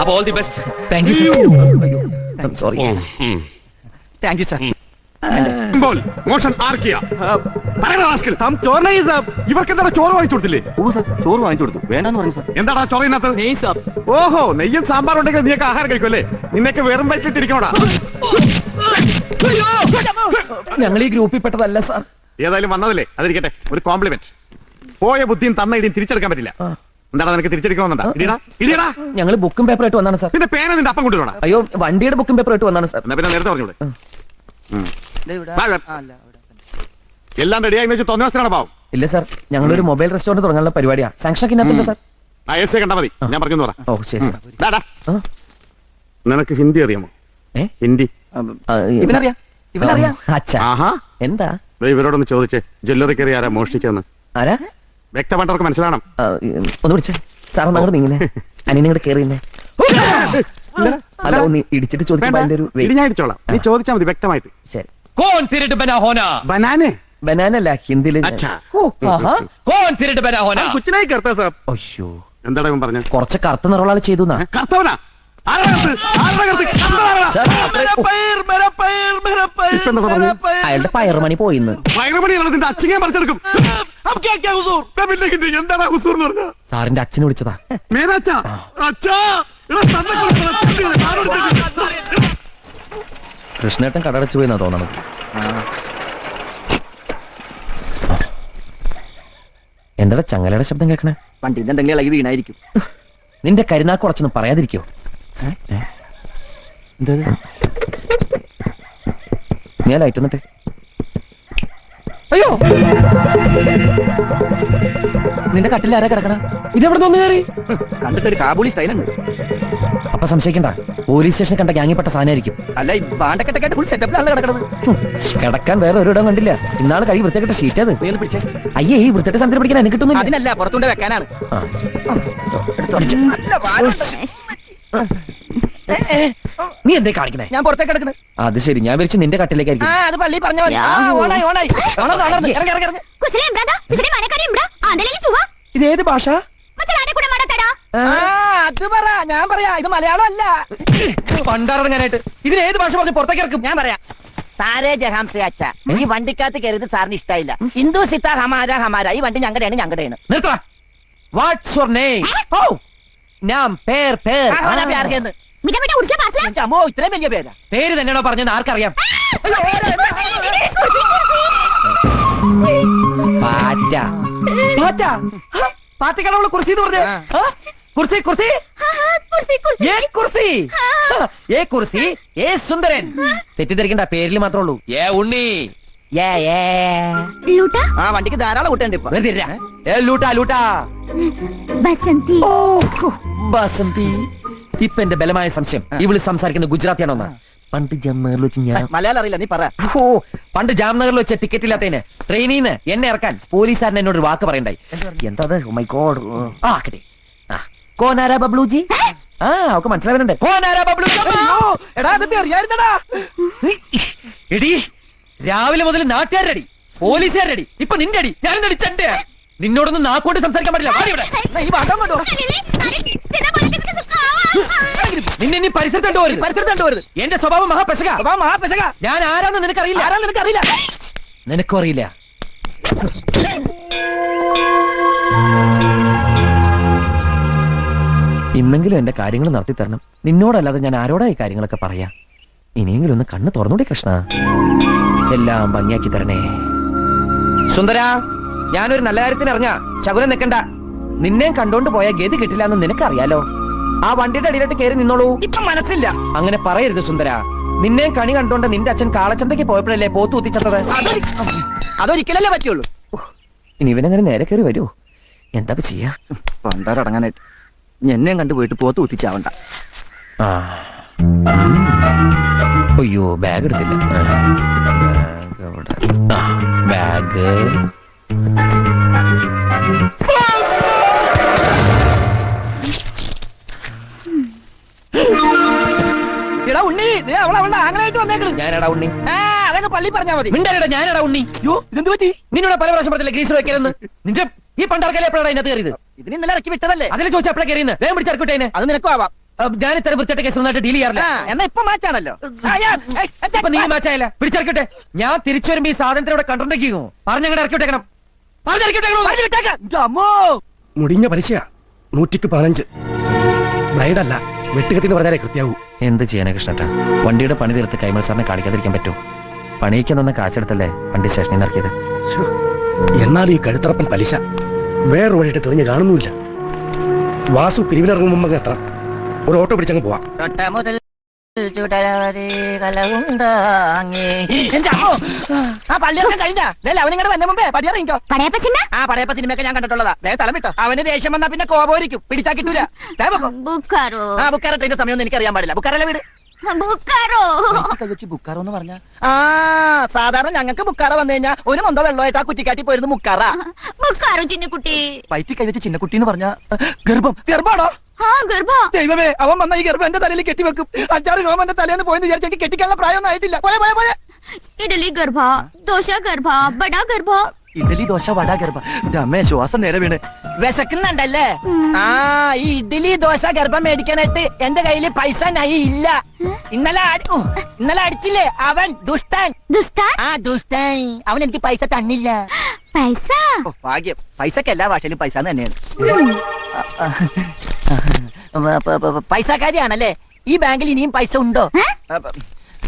Speaker 1: അപ്പൊ all the best.
Speaker 2: Thank you sorry.
Speaker 5: Thank you sir.
Speaker 4: മോഷൻ ആർക്കിയ ഇവർക്ക് എന്താ ചോറ് വാങ്ങിച്ചു കൊടുത്തില്ലേ?
Speaker 3: ചോറ് വാങ്ങിച്ചു കൊടുത്തു. വേണ്ടെന്ന് പറഞ്ഞു സാർ.
Speaker 4: എന്താടാ ചോറിനകത്ത്? ഓഹോ നെയ്യും സാമ്പാറും ഉണ്ടെങ്കിൽ നീയൊക്കെ ആഹാരം കഴിക്കുമല്ലേ? നിന്നൊക്കെ വെറും വയറ്റിട്ടിരിക്കണോടാ.
Speaker 2: ഞങ്ങൾ ഈ ഗ്രൂപ്പിൽ പെട്ടതല്ല സാർ.
Speaker 4: ഏതായാലും വന്നതല്ലേ അതിരിക്കട്ടെ. ഒരു കോംപ്ലിമെന്റ്. പോയ ബുദ്ധിയും തന്ന ഇടിയും തിരിച്ചെടുക്കാൻ പറ്റില്ല. എന്താടാ നിനക്ക് തിരിച്ചെടുക്കണമെന്നുണ്ടാ? ഇടിയടാ.
Speaker 2: ഞങ്ങൾ ബുക്കും പേപ്പർ ആയിട്ട് വന്നാണ് സാർ.
Speaker 4: പിന്നെ പേന നിന്റെ അപ്പം കൊണ്ടുവരണ.
Speaker 2: അയ്യോ വണ്ടിയുടെ ബുക്കും പേപ്പർ ആയിട്ട് വന്നാണ് സാർ.
Speaker 4: എന്നാ പിന്നെ നേരത്തെ പറഞ്ഞൂടെ? എല്ലാം റെഡിയായി വെച്ച് തോന്നിയാണോ പാവം?
Speaker 2: ഇല്ല സാർ, ഞങ്ങളൊരു മൊബൈൽ റെസ്റ്റോറന്റ് തുടങ്ങാനുള്ള പരിപാടിയാ. സാങ്ഷൻ ഇന്നത്തില്ല സാർ.
Speaker 4: കണ്ടാ മതി. ഞാൻ പറഞ്ഞു പറ.
Speaker 2: ഓ ശരി സാർ.
Speaker 4: നിനക്ക് ഹിന്ദി അറിയാമോ? ഹിന്ദി
Speaker 5: ഇവനറിയാം.
Speaker 2: അച്ഛാ
Speaker 4: ആഹാ.
Speaker 2: എന്താ?
Speaker 4: ഇവരോടൊന്ന് ചോദിച്ചേ ജ്വല്ലറി കയറി ആരാ മോഷ്ടിച്ചെന്ന്.
Speaker 2: ആരാ?
Speaker 4: വ്യക്തമായിട്ടവർക്ക് മനസ്സിലാണം.
Speaker 2: ഒന്ന് വിളിച്ചേ സാർ. അങ്ങോട്ട് നീങ്ങുന്നേ. അനിയനിങ്ങോട്ട് കയറിയുന്നേ. അല്ല ഒന്ന് ഇടിച്ചിട്ട് ചോദിക്കാൻ
Speaker 4: ഞാൻ ഇടിച്ചോളാം. നീ ചോദിച്ചാൽ മതി വ്യക്തമായിട്ട്.
Speaker 2: ശരി. കോൺ തിരട്ട് ബനാ ഹോനാ.
Speaker 4: ബനാനെ
Speaker 2: ബനാനല്ല ഹിന്ദിയില്. കോൺ തിരട്ട് ബനാ ഹോനാ.
Speaker 4: കുച്ചിനായി കറുത്ത സാർ.
Speaker 2: അയ്യോ
Speaker 4: എന്താടാ ഇവൻ പറഞ്ഞ?
Speaker 2: കുറച്ച് കറുത്ത നിറമുള്ള ആള് ചെയ്തു.
Speaker 4: കറുത്തവനാ?
Speaker 2: അയാളുടെ പയറുമണി പോയിന്ന്.
Speaker 4: പയറുമണിയാണ് നിന്റെ അച്ഛനെ പറിച്ചെടുക്കും. എന്താണ് ഹുസൂർ എന്ന് പറഞ്ഞ?
Speaker 2: സാറിന്റെ അച്ഛനെ വിളിച്ചതാ. കൃഷ്ണേട്ടൻ കടടച്ചു പോയിന്നാ തോന്നണത്. എന്താ ചങ്ങലയുടെ ശബ്ദം കേൾക്കണേ?
Speaker 5: വണ്ടിന്റെ എന്തെങ്കിലും ഇളകി വീണായിരിക്കും.
Speaker 2: നിന്റെ കരുനാക്ക് കുറച്ചൊന്നും പറയാതിരിക്കോ? ഞാൻ ലൈറ്റ് വന്നിട്ടെ. അയ്യോ നിന്റെ കട്ടിൽ ആരാ കിടക്കണ? ഇതെവിടെ നിന്ന് കയറി?
Speaker 5: കണ്ടിട്ടൊരു കാബൂളി സ്റ്റൈലുണ്ട്.
Speaker 2: അപ്പൊ സംശയിക്കണ്ട, പോലീസ് സ്റ്റേഷനിൽ കണ്ട ഗ്യാങ്ങിപ്പെട്ട സാധനമായിരിക്കും.
Speaker 5: അല്ല ഈ ബാണ്ടക്കെട്ടൊക്കെ ഫുൾ സെറ്റപ്പിലാണ് കിടക്കുന്നത്.
Speaker 2: കിടക്കാൻ വേറെ ഒരിടം കണ്ടില്ല. ഇന്നാണ് കഴി വൃത്തിയാക്കിട്ട ഷീറ്റ് അത്.
Speaker 5: നീ ഒന്ന് പിടിച്ചേ.
Speaker 2: അയ്യേ ഈ വൃത്തിയായിട്ട് സന്ധ്യ പിടിക്കാൻ എനിക്ക് കിട്ടുന്നില്ല.
Speaker 5: അതിനല്ല പുറത്തുകൊണ്ട് വെക്കാനാണ്.
Speaker 2: നീ എന്തേ കാണിക്കണേ?
Speaker 5: ഞാൻ പുറത്തേക്ക് കിടക്കണേ.
Speaker 2: അത് ശരി, ഞാൻ വിളിച്ചു നിന്റെ കട്ടിലേക്കായിരിക്കും.
Speaker 5: അത് പള്ളി പറഞ്ഞ പോലെ.
Speaker 2: ഇത് ഏത് ഭാഷ?
Speaker 5: അത് പറ. ഞാൻ പറയാ ഇത് മലയാളം അല്ല.
Speaker 2: പണ്ടാറങ്ങാനായിട്ട് ഇതിന് ഏത് ഭാഷ പറഞ്ഞ് പുറത്തേക്ക് ഇറക്കും?
Speaker 5: ഞാൻ പറയാം. സാരേ ജഹാം സേ അച്ഛ. ഈ വണ്ടിക്കകത്ത് കയറിയത് സാറിന് ഇഷ്ടായില്ല. ഹിന്ദു സിത്ത ഹമാര ഹമാര. ഈ വണ്ടി ഞങ്ങളുടെയാണ്.
Speaker 2: നിർത്തടാ. What's your name? ഓ നാം പേർ പേർ.
Speaker 5: അമ്മോ ഇത്രയും വലിയ പേരാ.
Speaker 2: പേര് തന്നെയാണോ പറഞ്ഞത്? ആർക്കറിയാം? പാറ്റ. പാറ്റ? പാറ്റക്കാണോ കുർസി എന്ന് പറഞ്ഞേ? കുർസി കുർസി കുർസി സുന്ദരൻ. തെറ്റിദ്ധരിക്കണ്ട, പേരിൽ മാത്രമേ ഉള്ളൂ. ഉണ്ണി.
Speaker 5: ആ വണ്ടിക്ക് ധാരാളം കൂട്ടുണ്ട് ഇപ്പൊ.
Speaker 2: ബസന്തി. ഇപ്പൊ എന്റെ ബലമായ സംശയം ഇവള് സംസാരിക്കുന്ന ഗുജറാത്തിയാണോന്നാ. പണ്ട് ജാംനഗറിൽ വെച്ച് ഞാൻ
Speaker 5: മലയാളം അറിയില്ല, നീ പറ.
Speaker 2: പണ്ട് ജാംനഗറിൽ വെച്ച ടിക്കറ്റ് ഇല്ലാത്തതിന് ട്രെയിനിൽ നിന്ന് എന്നെ ഇറക്കാൻ പോലീസുകാരൻ എന്നോട് ഒരു വാക്ക് പറയണ്ടായി. എന്താ? My God. ആ കിട്ടി. കോനാരാ ബബ്ലൂജി? ആ അവക്ക് മനസ്സിലാവുന്നുണ്ട്. കോനാരാ ബബ്ലൂജി? എടി രാവിലെ മുതൽ നാട്ടുകാരടി പോലീസുകാരടി ഇപ്പൊ നിന്റെ അടി. ഞാനെന്താ ചണ്ട? നിന്നോടൊന്നും നാക്കോട്ട് സംസാരിക്കാൻ പറ്റില്ല. നിന്നെ ഇനി പരിസരത്തോട്ട് പോരുത്.
Speaker 5: പരിസരത്തോട്ട് വരുത്.
Speaker 2: എന്റെ സ്വഭാവം മഹാപെശക.
Speaker 5: മഹാപെശക.
Speaker 2: ഞാൻ ആരാന്ന് നിനക്കറിയില്ല.
Speaker 5: ആരാ നിനക്കറിയില്ല.
Speaker 2: നിനക്കും അറിയില്ല. ഇന്നെങ്കിലും എന്റെ കാര്യങ്ങൾ നടത്തി തരണം. നിന്നോടല്ലാതെ ഞാൻ ആരോടാ ഈ കാര്യങ്ങളൊക്കെ പറയാ? ഇനിയെങ്കിലും ഒന്ന് കണ്ണ് തുറന്നൂടെ കൃഷ്ണ. എല്ലാം ഭംഗിയാക്കി തരണേ. സുന്ദര, ഞാനൊരു നല്ല കാര്യത്തിന് ഇറങ്ങാ. ശകുനം നിൽക്കണ്ട. നിന്നെ കണ്ടോണ്ട് പോയ ഗതി കിട്ടില്ല എന്ന് നിനക്കറിയാലോ. ആ വണ്ടിയുടെ അടിയിലോട്ട് കയറി നിന്നോളൂ.
Speaker 5: ഇപ്പൊ മനസ്സില്ല.
Speaker 2: അങ്ങനെ പറയരുത് സുന്ദര. നിന്നെ കണി കണ്ടോണ്ട് നിന്റെ അച്ഛൻ കാളച്ചന്തയ്ക്ക് പോയപ്പോഴല്ലേ പോത്ത് കുത്തിച്ചത്.
Speaker 5: അതൊരിക്കലല്ലേ പറ്റുള്ളൂ.
Speaker 2: ഇനി ഇവനങ്ങനെ നേരെ കയറി വരൂ. എന്താ ചെയ്യാ?
Speaker 5: പണ്ടാരടങ്ങാനായിട്ട് എന്നെയും കണ്ടു പോയിട്ട് പോത്ത് കുത്തിച്ചാവണ്ട.
Speaker 2: അയ്യോ, ബാഗ് എടുത്തില്ല. ബാഗ്
Speaker 5: എടാ ഉണ്ണി, അവളുടെ ആംഗലായിട്ട് വന്നേക്കണ്.
Speaker 2: ഞാനടാ ഉണ്ണി.
Speaker 5: അതൊക്കെ പള്ളി പറഞ്ഞാ മതി.
Speaker 2: മിണ്ടല്ലടാ, ഞാനടാ ഉണ്ണി.
Speaker 5: ഇതെന്ത് പറ്റി?
Speaker 2: നിന്നോട് പല പ്രാവശ്യം പറഞ്ഞില്ല ഗ്രീസ് വെക്കലെന്ന്. നിന്റെ ഈ പണ്ടാർക്കല്ലേ എപ്പോഴാണ് അതിനകത്ത് കയറിയത്?
Speaker 5: ഇതിന് ഇന്നലെ ഇറക്കി വിട്ടതല്ലേ.
Speaker 2: അതിൽ ചോദിച്ചാൽ എപ്പോഴാണ് കയറിയെന്ന് വേഗം പിടിച്ചിറക്കിട്ടേനെ.
Speaker 5: അത് നിനക്കും ആവാം.
Speaker 2: ഞാൻ ഇത്തരം വൃത്തിയായിട്ട് കേസ് ഒന്നായിട്ട് ഡീൽ ചെയ്യാറില്ല.
Speaker 5: എന്നാ ഇപ്പൊ മാച്ചാണല്ലോ.
Speaker 2: ഇപ്പൊ നീ മാച്ചായില്ല. പിടിച്ചിറക്കട്ടെ. ഞാൻ തിരിച്ചു വരുമ്പോ ഈ സാധനത്തിനോട് കണ്ടോണ്ടിരിക്കുന്നു. പറഞ്ഞങ്ങടെ ഇറക്കി വിട്ടേക്കണം.
Speaker 9: മുടിഞ്ഞ പലിശയാ 115. ബ്ലൈഡല്ല, വെട്ടുകത്തിന് പറഞ്ഞാലേ കൃത്യാവൂ.
Speaker 2: എന്ത് ചെയ്യാനാ കൃഷ്ണട്ടാ? വണ്ടിയുടെ പണി തീർത്ത് കൈമൾ സാറിനെ കാണിക്കാതിരിക്കാൻ പറ്റും? പണിയിക്കാൻ തന്ന കാശെടുത്തല്ലേ വണ്ടി സ്റ്റേഷനിൽ നിന്ന് ഇറക്കിയത്.
Speaker 9: എന്നാൽ ഈ കഴുത്തറപ്പൻ പലിശ വേറെ വഴിയിട്ട് തെളിഞ്ഞ് കാണുന്നുമില്ല. വാസു പിരിവിലിറങ്ങും മുമ്പ് എത്ര ഒരു ഓട്ടോ പിടിച്ചങ്ങ് പോവാം.
Speaker 5: പള്ളിയൊക്കെ കഴിഞ്ഞാ അവനിങ്ങടെ വന്ന മുമ്പേ പടിയറിയിക്കോ. പടയപ്പ സിനിമയൊക്കെ ഞാൻ കണ്ടിട്ടുള്ളതാ. തലം വിട്ടോ. അവന് ദേഷ്യം വന്നാ പിന്നെ കോപോരിക്കും. പിടിച്ചാ കിട്ടൂല. ബുക്കാറോ ട്രെയിന്റെ സമയം എനിക്ക് അറിയാൻ പാടില്ല. ബുക്കാറല്ല വീട്. ബുക്കാറോ എന്ന് പറഞ്ഞ സാധാരണ ഞങ്ങൾക്ക് ബുക്കാറ വന്നു കഴിഞ്ഞാൽ ഒരു മൊന്തോ വെള്ളമായിട്ട് ആ കുറ്റിക്കാട്ടി പോയിരുന്നു മുക്കാറ.
Speaker 6: ചിന്നക്കുട്ടി
Speaker 5: വയറ്റി കൈവച്ച് ചിന്നക്കുട്ടി എന്ന് പറഞ്ഞ ഗർഭാണോ? ദൈവമേ, അവൻ വന്ന ഈ ഗർഭം എന്റെ തലയിൽ കെട്ടിവെക്കും. 5-6 നോം എന്റെ തലേന്ന് പോയെന്ന് വിചാരിച്ച എനിക്ക് കെട്ടിക്കാനുള്ള പ്രായമൊന്നും ആയിട്ടില്ല. പോയ
Speaker 6: ഇഡലി ഗർഭ, ദോശ ഗർഭ, ബടാ ഗർഭ.
Speaker 5: ഇഡലി ദോശ വട ഗർഭ. അമ്മേ, ശ്വാസം നേരെ വീണ്. വിശക്കുന്നുണ്ടല്ലേ? ഈ ഇഡലി ദോശ ഗർഭം മേടിക്കാനായിട്ട് എന്റെ കയ്യില് പൈസ ഇല്ല. ഇന്നലെ അടിച്ചില്ലേ അവൻ ദുഷ്ടൻ. ദുഷ്ടൻ അവൻ എനിക്ക് പൈസ തന്നില്ല. ഭാഗ്യം. പൈസക്ക് എല്ലാ ഭാഷയിലും പൈസ തന്നെയാണ്. പൈസക്കാരിയാണല്ലേ? ഈ ബാങ്കിൽ ഇനിയും പൈസ ഉണ്ടോ?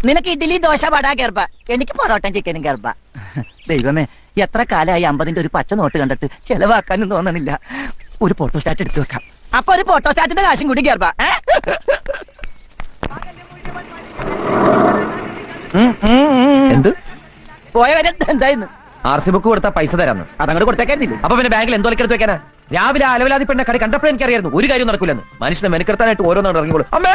Speaker 5: നിനക്ക് ഇഡ്ഡലി ദോശ വട ഗർഭ, എനിക്ക് പൊറോട്ട ചിക്കനും ഗർഭ. ദൈവമേ, എത്ര കാലമായി 50-ന്റെ ഒരു പച്ച നോട്ട് കണ്ടിട്ട് ചെലവാക്കാനും തോന്നണില്ല. ഒരു ഫോട്ടോസ്റ്റാറ്റ് എടുത്തു വെക്കാം. അപ്പൊ ഒരു ഫോട്ടോസ്റ്റാറ്റിന്റെ കാശും കൂടി ഗർഭ.
Speaker 2: എന്ത്
Speaker 5: പോയ കാര്യം എന്തായിരുന്നു?
Speaker 2: RC ബുക്ക് കൊടുത്താ പൈസ തരാന്ന്.
Speaker 5: അതങ്ങോട്ട് കൊടുത്തേക്കായിരുന്നില്ല.
Speaker 2: അപ്പൊ പിന്നെ ബാങ്കിൽ എന്തോ എടുത്ത് വെക്കാനാ? രാവിലെ അലവലാതി പെണ്ണ കട കണ്ടപ്പോഴേ എനിക്കറിയായിരുന്നു ഒരു കാര്യം നടക്കൂലെന്ന്. മനുഷ്യനെ മെനക്കെടുത്താനായിട്ട് ഓരോന്നാണ് ഇറങ്ങിക്കോളൂ. അമ്മേ,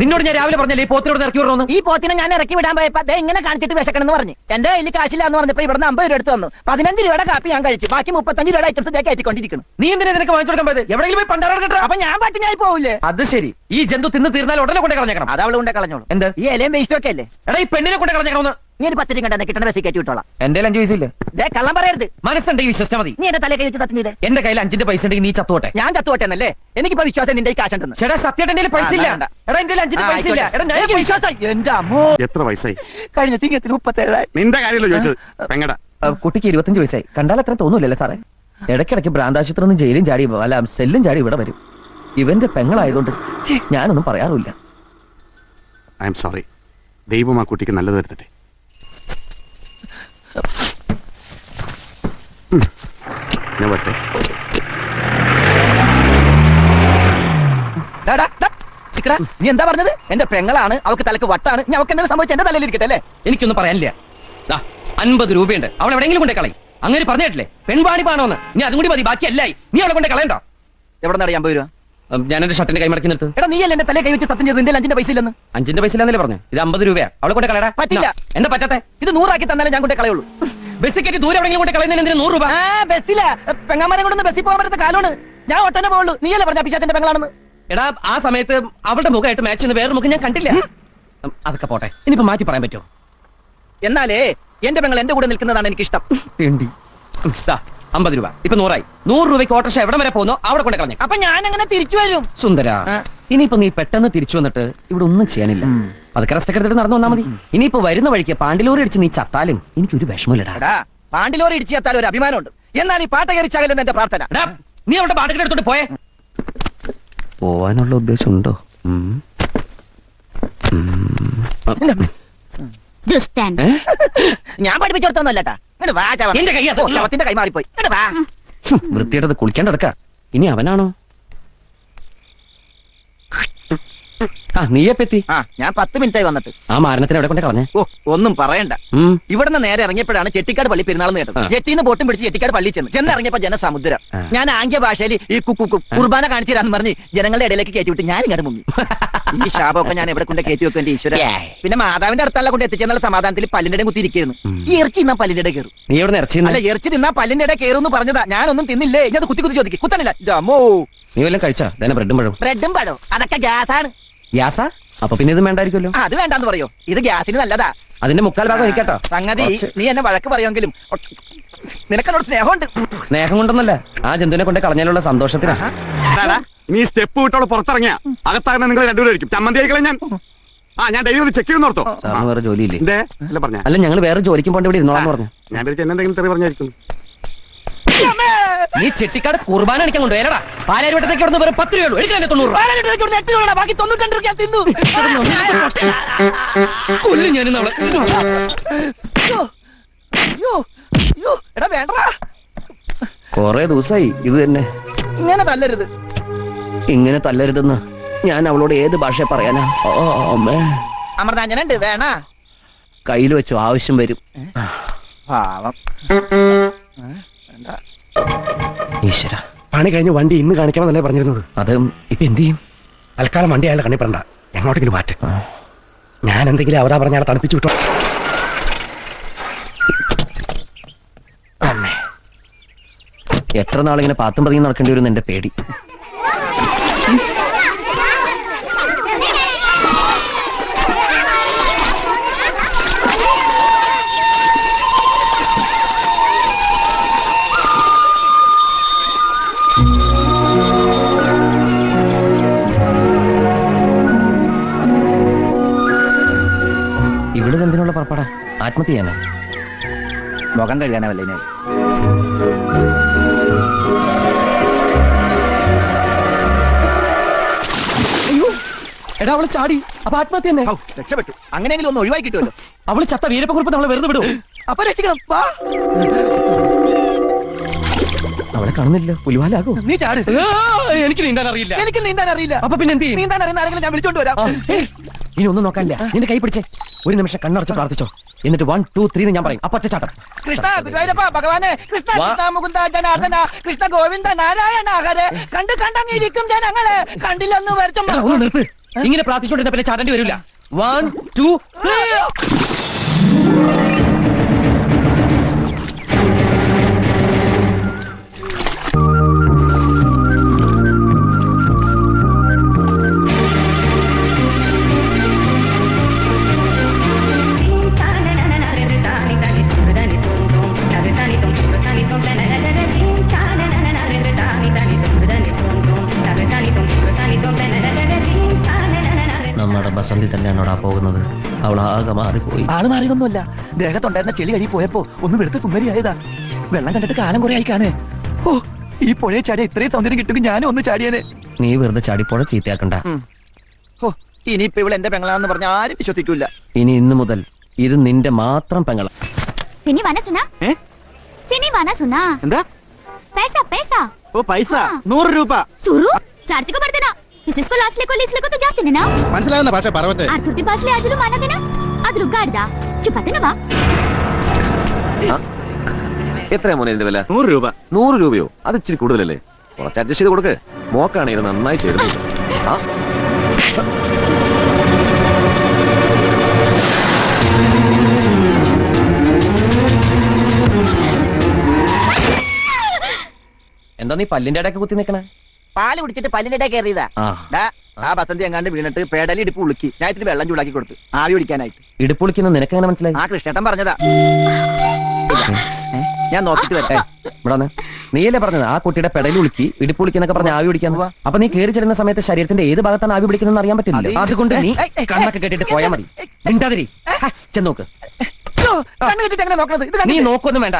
Speaker 2: നിന്നോട് ഞാൻ രാവിലെ പറഞ്ഞല്ലേ ഈ പോത്തിനോട് ഇറക്കി വിടണമെന്ന്.
Speaker 5: ഈ പോത്തിനെ ഞാൻ ഇറക്കി വിടാൻ പോയപ്പോ അതേ ഇങ്ങനെ കാണിച്ചിട്ട് വിശക്കണമെന്ന് പറഞ്ഞു. എന്റെ കയ്യിൽ കാശില്ല എന്ന് പറഞ്ഞപ്പോ ഇവിടുന്ന് 50 രൂപ എടുത്ത് വന്നു. 15 രൂപയുടെ കാപ്പി ഞാൻ കഴിച്ചു. ബാക്കി 35 രൂപയുടെ ഐറ്റംസ് കയറ്റിക്കൊണ്ടിരിക്കുന്നു.
Speaker 2: നീ എന്തിനാ നിനക്ക് വാങ്ങിച്ചു കൊടുക്കാൻ പോയത്? എവിടെയെങ്കിലും പോയി പണ്ടാറ.
Speaker 5: അപ്പൊ ഞാൻ പട്ടിനായി പോവില്ലേ?
Speaker 2: അത് ശരി. ഈ ജന്തു തിന്ന് തീർന്നാൽ ഉടനെ കൊണ്ടേ കളഞ്ഞേക്കണം.
Speaker 5: അത് അവള് കൊണ്ടേ കളഞ്ഞോളൂ.
Speaker 2: എന്ത്?
Speaker 5: ഈ ഇലയും വേസ്റ്റ് ഒക്കെ അല്ലേ?
Speaker 2: എടാ, ഈ പെണ്ണിനെ കൊണ്ടേ കളഞ്ഞേക്കണമെന്ന്.
Speaker 5: നീ ഒരു 10 രൂപ കിട്ടണ ബസ്സിൽ കയറ്റി വിട്ടോളാം.
Speaker 2: എന്റെ 5 പൈസ ഇല്ല.
Speaker 5: കള്ളം പറയരുത്.
Speaker 2: മനസ്സുണ്ടെങ്കിൽ വിശ്വസിച്ചാൽ മതി.
Speaker 5: നീ എന്റെ തലേ കഴിച്ച് സത്യം ചെയ്തേ.
Speaker 2: എന്റെ കയ്യിൽ 5-ന്റെ പൈസ ഉണ്ടെങ്കിൽ നീ ചത്തുവട്ടെ.
Speaker 5: ഞാൻ ചത്തുവട്ടെ എന്നല്ലേ? എനിക്കിപ്പോ വിശ്വാസം നിന്റെ ഈ കാശുണ്ടെന്ന്.
Speaker 2: ചേട്ടാ, സത്യമായിട്ട് എന്റെ പൈസ ഇല്ല. എടാ, എന്റെ 5-ന്റെ പൈസ ഇല്ല. എടാ, ഞാൻ
Speaker 5: വിശ്വാസം. എന്റെ അമ്മോ,
Speaker 4: എത്ര വയസ്സായി?
Speaker 5: കഴിഞ്ഞ തിങ്കത്തിന് 37.
Speaker 4: നിന്റെ കാര്യമല്ലോ ചോദിച്ചത്. പെങ്ങടാ,
Speaker 2: കുട്ടിക്ക് 25 വയസ്സായി. കണ്ടാൽ അത്ര തോന്നൂലല്ലേ സാറേ? ഇടയ്ക്കിടയ്ക്ക് ഭ്രാന്താശുപത്രി നിന്ന് ജയിലും ചാടി അല്ല സെല്ലും ചാടി ഇവിടെ വരും. ഇവന്റെ പെങ്ങളായതുകൊണ്ട് ഞാനൊന്നും പറയാറില്ല.
Speaker 4: I am sorry. ദൈവം ആ കുട്ടിക്ക് നല്ലത് വരുത്തട്ടെ. ഞാൻ വരട്ടെ.
Speaker 5: നീ എന്താ പറഞ്ഞത്? എന്റെ പെങ്ങളാണ്, അവൾക്ക് തലക്ക് വട്ടാണ്. ഞാൻ അവൾക്ക് എന്തെങ്കിലും സംഭവിച്ച എന്റെ തലയിൽ ഇരിക്കട്ടെ അല്ലേ?
Speaker 2: എനിക്കൊന്നും പറയാനില്ല. 50 രൂപയുണ്ട്, അവൾ എവിടെയെങ്കിലും കൊണ്ടേ കളയും. അങ്ങനെ പറഞ്ഞിട്ടില്ലേ പെൺവാണി പാണോന്ന്? നീ അതും കൂടി മതി, ബാക്കി അല്ലായി. നീ അവളെ കൊണ്ടേ കളയണ്ടോ?
Speaker 5: എവിടെ നടി 50 രൂപ?
Speaker 2: ഞാൻ എന്റെ ഷർട്ടിന്റെ കൈ മടക്കി നിർത്ത്.
Speaker 5: എടാ, നീ അല്ലേ എന്റെ തലേ കൈ വെച്ച് സത്യം ചെയ്ത് നിന്റെ 5-ന്റെ പൈസ ഇല്ലെന്ന്?
Speaker 2: 5-ന്റെ പൈസ ഇല്ലെന്നല്ലേ പറഞ്ഞു? ഇത് 50 രൂപയാ. അവളെ കൊണ്ടേ കളയടാ.
Speaker 5: പറ്റില്ല.
Speaker 2: എന്താ പറ്റാത്തെ?
Speaker 5: ഇത് 100 ആക്കി തന്നാലേ ഞാൻ കൊണ്ടേ കളയുള്ളൂ.
Speaker 2: ബസ്സിൽ കയറ്റി ദൂരെ എവിടെയെങ്കിലും കൊണ്ടേ കളയുന്നതിന് എന്തിനാ 100 രൂപ?
Speaker 5: ബസ്സില പെങ്ങാമനെ കൊണ്ടൊന്ന് ബസ്സിൽ പോകാൻ പറ്റുന്ന കാലമാണ്. ഞാൻ ഒട്ടനെ പോകുള്ളൂ. നീയല്ലേ പറഞ്ഞ പിശാചിന്റെ പെങ്ങളാണെന്ന്?
Speaker 2: എടാ, ആ സമയത്ത് അവളുടെ മുഖമായിട്ട് മാച്ച് ചെയ്യുന്ന വേറെ മുഖം ഞാൻ കണ്ടില്ല. അതൊക്കെ പോട്ടെ, ഇനിയിപ്പോ മാറ്റി പറയാൻ പറ്റുമോ?
Speaker 5: എന്നാലേ എന്റെ പെങ്ങൾ എന്റെ കൂടെ നിൽക്കുന്നതാണ് എനിക്ക് ഇഷ്ടം.
Speaker 2: 50 രൂപ ഇപ്പൊ 100 ആയി. 100 രൂപയ്ക്ക് ഓട്ടോറിക്ഷ എവിടെ വരെ പോകുന്നോ അവിടെ കൊണ്ട് കളഞ്ഞു.
Speaker 5: അപ്പൊ ഞാൻ അങ്ങനെ തിരിച്ചു വരും.
Speaker 2: സുന്ദര, ഇനിയിപ്പോ നീ പെട്ടെന്ന് തിരിച്ചു വന്നിട്ട് ഇവിടെ ഒന്നും ചെയ്യാനില്ല. അതൊക്കെ റെസ്റ്റ് ഒക്കെ എടുത്തിട്ട് നടന്നു വന്നാ മതി. ഇനിയിപ്പോ വരുന്ന വഴിക്ക് പാണ്ടിലൂർ അടിച്ച് നീ ചത്താലും എനിക്കൊരു വിഷമമില്ലടാ.
Speaker 5: എടാ, പാണ്ടിലോറി ഇടിച്ചു ചേർത്താൽ ഒരു അഭിമാനമുണ്ട്. എന്നാൽ ഈ പാട്ട കയറിച്ചാകലെന്ന് എന്റെ പ്രാർത്ഥന.
Speaker 2: എടാ, നീ അവിടെ പാട്ടൊക്കെ എടുത്തോണ്ട് പോയേ. പോവാനുള്ള ഉദ്ദേശം ഉണ്ടോ?
Speaker 8: ദുഷ്ടൻ.
Speaker 5: ഞാൻ പഠിപ്പിച്ചെടുത്തൊന്നുമല്ലട്ടാ.
Speaker 2: എന്റെ കൈ അത്.
Speaker 5: ശവത്തിന്റെ കൈ മാറിപ്പോയി. ഇങ്ങട് വാ.
Speaker 2: വൃത്തിയായിട്ടത് കുളിക്കാണ്ട് എടുക്ക. ഇനി അവനാണോ? ആ നീയെപ്പെത്തി.
Speaker 5: ഞാൻ 10 മിനിറ്റായി വന്നിട്ട്.
Speaker 2: ആ മാരണത്തിന് എവിടെ കൊണ്ടേ കളഞ്ഞേ?
Speaker 5: ഓ, ഒന്നും പറയണ്ട. ഇവിടുന്ന് നേരെ ഇറങ്ങിയപ്പോഴാണ് ചെട്ടിക്കാട് പള്ളി പെരുന്നാളെന്ന് കേട്ടത്. ജെട്ടിന്ന് ബോട്ടും പിടിച്ച് ചെട്ടിക്കാട് പള്ളി ചെന്നിറങ്ങിയപ്പോ ജനസമുദ്രം. ഞാൻ ആംഗ്യ ഭാഷയിൽ ഈ കുർബാന കാണിച്ചു തരാന്ന് പറഞ്ഞ് ജനങ്ങളുടെ ഇടയിലേക്ക് കയറ്റി വിട്ട് ഞാൻ ഇങ്ങോട്ട് മുങ്ങി. ഈ ശാപമൊക്കെ ഞാൻ എവിടെ കൊണ്ട് കയറ്റി വെക്കും എന്റെ ഈശ്വര. പിന്നെ മാതാവിന്റെ അടുത്തുള്ള കൊണ്ട് എത്തിച്ചെന്നുള്ള സമാധാനത്തിൽ പല്ലിന്റെ ഇടയിൽ കുത്തിയിരിക്കുന്നു. ഈ ഇറച്ചി തിന്നാ പല്ലിന്റെ ഇടയിൽ കയറും.
Speaker 2: നീ എവിടെ ഇറച്ചി?
Speaker 5: അല്ല, ഇറച്ചി തിന്നാ പല്ലിന്റെ ഇടയിൽ കയറും പറഞ്ഞതാ. ഞാനൊന്നും തിന്നില്ലേ. ഇനി അത് കുത്തി കുത്തി ചോദിക്കും. കുത്തണില്ല. അമ്മോ,
Speaker 2: നീ വല്ലതും കഴിച്ചാ? ബ്രെഡും പഴവും.
Speaker 5: ബ്രെഡും പഴവും അതൊക്കെ ഗ്യാസാണ്.
Speaker 2: ഗ്യാസാ? അപ്പൊ പിന്നെ ഇത് വേണ്ടായിരിക്കുമല്ലോ.
Speaker 5: അത് വേണ്ടാന്ന് പറയോ? ഇത് ഗ്യാസിന് നല്ലതാ.
Speaker 2: അതിന്റെ 3/4 ഭാഗം എനിക്കാട്ടോ.
Speaker 5: സംഗതി നീ എന്നെ വഴക്ക് പറയുമെങ്കിലും നിനക്കെന്നോട് സ്നേഹമുണ്ട്.
Speaker 2: സ്നേഹം കൊണ്ടൊന്നല്ല, ആ ജന്തുവിനെ കൊണ്ട് കളഞ്ഞാലുള്ള സന്തോഷത്തിനാ.
Speaker 4: നീ സ്റ്റെപ്പ് വിട്ടോളൂ പുറത്തിറങ്ങിയ അകത്താകുന്ന നിങ്ങൾ രണ്ടുപേരായിരിക്കും. ചമ്മന്തി ആയിക്കളെ ഞാൻ. ഞാൻ ഡെയിലി ഒന്ന് ചെക്ക് ചെയ്യുന്നോർത്തോ.
Speaker 2: സാറിന് വേറെ ജോലിയില്ലേ?
Speaker 4: എന്തേ അല്ല പറഞ്ഞ.
Speaker 2: അല്ല, ഞങ്ങൾ വേറെ ജോലിക്കും പോണ്ട് ഇവിടെ ഇരുന്നോളാന്ന് പറഞ്ഞു.
Speaker 4: ഞാൻ എന്തെങ്കിലും തെറി പറഞ്ഞായിരിക്കും.
Speaker 2: നീ ചെട്ടിക്കാട് കുർബാന അടിക്കാൻ കൊണ്ടുപോയല്ലടാ. പാലാരിവട്ടത്തേക്ക് ഇവിടുന്ന് വെറും 10 രൂപയുള്ളൂ. എടുക്കാൻ 90 രൂപ.
Speaker 5: ബാക്കി 92 രൂപ തിന്നു.
Speaker 2: കൊല്ലും ഞാൻ നമ്മളെ.
Speaker 5: എടാ വേണ്ടടാ.
Speaker 2: കൊറേ ദിവസമായി ഇത് തന്നെ.
Speaker 5: ഇങ്ങനെ തല്ലരുത്.
Speaker 2: ഇങ്ങനെ തല്ലരുതെന്ന് ഞാൻ അവളോട് ഏത് ഭാഷ പറയാനാ?
Speaker 5: അമൃതാഞ്ജനുണ്ട് വേണ.
Speaker 2: കയ്യിൽ വെച്ചു, ആവശ്യം വരും.
Speaker 5: പാവം.
Speaker 2: ഈശ്വര,
Speaker 9: പണി കഴിഞ്ഞ് വണ്ടി ഇന്ന് കാണിക്കണമെന്നല്ലേ പറഞ്ഞിരുന്നത്?
Speaker 2: അത് ഇപ്പൊ എന്ത് ചെയ്യും?
Speaker 9: തൽക്കാലം വണ്ടി അയാളെ കണ്ണിപ്പെടണ്ട, എങ്ങോട്ടെങ്കിലും മാറ്റ്. ഞാൻ എന്തെങ്കിലും അവരാ പറഞ്ഞ ആളെ തണുപ്പിച്ചു വിട്ടോ.
Speaker 2: എത്ര നാളിങ്ങനെ പാത്തും പതിയും നടക്കേണ്ടി വരും എന്റെ പേടി. ഇവിടെ എന്തിനുള്ള പുറപ്പാടാ? ആത്മഹത്യ ചെയ്യാനോ?
Speaker 5: മുഖം കഴിയാനാ വല്ല.
Speaker 2: അയ്യോ, എടാ അവള് ചാടി. അപ്പൊ ആത്മഹത്യ തന്നെ.
Speaker 5: രക്ഷപ്പെട്ടു. അങ്ങനെയെങ്കിലും ഒന്ന് ഒഴിവാക്കി കിട്ടുമല്ലോ.
Speaker 2: അവള് ചത്ത വീരപ്പക്കുറിപ്പ് നമ്മളെ വെറുതെ വിടും.
Speaker 5: അപ്പൊ രക്ഷിക്കണം. വാ.
Speaker 2: അവളെ കാണുന്നില്ല. പുലിവാലാകോ?
Speaker 5: നീ ചാട്.
Speaker 2: എനിക്ക് നീന്താൻ അറിയില്ല.
Speaker 5: എനിക്ക് നീന്താൻ അറിയില്ല.
Speaker 2: അപ്പൊ പിന്നെ എന്ത് ചെയ്യും?
Speaker 5: നീന്താൻ അറിയുന്ന ആരെങ്കിലും ഞാൻ വിളിച്ചോണ്ട് വരാം.
Speaker 2: ഇനി ഒന്നും നോക്കാനില്ല. നിന്റെ കൈ പിടിച്ചേ. ഒരു നിമിഷം കണ്ണടച്ച് പ്രാർത്ഥിച്ചോ. എന്നിട്ട് 1 2 3 ഞാൻ പറയും. അപ്പൊ ഒറ്റച്ചാട്ടം.
Speaker 5: കൃഷ്ണ ഗുരുവായൂരപ്പ ഭഗവാനെ, കൃഷ്ണ കൃഷ്ണ മുകുന്ദ ജനാർദ്ദന, കൃഷ്ണ ഗോവിന്ദ നാരായണ ഹരേ. കണ്ടങ്ങിരിക്കും ജനങ്ങളെ, കണ്ടില്ലെന്ന് വരുത്തും.
Speaker 2: ഒന്ന് നിർത്ത്. ഇങ്ങനെ പ്രാർത്ഥിച്ചോണ്ടിരുന്ന പിന്നെ ചാടേണ്ടി വരില്ല. 1 2 3. നമ്മുടെ ബസന്തി തന്നെയാണോടാ പോകുന്നത്? അവൾ ആകെ മാറിപ്പോയി.
Speaker 5: ആള് മാറിയതൊന്നുമല്ല. ദേഹത്തുണ്ടായിരുന്ന ചെളി കഴി പോയപ്പോ ഒന്ന് വെളുത്ത് കുമ്മരിയായതാ. വെള്ളം കണ്ടിട്ട് കാലം കുറെ ആയി കാണേ. ഓ, ഈ പുഴയെ ചാടിയ ഇത്രയും സൗന്ദര്യം കിട്ടുമെങ്കിൽ ഞാനും ഒന്ന് ചാടിയനെ.
Speaker 2: നീ വെറുതെ ചാടിപ്പോഴെ ചീത്തയാക്കണ്ട.
Speaker 5: ഓ, ഇനിയിപ്പോ ഇവൾ എന്റെ പെങ്ങളാന്ന് പറഞ്ഞ ആരും വിശ്വസിക്കൂല.
Speaker 2: ഇനി ഇന്ന് മുതൽ ഇത് നിന്റെ മാത്രം പെങ്ങള.
Speaker 5: എന്താ ഓ പൈസ? 100 രൂപ.
Speaker 7: മനസ്സിലാകുന്ന ഭാഷ പറവട്ടെ.
Speaker 1: എത്രയാ മോനെ ഇതിന്റെ വില?
Speaker 4: 100 രൂപ.
Speaker 1: 100 രൂപയോ? അത് ഇച്ചിരി കൂടുതലല്ലേ? കുറച്ച് അഡ്ജസ്റ്റ് ചെയ്ത് കൊടുക്ക്. മോക്കാണ് ഇത് നന്നായി ചേരുന്നത്.
Speaker 2: എന്താ നീ പല്ലിന്റെ ഇടയ്ക്ക് കുത്തി നിൽക്കണേ?
Speaker 5: പാല് കുടിച്ചിട്ട് പല്ലിന്റെ ഇടയിൽ കയറിയതാ. ആ ബസന്തി എങ്ങാണ്ട് വീണിട്ട് പേടലി ഇടുപ്പ് ഉളുക്കി. ഞാൻ ഇത്തിരി വെള്ളം ചൂടാക്കി കൊടുത്തു ആവി പിടിക്കാനായിട്ട്.
Speaker 2: ഇടുപ്പൊളിക്കുന്ന നിനക്ക് എങ്ങനെ മനസ്സിലായി?
Speaker 5: ആ കൃഷ്ണേട്ടൻ പറഞ്ഞതാ. ഞാൻ നോക്കിട്ട് വരട്ടെ.
Speaker 2: ഇവിടെ വന്ന്. നീയല്ലേ പറഞ്ഞത് ആ കുട്ടിയുടെ പെടൽ ഉളുക്കി ഇടുപ്പ് വിളിക്കുന്നൊക്കെ പറഞ്ഞ ആവി പിടിക്കാൻ. അപ്പൊ നീ കയറി ചെല്ലുന്ന സമയത്ത് ശരീരത്തിന്റെ ഏത് ഭാഗത്താണ് ആവി പിടിക്കുന്നതെന്ന് അറിയാൻ പറ്റില്ല. അതുകൊണ്ട് നീ കണ്ണൊക്കെ കെട്ടിട്ട് പോയാൽ മതി. മിണ്ടാതിരി. ചെന്നോക്ക്.
Speaker 5: കണ്ണ് കെട്ടിട്ട് എങ്ങനെ നോക്കണത്? ഇത്
Speaker 2: നീ
Speaker 5: കണ്ടില്ലേ?
Speaker 2: നോക്കൊന്നും വേണ്ട.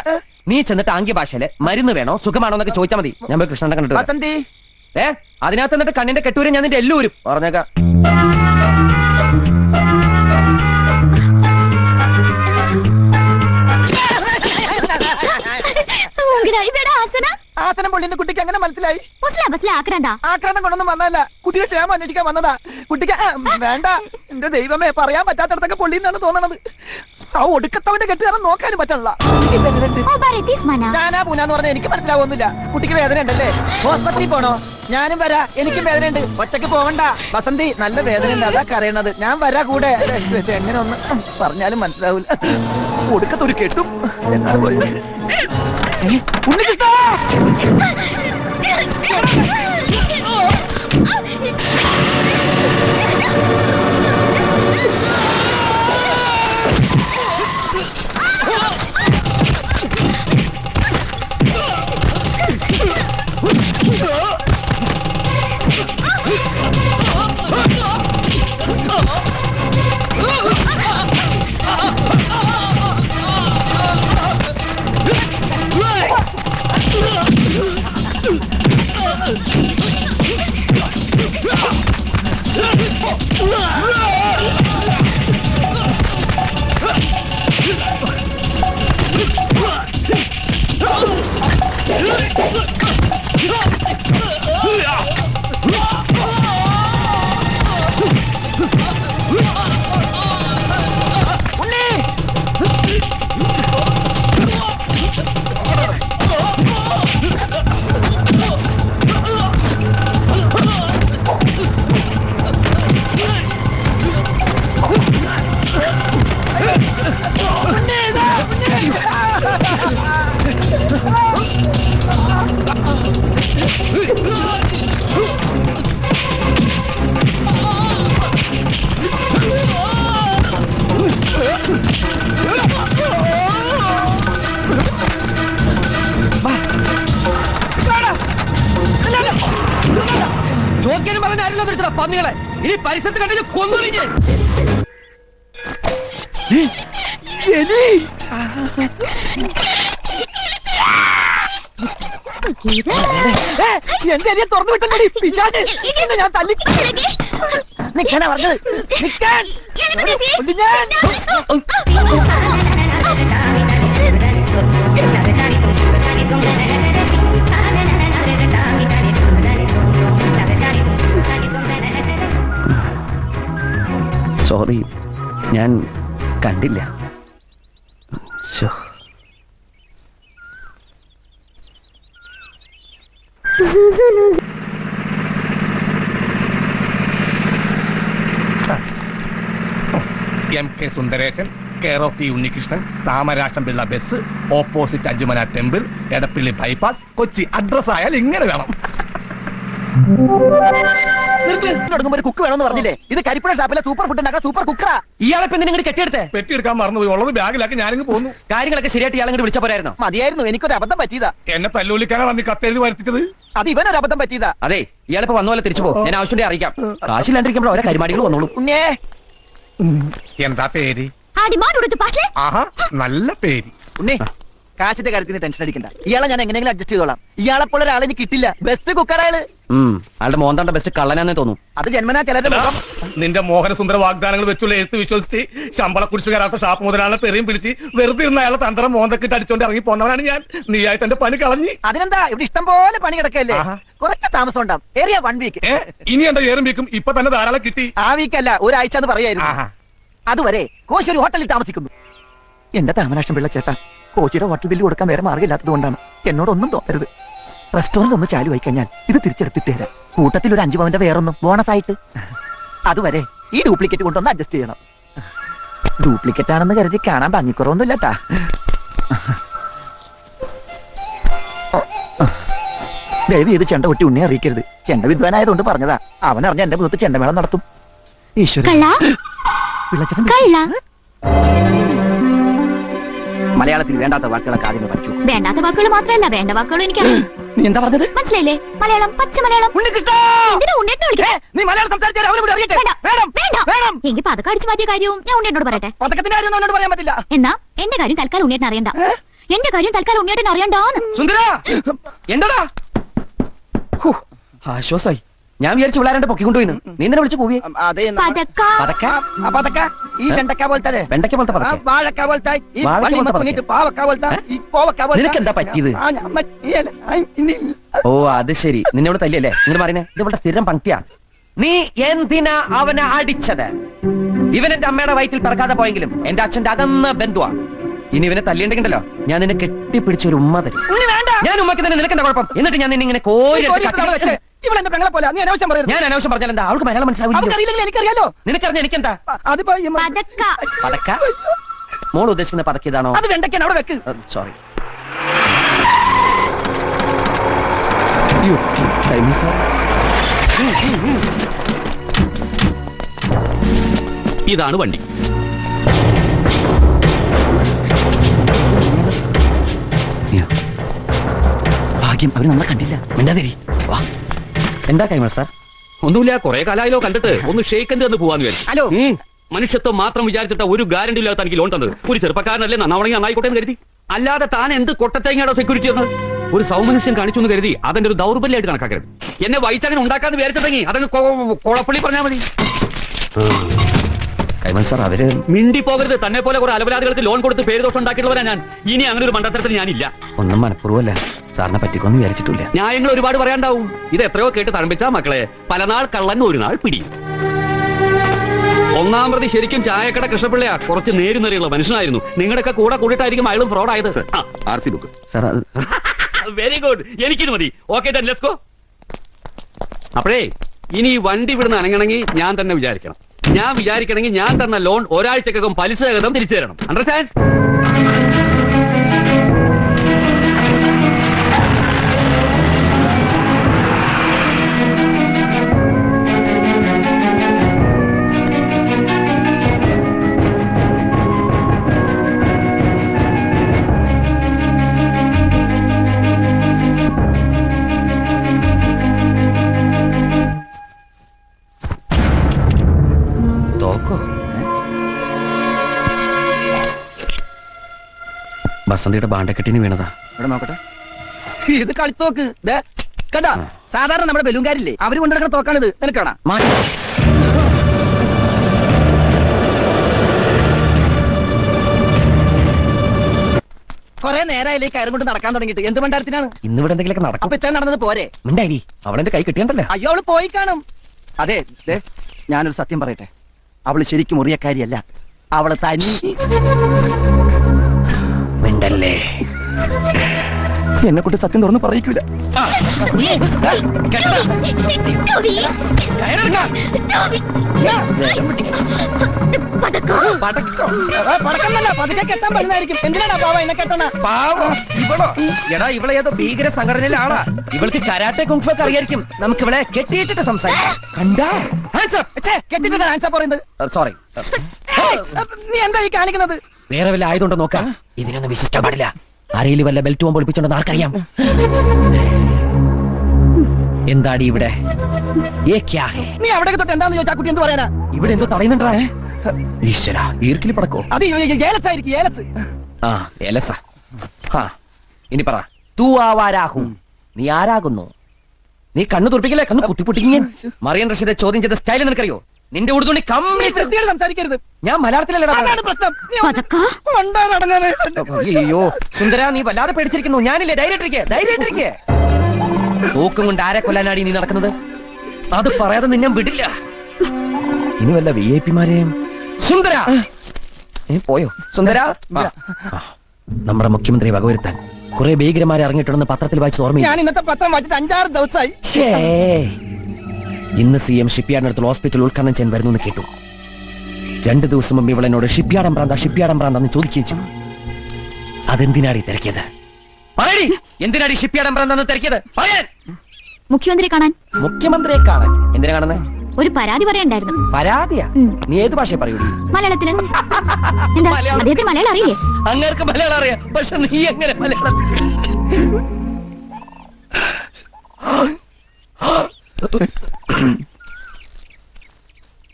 Speaker 2: നീ ചെന്നിട്ട് ആംഗ്യ ഭാഷയില് മരുന്ന് വേണോ സുഖമാണോ എന്നൊക്കെ ചോദിച്ചാൽ മതി. ഞാൻ പോയി കൃഷ്ണന്റെ കണ്ടിട്ട് വരാം.
Speaker 5: വസന്തി
Speaker 2: അതിനകത്ത് എന്നിട്ട് കണ്ണിന്റെ കെട്ടൂരും ഞാൻ നിന്റെ എല്ലൂരും പറഞ്ഞേക്കാം.
Speaker 5: ആസനം പൊള്ളിന്ന് കുട്ടിക്ക് അങ്ങനെ മനസ്സിലായി.
Speaker 6: ആക്രാന്താ
Speaker 5: ആക്രമണം കൊണ്ടൊന്നും വന്നതല്ല, കുട്ടിയുടെ ക്ഷേമം അന്വേഷിക്കാൻ വന്നതാ. കുട്ടിക്ക് വേണ്ട, എന്റെ ദൈവമേ, പറയാൻ പറ്റാത്തടത്തൊക്കെ പൊള്ളിന്നാണ് തോന്നണത്. ആ ഒടുക്കത്തവന്റെ കെട്ടുകാരൻ നോക്കാനും പറ്റണല്ല. ഞാനാ പൂനാന്ന് പറഞ്ഞാൽ എനിക്ക് മനസ്സിലാവുന്നില്ല. കുട്ടിക്ക് വേദന ഉണ്ടല്ലേ? ഹോസ്പിറ്റലിൽ പോണോ? ഞാനും വരാ, എനിക്കും വേദന ഉണ്ട്. ഒറ്റക്ക് പോവണ്ട വസന്തി, നല്ല വേദന ഉണ്ട്, അതാ കരയണത്. ഞാൻ വരാ കൂടെ. എങ്ങനെ ഒന്ന് പറഞ്ഞാലും മനസ്സിലാവൂല. ഒടുക്കത്തൊരു കെട്ടും. ഉണ്ണികൃഷ്ണ,
Speaker 2: ചോദ്യം പറഞ്ഞ ആരല്ലോ നിർത്തണം പന്നികളെ. ഇനി പരിസരത്ത് കണ്ടു കൊന്നുളിഞ്ഞ്
Speaker 5: എന്റെ അരിയെ തുറന്നു വിട്ടല്ലേ പിശാച്. ഞാൻ തല്ലി നിൽക്കാനാ പറഞ്ഞത്. നിൽക്കാൻ ഞാൻ
Speaker 2: സോറി, ഞാൻ കണ്ടില്ല. ശോ.
Speaker 10: M K. Sundaresan, care of T Unnikrishnan, താമരാഷ്ട്രം പിള്ള ബസ്, opposite Anchumana temple, Edappally bypass, Kochi. Address ആയാൽ ഇങ്ങനെ വേണം.
Speaker 5: ഒരു കുക്ക് വേണമെന്ന് പറഞ്ഞില്ലേ? ഇത് കരിപ്പുഴ ഷാപ്പിലെ സൂപ്പർ ഫുഡ് ഉണ്ടാക്കാൻ സൂപ്പർ കുക്കറാ.
Speaker 2: ഇയാളെ നിങ്ങൾ കെട്ടിയെടുത്തേ?
Speaker 10: പെട്ടിയെടുക്കാൻ മറന്നുപോയി, ഉള്ളത് ബാഗിലാക്കി ഞാനിങ്ങ് പോന്നു.
Speaker 2: കാര്യങ്ങളൊക്കെ ശരിയായിട്ട് ഇയാളെ വിളിച്ച പോരായിരുന്നോ?
Speaker 5: മതിയായിരുന്നു, എനിക്കൊരു അബദ്ധം പറ്റിയതാ.
Speaker 10: എന്നെ തല്ലുവിളിക്കാനാണ് നീ കത്തെഴുതി വരുത്തിച്ചത്.
Speaker 5: അത് ഇവനൊരു അബദ്ധം പറ്റിയതാ.
Speaker 2: അതെ, ഇയാളിപ്പോ വന്ന പോലെ തിരിച്ചു പോകും. ഞാൻ ആവശ്യം അറിയിക്കാം. കാശില്ലാണ്ടിരിക്കുമ്പോൾ ഓരോ കരിമാടികൾ വന്നോളൂ.
Speaker 5: ഉണ്ണേ,
Speaker 10: എന്താ പേര്?
Speaker 6: ആഹാ,
Speaker 10: നല്ല പേര്.
Speaker 5: ഉണ്ണേ, കാശിന്റെ കാര്യത്തിന് ടെൻഷൻ അടിക്കണ്ട. ഇയാളെ ഞാൻ എങ്ങനെയെങ്കിലും അഡ്ജസ്റ്റ് ചെയ്തോളാം. ഇയാളെപ്പോലെ ഒരാളെ എനിക്ക് കിട്ടില്ല. ബെസ്റ്റ് കുക്കറാള്.
Speaker 2: അയാളുടെ മോന്താണ്ട ബെസ്റ്റ് കള്ളനാന്നേ തോന്നുന്നു.
Speaker 5: അത് ജന്മനാ ചിലരുടെ മുഖം.
Speaker 10: നിന്റെ മോഹനസുന്ദര വാഗ്ദാനങ്ങൾ വെച്ചുള്ള എഴുത്ത് വിശ്വസിച്ച് ശമ്പള കുടിച്ചു കയറാത്ത ഷാപ്പ് മുതലാളെ തെറിയും പിടിച്ച് വെറുതെ ഇരുന്ന അയാളെ തന്ത്രം മോന്തക്കിട്ട് അടിച്ചോണ്ട് ഇറങ്ങി പോന്നവനാണ് ഞാൻ. നീയായിട്ട് എന്റെ പണി കളഞ്ഞി.
Speaker 5: അതിനെന്താ, ഇവിടെ ഇഷ്ടം പോലെ പണി കിടക്കല്ലേ? കുറച്ച് താമസം ഉണ്ടാവും. ഏറിയ 1 വീക്ക്.
Speaker 10: ഇനി എന്റെ ഏറും വീക്കും ഇപ്പൊ തന്നെ ധാരാളം കിട്ടി.
Speaker 5: ആ വീക്കല്ല, ഒരാഴ്ച എന്ന് പറയായിരുന്നു. അതുവരെ കോശി ഒരു ഹോട്ടലിൽ താമസിക്കുന്നു. എന്റെ താമരാഷ്ട്രം പിള്ള ചേട്ടാ, കോച്ചിയുടെ ഹോട്ടൽ ബില്ല് കൊടുക്കാൻ വേറെ മാർഗ്ഗമില്ലാത്തത് കൊണ്ടാണ്. എന്നോടൊന്നും തോന്നരുത്. റെസ്റ്റോറന്റ് ഒന്ന് ചാലുവായി കഴിഞ്ഞാൽ ഇത് തിരിച്ചെടുത്തിട്ട് തരാം. കൂട്ടത്തിൽ ഒരു 5 പവന്റെ വേറൊന്നും ബോണസ് ആയിട്ട്. അതുവരെ ഈ ഡ്യൂപ്ലിക്കേറ്റ് കൊണ്ടൊന്ന് അഡ്ജസ്റ്റ് ചെയ്യണം. ഡ്യൂപ്ലിക്കേറ്റ് ആണെന്ന് കരുതി കാണാൻ ഭംഗിക്കുറവൊന്നുമില്ല കേട്ടാ. ദയവ് ചെയ്ത് ചെണ്ട കൊട്ടി ഉണ്ണിയെ അറിയിക്കരുത്. ചെണ്ട വിദ്വാനായതുകൊണ്ട് പറഞ്ഞതാ. അവനറിഞ്ഞ എന്റെ മുഖത്ത് ചെണ്ടമേളം നടത്തും. ഈശ്വര, പിള്ളച്ചേട്ടൻ മലയാളത്തിൽ വേണ്ടാത്ത വാക്കുകളൊക്കെ ആദ്യം പഠിച്ചു.
Speaker 6: വേണ്ടാത്ത വാക്കുകൾ മാത്രമല്ല വേണ്ട വാക്കുകളും എനിക്കറിയാം.
Speaker 5: നീ എന്താ പറഞ്ഞത്?
Speaker 6: മനസ്സിലായില്ലേ? മലയാളം, പച്ച മലയാളം. എന്തിനാ ഉണ്ണേട്ടനെ വിളിക്കുന്നത്?
Speaker 5: നീ മലയാളം സംസാരിച്ചാൽ അവനെ കൂടി അറിയട്ടെ.
Speaker 6: വേണ്ട,
Speaker 5: വേണം,
Speaker 6: വേണ്ട.
Speaker 5: വേണം.
Speaker 6: എങ്കിൽ പതക്കം അടിച്ചു മാറ്റിയ കാര്യവും ഞാൻ ഉണ്ണേട്ടനോട് പറയട്ടെ.
Speaker 5: പതക്കത്തിന്റെ കാര്യം അവനോട് പറയാൻ പറ്റില്ല.
Speaker 6: എന്നാ എന്റെ കാര്യം തൽക്കാലം ഉണ്ണേട്ടൻ അറിയണ്ട. എന്റെ കാര്യം തൽക്കാലം ഉണ്ണേട്ടൻ അറിയണ്ടാന്ന്.
Speaker 2: സുന്ദര എന്താടാ? ആശ്വാസായി. ഞാൻ വിചാരിച്ചു പിള്ളേരെ പൊക്കിക്കൊണ്ടുപോയിന്ന്. നീ എന്തിനാ വിളിച്ചു കൂവിയെ?
Speaker 5: അതെ
Speaker 6: പതക്ക.
Speaker 5: പതക്ക ഈ വെണ്ടക്ക പോലത്തെ
Speaker 2: വെണ്ടയ്ക്ക പോലത്തെ പതക്ക.
Speaker 5: വാഴക്ക പോലത്തെ ഈ
Speaker 2: വാഴക്ക
Speaker 5: വള്ളി
Speaker 2: പോലത്തെ
Speaker 5: മത്തങ്ങയിട്ട് പാവക്ക പോലത്തെ ഈ കോവക്ക പോലത്തെ.
Speaker 2: നിനക്ക് എന്താ പറ്റിയത്? ഓ അത് ശരി, നിന്നെ ഇവിടെ തല്ലിയല്ലേ? നിങ്ങൾ പറയുന്നേ ഇത് ഇവിടെ സ്ഥിരം പങ്ക്തിയാ. നീ എന്തിനാ അവനെ അടിച്ചത്? ഇവൻ എന്റെ അമ്മയുടെ വയറ്റിൽ പിറക്കാതെ പോയെങ്കിലും എന്റെ അച്ഛന്റെ അകന്ന ബന്ധുവാ. ഇനി ഇവനെ തല്ലിയുണ്ടെങ്കിലോ ഞാൻ നിന്നെ കെട്ടിപ്പിടിച്ചൊരു ഉമ്മ തരും. ഞാൻ ഉമ്മക്ക് തന്നെ നിനക്ക് എന്താ കുഴപ്പം? എന്നിട്ട് ഞാൻ നിന്നെ ഇങ്ങനെ കോരി
Speaker 5: ഇവളെന്റെ പെങ്ങളെ പോലെ നീ അനാവശ്യം പറയുന്നത്.
Speaker 2: ഞാൻ അനാവശ്യം പറഞ്ഞാൽ എന്താ? അവൾക്ക് മലയാളം മനസ്സിലാവില്ല.
Speaker 5: അറിയില്ലെങ്കിൽ എനിക്കറിയാലോ.
Speaker 2: നിനക്കറിഞ്ഞ എനിക്കെന്താ?
Speaker 5: അതിപ്പോ
Speaker 6: പതക്ക.
Speaker 2: പതക്ക? മോൾ ഉദ്ദേശിക്കുന്ന പതക്ക ഇതാണോ?
Speaker 5: അത് വെണ്ടയ്ക്കാണ്, അവിടെ വെക്ക്.
Speaker 2: സോറി.
Speaker 1: ഇതാണ് വണ്ടി.
Speaker 2: ഭാഗ്യം അവര് നമ്മളെ കണ്ടില്ല. മിണ്ടാതിരി. എന്താ കൈമൾ സാർ?
Speaker 1: ഒന്നുമില്ല, കുറെ കാലായാലോ കണ്ടിട്ട്. ഒന്ന് ഷെയ്ക്കൻഡ് എന്ന് പോവാന്ന് വിചാരിച്ചു.
Speaker 5: ഹലോ.
Speaker 1: മനുഷ്യത്വം മാത്രം വിചാരിച്ചിട്ട് ഒരു ഗ്യാരണ്ടി ഇല്ലാത്ത എനിക്ക് ലോൺ തന്നത്. ഒരു ചെറുപ്പക്കാരനല്ലേ, നന്നാവണമെങ്കിൽ നന്നായിക്കോട്ടെ എന്ന് കരുതി. അല്ലാതെ താൻ എന്ത് കൊട്ടത്തേങ്ങാടോ സെക്യൂരിറ്റി എന്ന് ഒരു സൗമനസ്യം കാണിച്ചു എന്ന് കരുതി അതെന്റെ ഒരു ദൗർബല്യമായിട്ട് കണക്കാക്കരുത്. എന്നെ വൈച്ചങ്ങനെ ഉണ്ടാക്കാന്ന് വിചാരിച്ചിട്ടെങ്കിൽ അതങ്ങ് കോളപ്പള്ളി പറഞ്ഞാൽ മതി.
Speaker 2: കൈമൾ സാർ അവര്
Speaker 1: മിണ്ടി പോകരുത്. തന്നെ പോലെ കുറെ അലപരാധികൾക്ക് ലോൺ കൊടുത്ത് പേര് ദോഷം ഉണ്ടാക്കിയിട്ടുള്ളവരാ ഞാൻ. ഇനി അങ്ങനെ ഒരു മണ്ടത്തരത്തിന് ഞാനില്ല.
Speaker 2: ഒന്നും മനഃപൂർവ്വമല്ല, സാറിനെ പറ്റിക്കൊന്നും വിചാരിച്ചിട്ടില്ല.
Speaker 1: ന്യായങ്ങൾ ഒരുപാട് പറയാണ്ടാവും. ഇത് എത്രയോ കേട്ട് തഴമ്പിച്ചാ മക്കളെ. പല നാൾ കള്ളൻ ഒരു നാൾ പിടി. ഒന്നാം പ്രതി ശരിക്കും ചായക്കട കൃഷ്ണപിള്ളയാ. കുറച്ച് നേരുന്നറിയുള്ള മനുഷ്യനായിരുന്നു. നിങ്ങളുടെയൊക്കെ കൂടെ കൂടിയിട്ടായിരിക്കും അയാളും ഫ്രോഡ് ആയത്. RC ബുക്ക്
Speaker 2: സാർ അത്
Speaker 1: വെരി ഗുഡ്. എനിക്കിത് മതി. Okay then let's go. അപ്പോഴേ ഇനി ഈ വണ്ടി ഇവിടുന്ന് അനങ്ങണമെങ്കിൽ ഞാൻ തന്നെ വിചാരിക്കണം. ഞാൻ വിചാരിക്കണമെങ്കിൽ ഞാൻ തന്ന ലോൺ ഒരാഴ്ചക്കകം പലിശ സഹിതം തിരിച്ചു തരണം. അണ്ടർസ്റ്റാൻഡ്?
Speaker 2: ബസന്തിയുടെ ബാണ്ടക്കെട്ടിന് വീണതാ.
Speaker 5: ഇവിടെ നോക്കട്ടെ. ഇത് കളിത്തോക്ക് കണ്ടാ. സാധാരണ നമ്മുടെ ബലൂൺകാരില്ലേ, അവര് കൊണ്ടുനടക്കുന്ന തോക്കാണിത്. നിനക്ക് കാണാം. കൊറേ നേരമായില്ലേ കയറും കൊണ്ട് നടക്കാൻ തുടങ്ങിയിട്ട്. എന്ത് മണ്ടാരത്തിനാണ്?
Speaker 2: ഇന്നിവിടെ എന്തെങ്കിലും നടക്കും.
Speaker 5: അപ്പൊ ഇത്ര നടന്നത് പോരെ?
Speaker 2: മിണ്ടായി. അവളെന്റെ കൈ കിട്ടിയണ്ടല്ലേ?
Speaker 5: അയ്യോ അവള് പോയി കാണും. അതെ ഞാനൊരു സത്യം പറയട്ടെ, അവള് ശരിക്കും മുറിയക്കാരിയല്ല. അവള് തനി
Speaker 2: മിണ്ടല്ലേ.
Speaker 5: എന്നെ കൊണ്ട് സത്യം തുറന്ന് പറയിക്കൂല. കെട്ടാൻ പറ്റുന്നതായിരിക്കും. എന്തിനാണ് പാവ എന്നെ കെട്ടണ?
Speaker 2: പാവം ഇവളോ? എടാ ഇവളെ ഏതോ ഭീകര സംഘടനയിലെ ആളാ. ഇവൾക്ക് കരാട്ടെ കുങ്ഫൊക്കെ അറിയായിരിക്കും. നമുക്ക് ഇവളെ കെട്ടിയിട്ടിട്ട് സംസാരിക്കാം. കണ്ടാ?
Speaker 5: കെട്ടിട്ട് ആൻസർ പറയുന്നത്.
Speaker 2: സോറി.
Speaker 5: നീ എന്താ ഈ കാണിക്കുന്നത്?
Speaker 2: വേറെ വല്ല ആയതുകൊണ്ടോ നോക്കാം. ഇതിനൊന്നും വിശ്വസിക്കാൻ പാടില്ല. ആരെയും വല്ല ബെൽറ്റ് പോകുമ്പോൾ ഒളിപ്പിച്ചോണ്ടെന്ന് ആർക്കറിയാം? എന്താടി ഇവിടെ?
Speaker 5: നീ അവിടെ തൊട്ട് എന്താന്ന് ചോദിച്ചാ കുട്ടി എന്ത് പറയാനാ?
Speaker 2: ഇവിടെ എന്തോ തടയുന്നുണ്ടാ? ഈശ്വര, ഈർക്കിൽ പടക്കോ?
Speaker 5: അത് ഏലസ് ആയിരിക്കും. ഏലസ്.
Speaker 2: ആ ഏലസ. ഇനി പറ. തൂ ആവാരാഹു. നീ ആരാകുന്നു? നീ കണ്ണു തുറപ്പിക്കല്ലേ? കണ്ണു കുത്തിപ്പൊട്ടിക്കാൻ. മറിയൻ റഷീദെ ചോദ്യം ചെയ്ത സ്റ്റൈൽ നിനക്കറിയോ? നിന്റെ ഉടുതുണി കംപ്ലീറ്റ്
Speaker 5: സംസാരിക്കരുത്.
Speaker 2: ഞാൻ മലയാളത്തിലല്ലടാ.
Speaker 5: പ്രശ്നം.
Speaker 2: അയ്യോ സുന്ദര, നീ വല്ലാതെ പേടിച്ചിരിക്കുന്നു. ഞാനില്ലേ? ധൈര്യട്ടിരിക്കെ. തൂക്കം കൊണ്ട് ആരെ കൊല്ലാനാടി നീ നടക്കുന്നത്? അത് പറയാതെ നിന്നെ വിടില്ല. ഇനി വല്ല VIP മാരെയും. സുന്ദര പോയോ? സുന്ദര, നമ്മുടെ മുഖ്യമന്ത്രി വകവരുത്താൻ കുറെ ഭീകരന്മാരെ ഇറങ്ങിയിട്ടുണ്ടെന്ന് പത്രത്തിൽ വായിച്ച് ഓർമ്മയില്ല.
Speaker 5: ഞാൻ ഇന്നത്തെ പത്രം വായിച്ചിട്ട് 5-6 ദിവസമായി.
Speaker 2: ഇന്ന് CM ഷിപ്പ്യാർഡിനടുത്ത് ഹോസ്പിറ്റൽ ഉദ്ഘാടനം ചെയ്യാൻ വരുന്നു കേട്ടു. 2 ദിവസം മുമ്പ് ഇവളെന്നോട് ഷിപ്പ്യാർഡം പ്രാന്താന്ന് ചോദിക്കുകയും ചെയ്തു. അതെന്തിനാടി തിരക്കിയത്? പറയടി, എന്തിനാടി ഷിപ്പ്യാർഡം പ്രാന്താന്ന് തിരക്കിയത്? പറയാൻ.
Speaker 6: മുഖ്യമന്ത്രിയെ കാണാൻ.
Speaker 2: മുഖ്യമന്ത്രിയെ കാണാൻ എന്തിനാ കാണുന്നത്?
Speaker 6: ഒരു പരാതി പറയണ്ടായിരുന്നു.
Speaker 2: പരാതിയാ? നീ ഏത് ഭാഷയെ പറയൂ?
Speaker 6: മലയാളത്തില്. എന്താ അദ്ദേഹത്തിന് മലയാളം അറിയില്ലേ?
Speaker 2: അങ്ങേർക്ക് മലയാളം അറിയാം, പക്ഷെ നീ എങ്ങനെ മലയാളം?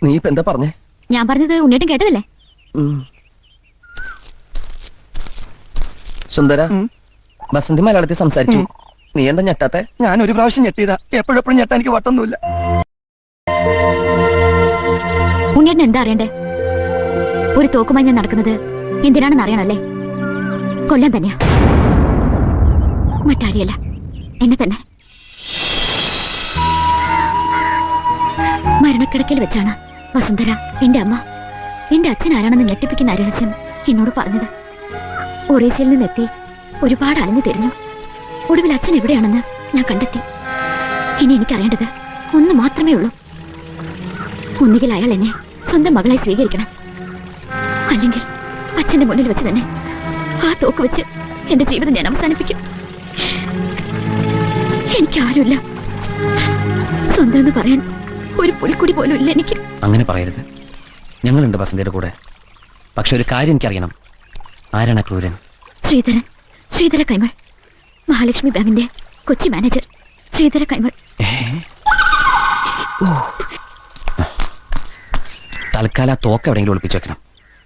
Speaker 2: നീ ഇപ്പൊ എന്താ പറഞ്ഞേ?
Speaker 6: ഞാൻ പറഞ്ഞത് ഉണ്ണിയേട്ടൻ കേട്ടതല്ലേ?
Speaker 2: സുന്ദര, ബസന്തി മലയാളത്തിൽ സംസാരിച്ചു. നീ എന്താ ഞെട്ടാത്തെ?
Speaker 5: ഞാൻ ഒരു പ്രാവശ്യം ഞെട്ടിയതാ, എപ്പോഴെപ്പോഴും ഞെട്ടാൻ എനിക്ക് വട്ടൊന്നുമില്ല.
Speaker 6: ഉണ്ണിയേട്ടൻ എന്താ അറിയണ്ടേ? ഒരു തോക്കുമായി ഞാൻ നടക്കുന്നത് എന്തിനാണെന്ന് അറിയണല്ലേ? കൊല്ലാൻ തന്നെയാ, മറ്റാരിയല്ല, എന്നെ തന്നെ. മരണക്കിടക്കയിൽ വെച്ചാണ് വസുന്ധര, എന്റെ അമ്മ, എന്റെ അച്ഛൻ ആരാണെന്ന് ഞെട്ടിപ്പിക്കുന്ന രഹസ്യം എന്നോട് പറഞ്ഞത്. ഒറീസയിൽ നിന്നെത്തി ഒരുപാട് അലഞ്ഞു തിരിഞ്ഞു. ഒടുവിൽ അച്ഛൻ എവിടെയാണെന്ന് ഞാൻ കണ്ടെത്തി. ഇനി എനിക്കറിയേണ്ടത് ഒന്ന് മാത്രമേ ഉള്ളൂ. ഒന്നുകിൽ അയാൾ എന്നെ സ്വന്തം മകളായി സ്വീകരിക്കണം, അല്ലെങ്കിൽ അച്ഛന്റെ മുന്നിൽ വെച്ച് തന്നെ ആ തോക്ക് വെച്ച് എന്റെ ജീവിതം ഞാൻ അവസാനിപ്പിക്കും. എനിക്കാരുമില്ല, സ്വന്തം എന്ന് പറയാൻ ഒരു പുലിക്കുടി പോലും ഇല്ല എനിക്ക്.
Speaker 2: അങ്ങനെ പറയരുത്, ഞങ്ങളുണ്ട് ബസന്തിയുടെ കൂടെ. പക്ഷെ ഒരു കാര്യം എനിക്കറിയണം, ആരാണ് ക്രൂരൻ?
Speaker 6: ശ്രീധരൻ, ശ്രീധര കൈമൾ, മഹാലക്ഷ്മി ബാങ്കിന്റെ കൊച്ചി മാനേജർ ശ്രീധര കൈമൾ.
Speaker 2: തൽക്കാലം ആ തോക്ക് എവിടെയെങ്കിലും ഒളിപ്പിച്ചു വെക്കണം.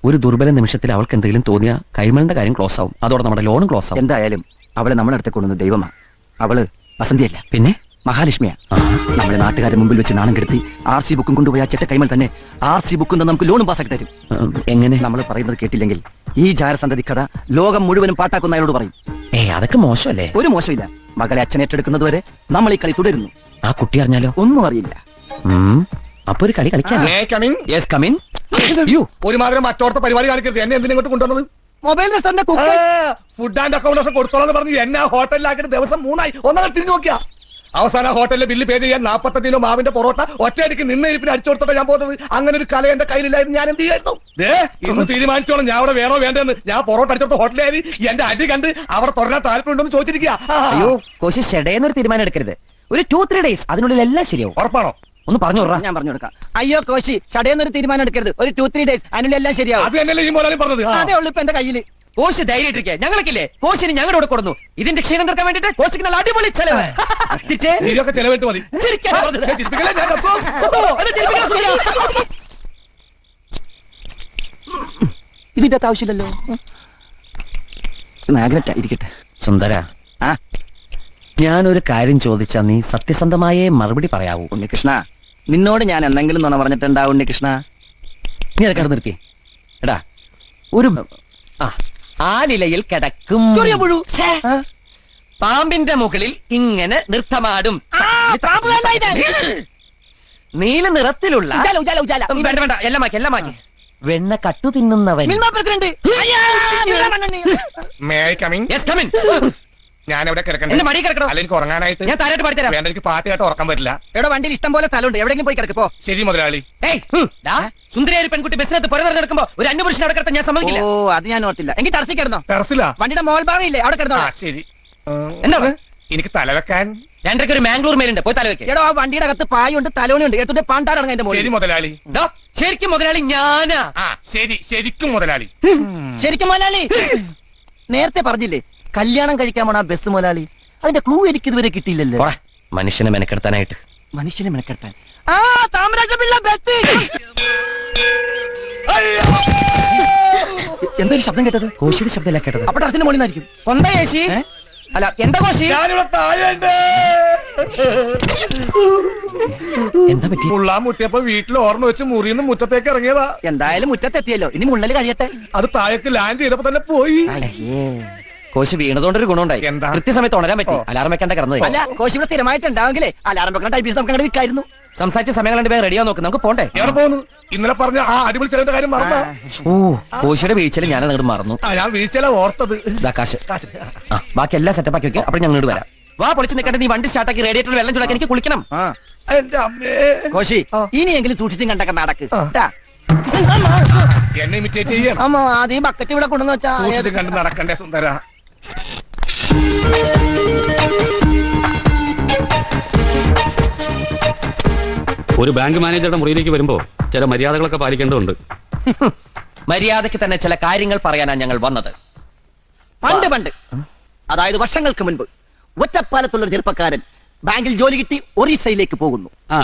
Speaker 2: ഒരു ദുർബല നിമിഷത്തിൽ അവൾക്ക് എന്തെങ്കിലും തോന്നിയ കൈമളിന്റെ കാര്യം ക്ലോസ് ആവും, അതോടെ നമ്മുടെ ലോണും ക്ലോസ് ആവും.
Speaker 5: എന്തായാലും അവളെ നമ്മളെ അടുത്ത് കൊണ്ടുവന്ന ദൈവമാ. അവള് വസന്തിയല്ല,
Speaker 2: പിന്നെ
Speaker 5: മഹാലക്ഷ്മിയാ. നമ്മളെ നാട്ടുകാരുടെ മുമ്പിൽ വെച്ച് നാണം കെടുത്തി RC ബുക്കും കൊണ്ടുപോയി ആ ചെറ്റ കൈമൾ തന്നെ RC ബുക്കും നമുക്ക് ലോണും പാസ്സാക്കി തരും.
Speaker 2: എങ്ങനെ?
Speaker 5: നമ്മൾ പറയുന്നത് കേട്ടില്ലെങ്കിൽ ഈ ജാരസന്തതി കഥ ലോകം മുഴുവനും പാട്ടാക്കുന്ന അയാളോട് പറയും.
Speaker 2: അതൊക്കെ മോശമല്ലേ?
Speaker 5: ഒരു മോശമില്ല. മകളെ അച്ഛൻ ഏറ്റെടുക്കുന്നത് വരെ നമ്മൾ ഈ കളി തുടരുന്നു.
Speaker 2: ആ കുട്ടി അറിഞ്ഞാലോ?
Speaker 5: ഒന്നും അറിയില്ല.
Speaker 2: അപ്പൊ ഒരു കളി കളിക്കാം.
Speaker 10: ഒരുമാതിരി മറ്റോർത്ത പരിപാടി കാണിക്കരുത്. എന്നെ എന്തിനാ ഇങ്ങോട്ട് കൊണ്ടുവന്നത്?
Speaker 5: Mobile restaurant
Speaker 10: food and accommodation കൊടുത്തോളാന്ന് പറഞ്ഞ് എന്നെ ഹോട്ടലിലാക്കിയിട്ട് ദിവസം 3 ആയി. ഒന്നങ്ങൾ തിരിഞ്ഞു നോക്കിയാ അവസാന ഹോട്ടലിലെ ബില്ല് പേ ചെയ്യാൻ 45 കിലോ മാവിന്റെ പൊറോട്ട ഒറ്റയടിക്ക് നിന്ന് ഇരിപ്പിന് അടിച്ചു കൊടുത്തിട്ട് ഞാൻ പോകുന്നത്. അങ്ങനെ ഒരു കല എന്റെ കയ്യിലില്ലായിരുന്നു, ഞാൻ എന്ത് ചെയ്യായിരുന്നു? ഇന്ന് തീരുമാനിച്ചോളാം ഞാൻ അവിടെ വേണോ വേണ്ടെന്ന്. ഞാൻ പൊറോട്ട അടിച്ചോട്ട് ഹോട്ടലിൽ എന്റെ അടി കണ്ട് അവിടെ തുടരാൻ താല്പര്യമുണ്ടെന്ന് ചോദിച്ചിരിക്കുക.
Speaker 2: അയ്യോ കോശി, ഷെഡേന്നൊരു തീരുമാനം എടുക്കരുത്. ഒരു 2-3 ഡേയ്സ്, അതിനുള്ളിൽ എല്ലാം ശരിയാവും.
Speaker 10: ഉറപ്പാണോ?
Speaker 2: ഒന്ന് പറഞ്ഞു.
Speaker 5: ഞാൻ പറഞ്ഞു കൊടുക്കാം. അയ്യോ കോശി, ഷടേന്നൊരു തീരുമാനം എടുക്കരുത്. ഒരു 2-3 ഡേയ്സ്, അതിനുള്ളിൽ എല്ലാം ശരിയാവും.
Speaker 10: അത് തന്നെയല്ലേ ഈ മോലാലും പറഞ്ഞത്.
Speaker 5: അതേ ഉള്ളു ഇപ്പൊ എന്റെ കയ്യില്.
Speaker 2: കോശി ധൈര്യമായിട്ടിരിക്കുക. ഞങ്ങൾക്കില്ലേ കോശിന് ഞങ്ങളോട് കൊടുക്കുന്നു. ഇതിന്റെ ക്ഷീണം തീർക്കാൻ വേണ്ടിട്ട് കോശിക്ക് നല്ല അടിപൊളി ചെലവ്.
Speaker 10: ശരിയൊക്കെ ചെലവിട്ട് മതി.
Speaker 5: ഇതിന്റെ ആവശ്യമില്ലല്ലോ. മാഗ്നറ്റ് ഇരിക്കട്ടെ.
Speaker 2: സുന്ദര, ഞാനൊരു കാര്യം ചോദിച്ചാ നീ സത്യസന്ധമായേ മറുപടി പറയാവൂ.
Speaker 5: ഉണ്ണികൃഷ്ണ, നിന്നോട് ഞാൻ എന്തെങ്കിലും നുണ പറഞ്ഞിട്ടുണ്ടാ ഉണ്ണികൃഷ്ണ?
Speaker 2: നീ അത് കടന്നു നിർത്തി. എടാ, ഒരു ആ നിലയിൽ കിടക്കും പാമ്പിന്റെ മുകളിൽ ഇങ്ങനെ നൃത്തമാടും നീല നിറത്തിലുള്ള വേണ്ട എല്ലാം മാറ്റി വെണ്ണ കട്ടു തിന്നുന്നവൻ.
Speaker 10: ഞാൻ എവിടെ കിടക്കണ്ട?
Speaker 2: എന്റെ മടി കിടക്കണം.
Speaker 10: അല്ലെങ്കിൽ ഉറങ്ങാനായിട്ട്
Speaker 2: ഞാൻ താരായിട്ട് പാടിത്തരാം.
Speaker 10: വേണ്ട, എനിക്ക് പാട്ട് കേട്ട് ഉറക്കാൻ പറ്റില്ല.
Speaker 5: എവിടെ വണ്ടിയിൽ ഇഷ്ടം പോലെ സ്ഥലമുണ്ട്, എവിടെയെങ്കിലും പോയി കിടക്കപ്പോ.
Speaker 10: ശരി മുതലാളി.
Speaker 2: സുന്ദരിയായ പെൺകുട്ടി ബസ്സിനകത്ത് പുറം നടക്കുമ്പോ ഒരു അന്യപുരുഷൻ അവിടെ കിടത്താൻ ഞാൻ സമ്മതിക്കില്ല.
Speaker 5: ഓ, അത് ഞാൻ ഓർത്തില്ല. എങ്കിൽ ടർസി കിടന്നോ?
Speaker 10: ടെറസിലാ?
Speaker 5: വണ്ടിയുടെ മോൾ ഭാഗം ഇല്ലേ, അവിടെ കിടന്നോ.
Speaker 10: ശരി.
Speaker 2: എന്താണ്?
Speaker 10: എനിക്ക് തലവെക്കാൻ
Speaker 2: 2:30 ഒരു മാംഗ്ലൂർ മേലുണ്ട്, പോയി തലവെക്ക്.
Speaker 5: എടോ, ആ വണ്ടിയുടെ അകത്ത് പായുണ്ട്, തലോണിയുണ്ട്, എടുത്തിട്ട് പാണ്ടാറങ്ങ എന്റെ മോളിൽ.
Speaker 10: ശരി മുതലാളി.
Speaker 2: ശരിക്കും മുതലാളി ഞാനാ.
Speaker 10: ശരി, ശരിക്കും മുതലാളി.
Speaker 5: ശരിക്കും മുതലാളി നേരത്തെ പറഞ്ഞില്ലേ കല്യാണം കഴിക്കാൻ പോണ ബസ് മുതലാളി? അതിന്റെ ക്ലൂ എനിക്ക് ഇതുവരെ കിട്ടിയില്ലല്ലോ.
Speaker 2: മനുഷ്യനെ മെനക്കെടുത്താനായിട്ട്.
Speaker 5: മനുഷ്യനെ മെനക്കെടുത്താൻ എന്തൊരു ശബ്ദം കേട്ടത്?
Speaker 2: കോശിയുടെ ശബ്ദമല്ല കേട്ടത്.
Speaker 5: അപ്പൊ ടർസിന്റെ മോളിൽ നിന്നായിരിക്കും.
Speaker 2: കൊന്ത കോശി അല്ല, എന്താ കോശി? എന്താ പറ്റി?
Speaker 10: മുള്ളാൻ മുട്ടിയപ്പോ വീട്ടിൽ ഓർമ്മ വെച്ച് മുറിന്ന് മുറ്റത്തേക്ക് ഇറങ്ങിയതാ.
Speaker 5: എന്തായാലും മുറ്റത്തെത്തിയല്ലോ, ഇനി മുള്ളല് കഴിയട്ടെ.
Speaker 10: അത് താഴേക്ക് ലാൻഡ് ചെയ്തപ്പോ തന്നെ പോയി.
Speaker 2: കോശി വീണതുകൊണ്ടൊരു ഗുണമുണ്ടായി.
Speaker 10: എന്താ?
Speaker 2: കൃത്യസമയത്ത് ഉണരാൻ പറ്റി. അലാറം വെക്കാണ്ട കിടന്നത്.
Speaker 5: അല്ല, കോശി ഇവിടെ സ്ഥിരമായിട്ടുണ്ടാവെങ്കിലേ അലാറം വെക്കണ ടൈപ്പീസ് നമുക്ക് അങ്ങോട്ട് വിൽക്കായിരുന്നു.
Speaker 2: സംസാരിച്ച സമയങ്ങൾ രണ്ടുപേർ റെഡിയാ നോക്ക്, നമുക്ക് പോണ്ടേ?
Speaker 10: എവിടെ പോകുന്നു? ഇന്നലെ പറഞ്ഞ ആ അടിപൊളി ചെലവിന്റെ കാര്യം മറന്നാ?
Speaker 2: ഓ, കോശിയുടെ വീഴ്ചയിൽ ഞാൻ അങ്ങോട്ട് മറന്നു.
Speaker 10: ഞാൻ വീഴ്ചയില ഓർത്തത്.
Speaker 2: കാശ്. ബാക്കി എല്ലാം സെറ്റപ്പ് ആക്കി വെക്കുക. അപ്പോൾ ഞങ്ങൾ ഇങ്ങോട്ട് വരാം. വാ, പൊളിച്ച് നിൽക്കട്ടെ. നീ വണ്ടി സ്റ്റാർട്ടാക്കി റേഡിയേറ്ററിൽ വെള്ളം ചൂടാക്കി എനിക്ക് കുളിക്കണം.
Speaker 10: എന്റെ അമ്മേ.
Speaker 5: കോശി, ഇനിയെങ്കിലും സൂക്ഷിച്ചും കണ്ടൊക്കെ നടക്ക്.
Speaker 10: എന്നെ ഇമിറ്റേറ്റ് ചെയ്യാം.
Speaker 5: അമ്മ ആദ്യം ബക്കറ്റ് ഇവിടെ കൊണ്ടുവന്ന് വെച്ചാ
Speaker 10: കണ്ട് നടക്കണ്ടേ സുന്ദര?
Speaker 1: ഒരു ബാങ്ക് മാനേജറുടെ മുറിയിലേക്ക് വരുമ്പോ ചില മര്യാദകളൊക്കെ പാലിക്കേണ്ടതുണ്ട്.
Speaker 2: മര്യാദയ്ക്ക് തന്നെ ചില കാര്യങ്ങൾ പറയാനാണ് ഞങ്ങൾ വന്നത്.
Speaker 5: പണ്ട് അതായത് വർഷങ്ങൾക്ക് മുൻപ് ഒറ്റപ്പാലത്തുള്ള ഒരു ചെറുപ്പക്കാരൻ ബാങ്കിൽ ജോലി കിട്ടി ഒറീസയിലേക്ക് പോകുന്നു.
Speaker 1: ആ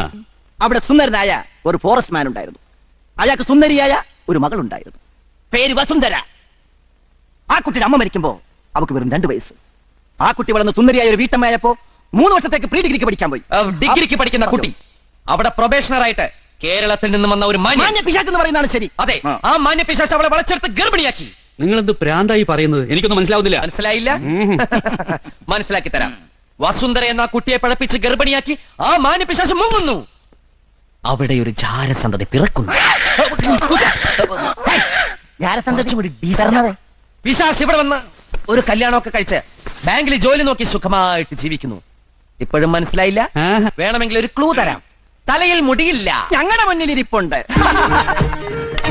Speaker 5: അവിടെ സുന്ദരനായ ഒരു ഫോറസ്റ്റ് മാൻ ഉണ്ടായിരുന്നു. അയാൾക്ക് സുന്ദരിയായ ഒരു മകളുണ്ടായിരുന്നു. പേര് വസുന്ധര. ആ കുട്ടിയുടെ അമ്മ മരിക്കുമ്പോ അവക്ക് വെറും 2 വയസ്സ്. ആ കുട്ടി വളർന്ന് സുന്ദരിയായ ഒരു വീട്ടമ്മയായപ്പോ 3 വർഷത്തേക്ക് പ്രീ ഡിഗ്രിക്ക് പഠിക്കാൻ പോയി.
Speaker 2: ഡിഗ്രിക്ക് പഠിക്കുന്ന കുട്ടി അവിടെ പ്രൊബേഷണറായിട്ട് കേരളത്തിൽ നിന്നും വന്ന ഒരു
Speaker 5: മാന്യ പിശാച് എന്ന് പറയുന്നതാണ് ശരി.
Speaker 2: അതെ, ആ മാന്യ പിശാച് അവളെ വളച്ചെടുത്ത് ഗർഭിണിയാക്കി.
Speaker 1: നിങ്ങൾ എന്ത് പ്രാന്തായി പറയുന്നത്? എനിക്കൊന്നും മനസ്സിലാവുന്നില്ല.
Speaker 2: മനസ്സിലായില്ല? മനസ്സിലാക്കി തരാം. വസുന്ധര എന്ന കുട്ടിയെ പഴപ്പിച്ച് ഗർഭിണിയാക്കി ആ മാന്യ പിശാച് മുങ്ങുന്നു. അവിടെ ഒരു ജാരസന്തതി പിറക്കുന്നു. പിശാച് ഇവിടെ വന്ന് ഒരു കല്യാണമൊക്കെ കഴിച്ച് ബാങ്കിൽ ജോലി നോക്കി സുഖമായിട്ട് ജീവിക്കുന്നു. ഇപ്പോഴും മനസ്സിലായില്ല? വേണമെങ്കിൽ ഒരു ക്ലൂ തരാം. തലയിൽ മുടിയില്ല.
Speaker 5: ഞങ്ങളുടെ മുന്നിൽ ഇരിപ്പുണ്ട്.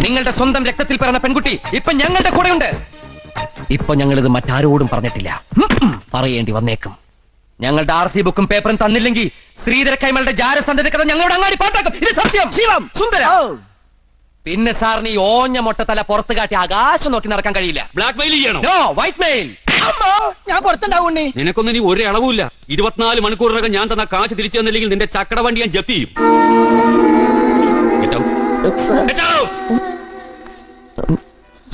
Speaker 2: നിങ്ങളുടെ സ്വന്തം രക്തത്തിൽ പിറന്ന പെൺകുട്ടി ഇപ്പൊ ഞങ്ങളുടെ കൂടെയുണ്ട്. ഇപ്പൊ ഞങ്ങളിത് മറ്റാരോടും പറഞ്ഞിട്ടില്ല. പറയേണ്ടി വന്നേക്കും. ഞങ്ങളുടെ RC ബുക്കും പേപ്പറും തന്നില്ലെങ്കിൽ ശ്രീധര കൈമളുടെ ജാരസന്ധതി കഥ ഞങ്ങളുടെ അങ്ങാടി പാട്ടാക്കും. ഇത് സത്യം. ശിവം സുന്ദര. പിന്നെ സാറിന് ഈ ഓഞ്ഞ മൊട്ടത്തല പുറത്ത് കാട്ടി ആകാശം നോക്കി നടക്കാൻ കഴിയില്ല.
Speaker 1: ബ്ലാക്ക് മെയിൽ ചെയ്യണോ?
Speaker 2: No, white mail.
Speaker 5: ഞാൻ പുറത്തുണ്ടാവുണ്ണി.
Speaker 1: നിനക്കൊന്നും ഇനി ഒരു അളവുമില്ല. 24 മണിക്കൂറിനകം ഞാൻ തന്ന കാശ് തിരിച്ചു തന്നില്ലെങ്കിൽ നിന്റെ ചക്കട വണ്ടി ഞാൻ ജപ്തി ചെയ്യും. Get out. Get out.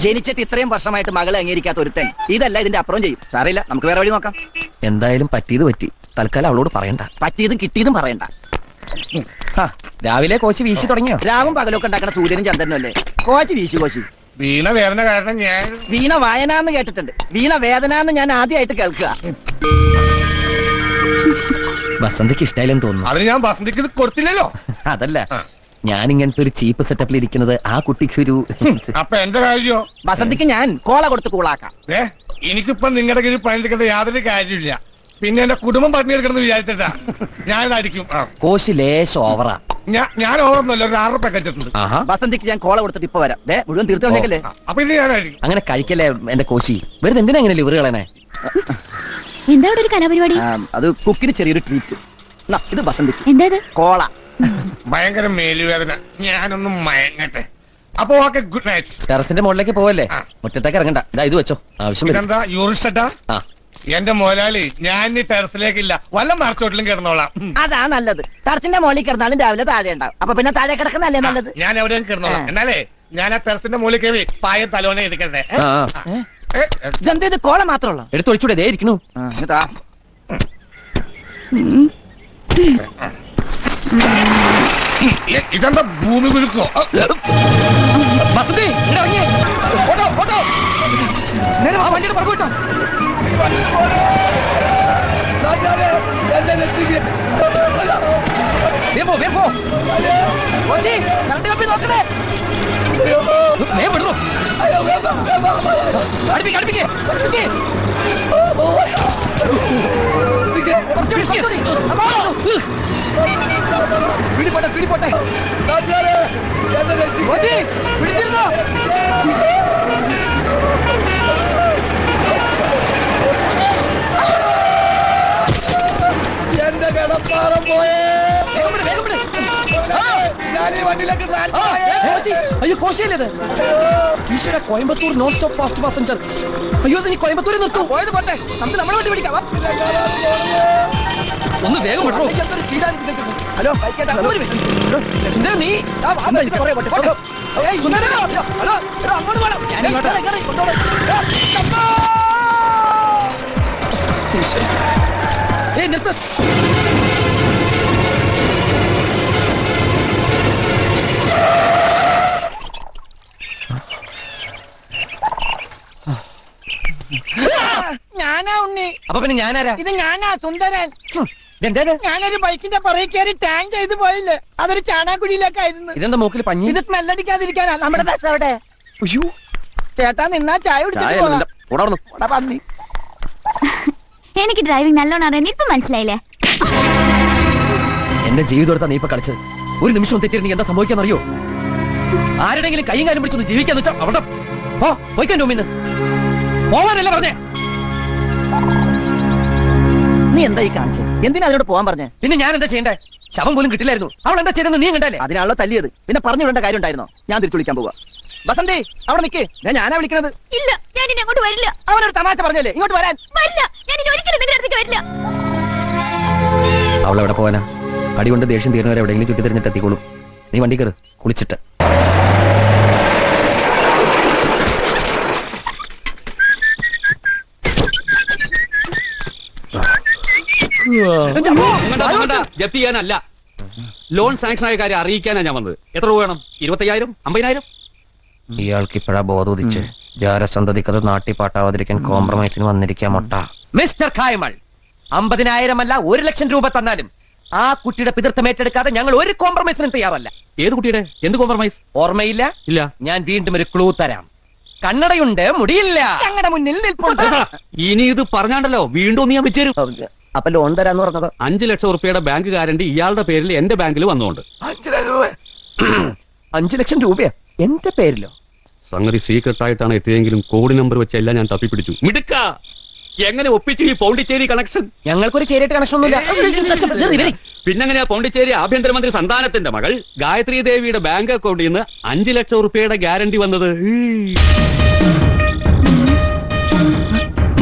Speaker 5: ജനിച്ചിട്ട് ഇത്രയും വർഷമായിട്ട് മകളെ അംഗീകരിക്കാത്ത ഒരുത്തൻ ഇതല്ല ഇതിന്റെ അപ്പുറം ചെയ്യും. സാറില്ല, നമുക്ക് വേറെ വഴി നോക്കാം.
Speaker 2: എന്തായാലും പറ്റിയത് പറ്റി. തൽക്കാലം അവളോട് പറയണ്ട.
Speaker 5: പറ്റിയതും കിട്ടിയതും പറയണ്ട.
Speaker 2: രാവിലെ കോശി വീശി തുടങ്ങിയോ?
Speaker 5: രാവും പകലൊക്കെ ഉണ്ടാക്കുന്ന സൂര്യനും ചന്ദ്രനും അല്ലേ കോശി വീശി കോശി.
Speaker 10: വീണ വേദന കാരണം ഞാൻ
Speaker 5: വീണ വായന എന്ന് കേട്ടിട്ടുണ്ട്. വീണ വേദന എന്ന് ഞാൻ ആദ്യമായിട്ട് കേൾക്കുക.
Speaker 2: വസന്തിക്ക് ഇഷ്ടായില്ലെന്ന് തോന്നുന്നു.
Speaker 10: അതിന് ഞാൻ വസന്തിക്ക് ഇത് കൊടുത്തില്ലല്ലോ.
Speaker 2: അതല്ല, ഞാൻ ഇങ്ങനത്തെ ഒരു ചീപ്പ് സെറ്റപ്പിൽ ഇരിക്കുന്നത് ആ കുട്ടിക്ക് ഒരു
Speaker 10: അപ്പൊ എന്റെ കാര്യോ?
Speaker 5: വസന്തിക്ക് ഞാൻ കോള കൊടുത്ത് കൂളാക്കാം.
Speaker 10: എനിക്കിപ്പൊ നിങ്ങളുടെ കീഴിൽ പണിയെടുക്കേണ്ട യാതൊരു കാര്യമില്ല. പിന്നെ എന്റെ കുടുംബം പണിയെടുക്കണമെന്ന് വിചാരിച്ചിട്ടാ ഞാനിതായിരിക്കും.
Speaker 2: കോശി ലേശം ഓവറാ.
Speaker 10: ഞാൻ ഓർമ്മല്ല, ഒരു 6 റുപ്യ കഴിച്ചിട്ടുണ്ട്.
Speaker 5: വസന്തിക്ക് ഞാൻ കോള കൊടുത്തിട്ട് ഇപ്പൊ വരാം. മുഴുവൻ തീർത്തു കളഞ്ഞേക്കല്ലേ.
Speaker 10: അപ്പൊ ഇത് ഞാനായിരിക്കും.
Speaker 2: അങ്ങനെ കഴിക്കല്ലേ എന്റെ കോശി. വെറുതെ എന്തിനാ അങ്ങനെ ലിവർ കളയണേ?
Speaker 6: എന്താ ഇവിടെ ഒരു കലാപരിപാടി?
Speaker 5: അത് കുക്കിന് ചെറിയൊരു ട്രീറ്റ്. ഇത് വസന്തിക്ക്
Speaker 6: എന്താ
Speaker 5: കോള.
Speaker 10: ഭയങ്കര മേലുവേദന. ഞാനൊന്നും മയങ്ങട്ടെ. അപ്പൊ ഓക്കെ, ഗുഡ് നൈറ്റ്.
Speaker 2: ടെറസിന്റെ മുകളിലേക്ക് പോവല്ലേ? മുറ്റത്തേക്ക് ഇറങ്ങണ്ട. ഇത് വെച്ചോ, ആവശ്യം വരും.
Speaker 10: ഇതെന്താ യൂറിസ്റ്റ? എന്റെ മോലാളി, ഞാൻ ഇനി ടെറസിലേക്കില്ല, വല്ല മറച്ചോട്ടിലും കിടന്നോളാം.
Speaker 5: അതാ നല്ലത്. ടെറസിന്റെ മുകളിൽ കിടന്നാലും രാവിലെ താഴെ ഉണ്ടാവും. അപ്പൊ പിന്നെ താഴെ കിടക്കുന്നല്ലേ നല്ലത്.
Speaker 10: ഞാൻ എവിടെയും കിടന്നോളാം. എന്നാലേ ഞാൻ ആ ടെറസിന്റെ മുകളിൽ കയറി പായം തലോനെ ഇരിക്കട്ടെ.
Speaker 5: ഇതെന്താ, ഇത് കോള മാത്രമുള്ള?
Speaker 2: എടുത്തൊഴിച്ചൂടെ? ദേ ഇരിക്കണു.
Speaker 10: ഇതെന്താ ഭൂമി കുലുക്കോ?
Speaker 2: വസന്തി ഇറങ്ങി. ഓട്ടോ ഓട്ടോ വണ്ടിയുടെ പുറകു വിട്ടോ. പിടിപോട്ടെ പിടിപോട്ടെ. പിടിച്ചിരുന്നോ?
Speaker 10: എന്റെ കിടപ്പാറം പോയേ.
Speaker 2: അയ്യോ കോശിയല്ലേ? ഈശ്വര, Coimbatore non stop fast passenger. അയ്യോ, നീ കോയമ്പത്തൂരിൽ നിർത്തൂ.
Speaker 5: പോയത് പോട്ടെ, നമുക്ക് നമ്മളെ വണ്ടി പിടിക്കാം.
Speaker 2: ഒന്ന് വേഗം വിടറോ.
Speaker 5: ഹലോ,
Speaker 2: സുന്ദര, നീ നിർത്ത.
Speaker 5: ഞാനാ ഉണ്ണി.
Speaker 2: അപ്പൊ പിന്നെ ഞാനാരാ?
Speaker 5: ഇത് ഞാനാ സുന്ദരൻ.
Speaker 2: ഇതെന്താ?
Speaker 5: ഞാനൊരു ബൈക്കിന്റെ പുറകെ കയറി ടാങ്ക് ചെയ്ത് പോയില്ലേ, അതൊരു ചാണാക്കുഴിയിലേക്കായിരുന്നു.
Speaker 2: ഇതെന്താ മൂക്കിൽ പഞ്ഞി?
Speaker 5: ഇത് സ്മെല്ലടിക്കാതിരിക്കാനാ. നമ്മുടെ ബസ് അവിടെ.
Speaker 2: അയ്യോ
Speaker 5: ചേട്ടാ, നിന്നാ ചായ കുടിച്ചിട്ട് പന്നി.
Speaker 6: എനിക്ക് ഡ്രൈവിംഗ് നല്ലോണം അറിയാൻ ഇപ്പൊ മനസ്സിലായില്ലേ?
Speaker 2: എന്റെ ജീവിതം എടുത്താ നീ ഇപ്പൊ കളിച്ചത്. ഒരു നിമിഷം തെറ്റിയിരുന്നെങ്കിൽ എന്താ സംഭവിക്കാന്നറിയോ? ആരുടെങ്കിലും കൈയും കാര്യം പിടിച്ചൊന്ന് ജീവിക്കാന്ന് വെച്ചാ അവിടെ പോയിക്കാൻ റൂമിന്ന് പോവാനല്ലേ പറഞ്ഞേ?
Speaker 5: നീ എന്താ ഈ കാണിച്ചത്? എന്തിനാ അതിനോട് പോവാൻ പറഞ്ഞേ?
Speaker 2: പിന്നെ ഞാൻ എന്താ ചെയ്യണ്ടേ? ശവം പോലും കിട്ടില്ലായിരുന്നു. അവൾ എന്താ ചെയ്തെന്ന് നീ കണ്ടല്ലേ?
Speaker 5: അതിനാണല്ലോ തല്ലിയത്. പിന്നെ പറഞ്ഞു വിടേണ്ട കാര്യം ഉണ്ടായിരുന്നോ? ഞാൻ തിരിച്ചു വിളിക്കാൻ പോവാ. ബസന്തി അവിടെ നിക്ക്, ഞാനാ വിളിക്കണത്.
Speaker 6: ഇല്ല, ഞാൻ ഇനി അങ്ങോട്ട് വരില്ല.
Speaker 5: അവനൊരു തമാശ പറഞ്ഞല്ലേ, ഇങ്ങോട്ട് വരാൻ.
Speaker 6: വരില്ല, ഞാൻ ഇനി ഒരിക്കലും നിങ്ങളുടെ അടുത്തേക്ക് വരില്ല.
Speaker 2: അവൾ എവിടെ പോവാനാ? അടി കൊണ്ട് ദേഷ്യം തീർന്നവരെ എവിടെയെങ്കിലും ചുറ്റി തിരിഞ്ഞിട്ട് എത്തിക്കോളും. നീ വണ്ടി കയറ്, കുളിച്ചിട്ട്.
Speaker 1: ജപ്തി ചെയ്യാനല്ല, ലോൺ സാങ്ഷൻ ആയ കാര്യം അറിയിക്കാനാ ഞാൻ വന്നത്. എത്ര രൂപ വേണം? 25,000, 50,000?
Speaker 2: ഇയാൾക്ക് ഇപ്പഴാ ബോധോദിച്ച് ജാരസന്തതിക്കത് നാട്ടിപ്പാട്ടാവാതിരിക്കാൻ കോംപ്രമൈസിന് വന്നിരിക്കാൻ മൊട്ട. മിസ്റ്റർ ഖായ്മൾ, 50,000 അല്ല 1,00,000 രൂപ തന്നാലും ആ കുട്ടിയുടെ പിതൃത്വം ഏറ്റെടുക്കാതെ ഞങ്ങൾ ഒരു കോംപ്രമൈസിനും തയ്യാറല്ല.
Speaker 1: ഏത് കുട്ടിയുടെ? എന്ത് കോംപ്രമൈസ്?
Speaker 2: ഓർമ്മയില്ല?
Speaker 1: ഇല്ല.
Speaker 2: ഞാൻ വീണ്ടും ഒരു ക്ലൂ തരാം. കണ്ണടയുണ്ട്, മുടിയില്ല.
Speaker 5: ഞങ്ങളുടെ മുന്നിൽ നിൽപ്പുണ്ട്.
Speaker 1: ഇനി ഇത് പറഞ്ഞാണ്ടല്ലോ വീണ്ടും നീ വെച്ചേരും.
Speaker 5: അപ്പൊ ലോൺ തരാന്ന് പറഞ്ഞത്
Speaker 1: 5 ലക്ഷം ഉറുപ്പിയുടെ ബാങ്ക് ഗ്യാരണ്ടി ഇയാളുടെ പേരിൽ എന്റെ ബാങ്കിൽ വന്നുകൊണ്ട്.
Speaker 2: 5 ലക്ഷം രൂപയാ എന്റെ പേരിലോ?
Speaker 1: സംഗതി സീക്രട്ട് ആയിട്ടാണ് എത്തിയെങ്കിലും കോഡ് നമ്പർ വെച്ചെല്ലാം ഞാൻ തപ്പിപ്പിടിച്ചു. മിടുക്ക, എങ്ങനെ ഒപ്പിച്ചു ഈ പോണ്ടിച്ചേരി കണക്ഷൻ?
Speaker 2: ഞങ്ങൾക്കൊരു ചേരിയിട്ട് കണക്ഷൻ ഒന്നുമില്ല.
Speaker 1: പിന്നെങ്ങനെയാ പോണ്ടിച്ചേരി ആഭ്യന്തരമന്ത്രി സന്താനത്തിന്റെ മകൾ ഗായത്രി ദേവിയുടെ ബാങ്ക് അക്കൗണ്ടിൽ നിന്ന് 5 ലക്ഷം ഉറുപ്പിയുടെ ഗ്യാരണ്ടി വന്നത്?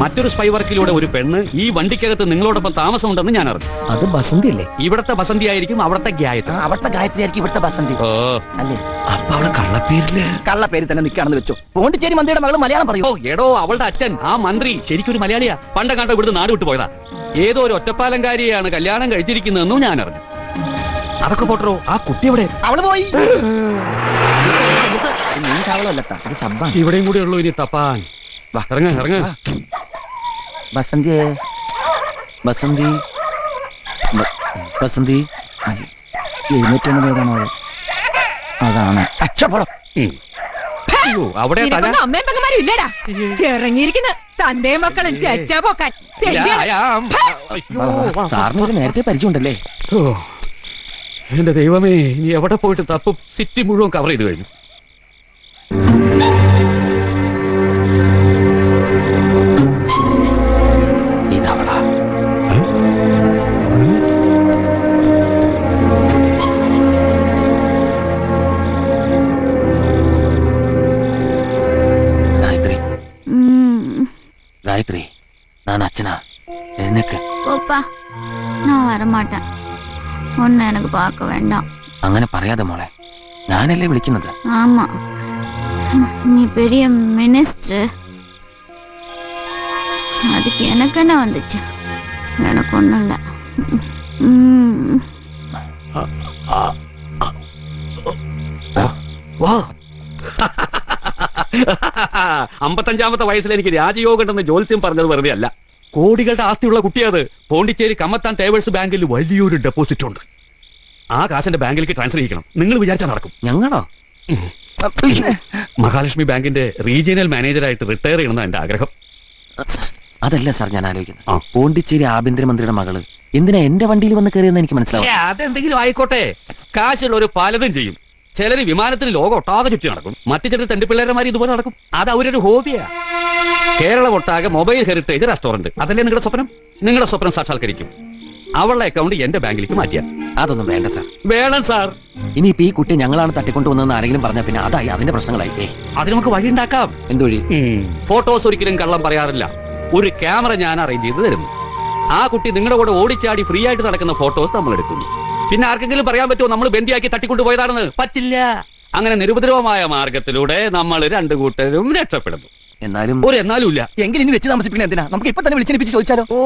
Speaker 1: മറ്റൊരു സ്പൈ വർക്കിലൂടെ ഒരു പെണ്ണ് ഈ വണ്ടിക്കകത്ത് നിങ്ങളോടൊപ്പം താമസമുണ്ടെന്ന് ഞാൻ അറിഞ്ഞു.
Speaker 2: അത് ബസന്തി അല്ലേ?
Speaker 1: ഇവിടത്തെ ബസന്തി ആയിരിക്കും അവിടത്തെ ഗായത്രി.
Speaker 5: അവിടുത്തെ ഗായത്രി ആയിരിക്കും ഇവിടുത്തെ ബസന്തി അല്ലേ?
Speaker 2: അപ്പൊ അവളെ കള്ളപ്പേരില്
Speaker 5: കള്ളപ്പേര് തന്നെ നിൽക്കാണെന്ന് വെച്ചോ. പോണ്ടിച്ചേരി മന്ത്രിയുടെ മകള് മലയാളം പറയോ?
Speaker 1: എടോ, അവളുടെ അച്ഛൻ ആ മന്ത്രി ശരിക്കും ഒരു മലയാളിയാ. പണ്ടങ്ങാണ്ട് ഇവിടുന്ന് നാട് വിട്ടു പോയതാ. ഏതോ ഒരു ഒറ്റപ്പാലംകാരിയാണ് കല്യാണം കഴിച്ചിരിക്കുന്നതെന്നും ഞാൻ അറിഞ്ഞു. അതൊക്കെ പോട്ടോ, ആ കുട്ടി എവിടെ?
Speaker 5: അവള് പോയി. അവളല്ലട്ടാ, ഇത് സബ്ബാണ്.
Speaker 1: ഇവിടെയും കൂടെ ഉള്ളൂ ഇനി തപ്പാൻ. ഇറങ്ങ ഇറങ്ങ.
Speaker 5: ബസന്തിയെ
Speaker 2: ബസന്തി ബസന്തി
Speaker 5: എഴുന്നേറ്റുള്ളത് ഏതാണോ? അതാണ്.
Speaker 1: അവിടെ
Speaker 6: അമ്മയും പെങ്ങന്മാരും ഇല്ലടാ, ഇറങ്ങിയിരിക്കുന്ന തന്റെ മക്കളും ചെറ്റാ പോക്കാൻ.
Speaker 2: സാറിനൊരു നേരത്തെ പരിചയമുണ്ടല്ലേ?
Speaker 1: എന്റെ ദൈവമേ, ഇനി എവിടെ പോയിട്ട് തപ്പും? സിറ്റി മുഴുവൻ കവർ ചെയ്ത് കഴിഞ്ഞു.
Speaker 2: ഇതവളാ. ഗായത്രി, ഗായത്രി, நான் அச்சனா, எழுந்துக்கு.
Speaker 8: போப்பா, நான் வரமாட்டேன். ஒன்னு எனக்கு பார்க்க வேண்டாம்.
Speaker 2: അങ്ങനെ പറയാതെ മോളെ, ഞാനല്ലേ വിളിക്കുന്നത്.
Speaker 8: ஆமா, நீ பெரிய மினிஸ்டர். அதுக்கு எனக்கு என்ன வந்துச்சு? எனக்கு ஒண்ணும் இல்ல.
Speaker 1: 55-ാമത്തെ വയസ്സിൽ എനിക്ക് രാജയോഗം ഉണ്ടെന്ന് ജോത്സ്യം പറഞ്ഞത് വെറുതെ അല്ല. കോടികളുടെ ആസ്തിയുള്ള കുട്ടിയത്. പോണ്ടിച്ചേരി കമ്മത്താൻ തേവേഴ്സ് ബാങ്കിൽ വലിയൊരു ഡെപ്പോസിറ്റ് ഉണ്ട്. ആ കാശിന്റെ ബാങ്കിലേക്ക് ട്രാൻസ്ഫർ ചെയ്യിക്കണം. നിങ്ങൾ വിചാരിച്ചാൽ നടക്കും.
Speaker 2: ഞങ്ങളോ?
Speaker 1: മഹാലക്ഷ്മി ബാങ്കിന്റെ റീജിയണൽ മാനേജറായിട്ട് റിട്ടയർ ചെയ്യണമെന്ന് എന്റെ ആഗ്രഹം.
Speaker 2: അതല്ല സാർ ഞാൻ ആലോചിക്കുന്നത്. പോണ്ടിച്ചേരി ആഭ്യന്തരമന്ത്രിയുടെ മകള് എന്തിനാ എന്റെ വണ്ടിയിൽ വന്ന് കയറിയെന്ന് എനിക്ക് മനസ്സിലാവും.
Speaker 1: അതെന്തെങ്കിലും ആയിക്കോട്ടെ, കാശുള്ളവർ പലതും ചെയ്യും. ചിലര് വിമാനത്തിന് ലോകം ഒട്ടാകെ ചുറ്റി നടക്കും. മറ്റു ചിലർ തെണ്ടിപ്പിള്ളേരന്മാർ ഇതുപോലെ നടക്കും. അത് അവരൊരു ഹോബിയാ. കേരളം ഒട്ടാകെ മൊബൈൽ ഹെറിറ്റേജ് റെസ്റ്റോറന്റ്. അതല്ലേ നിങ്ങളുടെ സ്വപ്നം? നിങ്ങളുടെ സ്വപ്നം സാക്ഷാത്കരിക്കും. അവളുടെ അക്കൗണ്ട് എന്റെ ബാങ്കിലേക്ക് മാറ്റിയാൽ.
Speaker 2: അതൊന്നും വേണ്ട സാർ.
Speaker 1: വേണം സാർ.
Speaker 2: ഇനിയിപ്പോ ഈ കുട്ടി ഞങ്ങളാണ് തട്ടിക്കൊണ്ടുവന്നെന്ന് ആരെങ്കിലും പറഞ്ഞാൽ പിന്നെ അതായി അതിന്റെ പ്രശ്നങ്ങളായി.
Speaker 1: അത് നമുക്ക് വഴി ഉണ്ടാക്കാം.
Speaker 2: എന്തുവഴി?
Speaker 1: ഫോട്ടോസ് ഒരിക്കലും കള്ളം പറയാറില്ല. ഒരു ക്യാമറ ഞാൻ അറേഞ്ച് ചെയ്ത് തരുന്നു. ആ കുട്ടി നിങ്ങളുടെ കൂടെ ഓടിച്ചാടി ഫ്രീ ആയിട്ട് നടക്കുന്ന ഫോട്ടോസ് നമ്മൾ എടുക്കുന്നു. പിന്നെ ആർക്കെങ്കിലും പറയാൻ പറ്റുമോ നമ്മൾ ബന്ദിയാക്കി തട്ടിക്കൊണ്ടുപോയതാണെന്ന്? പറ്റില്ല. അങ്ങനെ നിരുപദ്രവമായ മാർഗത്തിലൂടെ നമ്മൾ രണ്ടു കൂട്ടരും രക്ഷപ്പെടുന്നു.
Speaker 2: എന്നാലും
Speaker 1: ഒരു എന്നാലും ഇല്ല.
Speaker 5: എങ്കിൽ ഇനി വെച്ച് താമസിപ്പിക്കണ എന്തിനാ? നമുക്ക് ഇപ്പൊ തന്നെ വിളിച്ചെനിപ്പിച്ച് ചോദിച്ചാലോ?
Speaker 1: ഓ,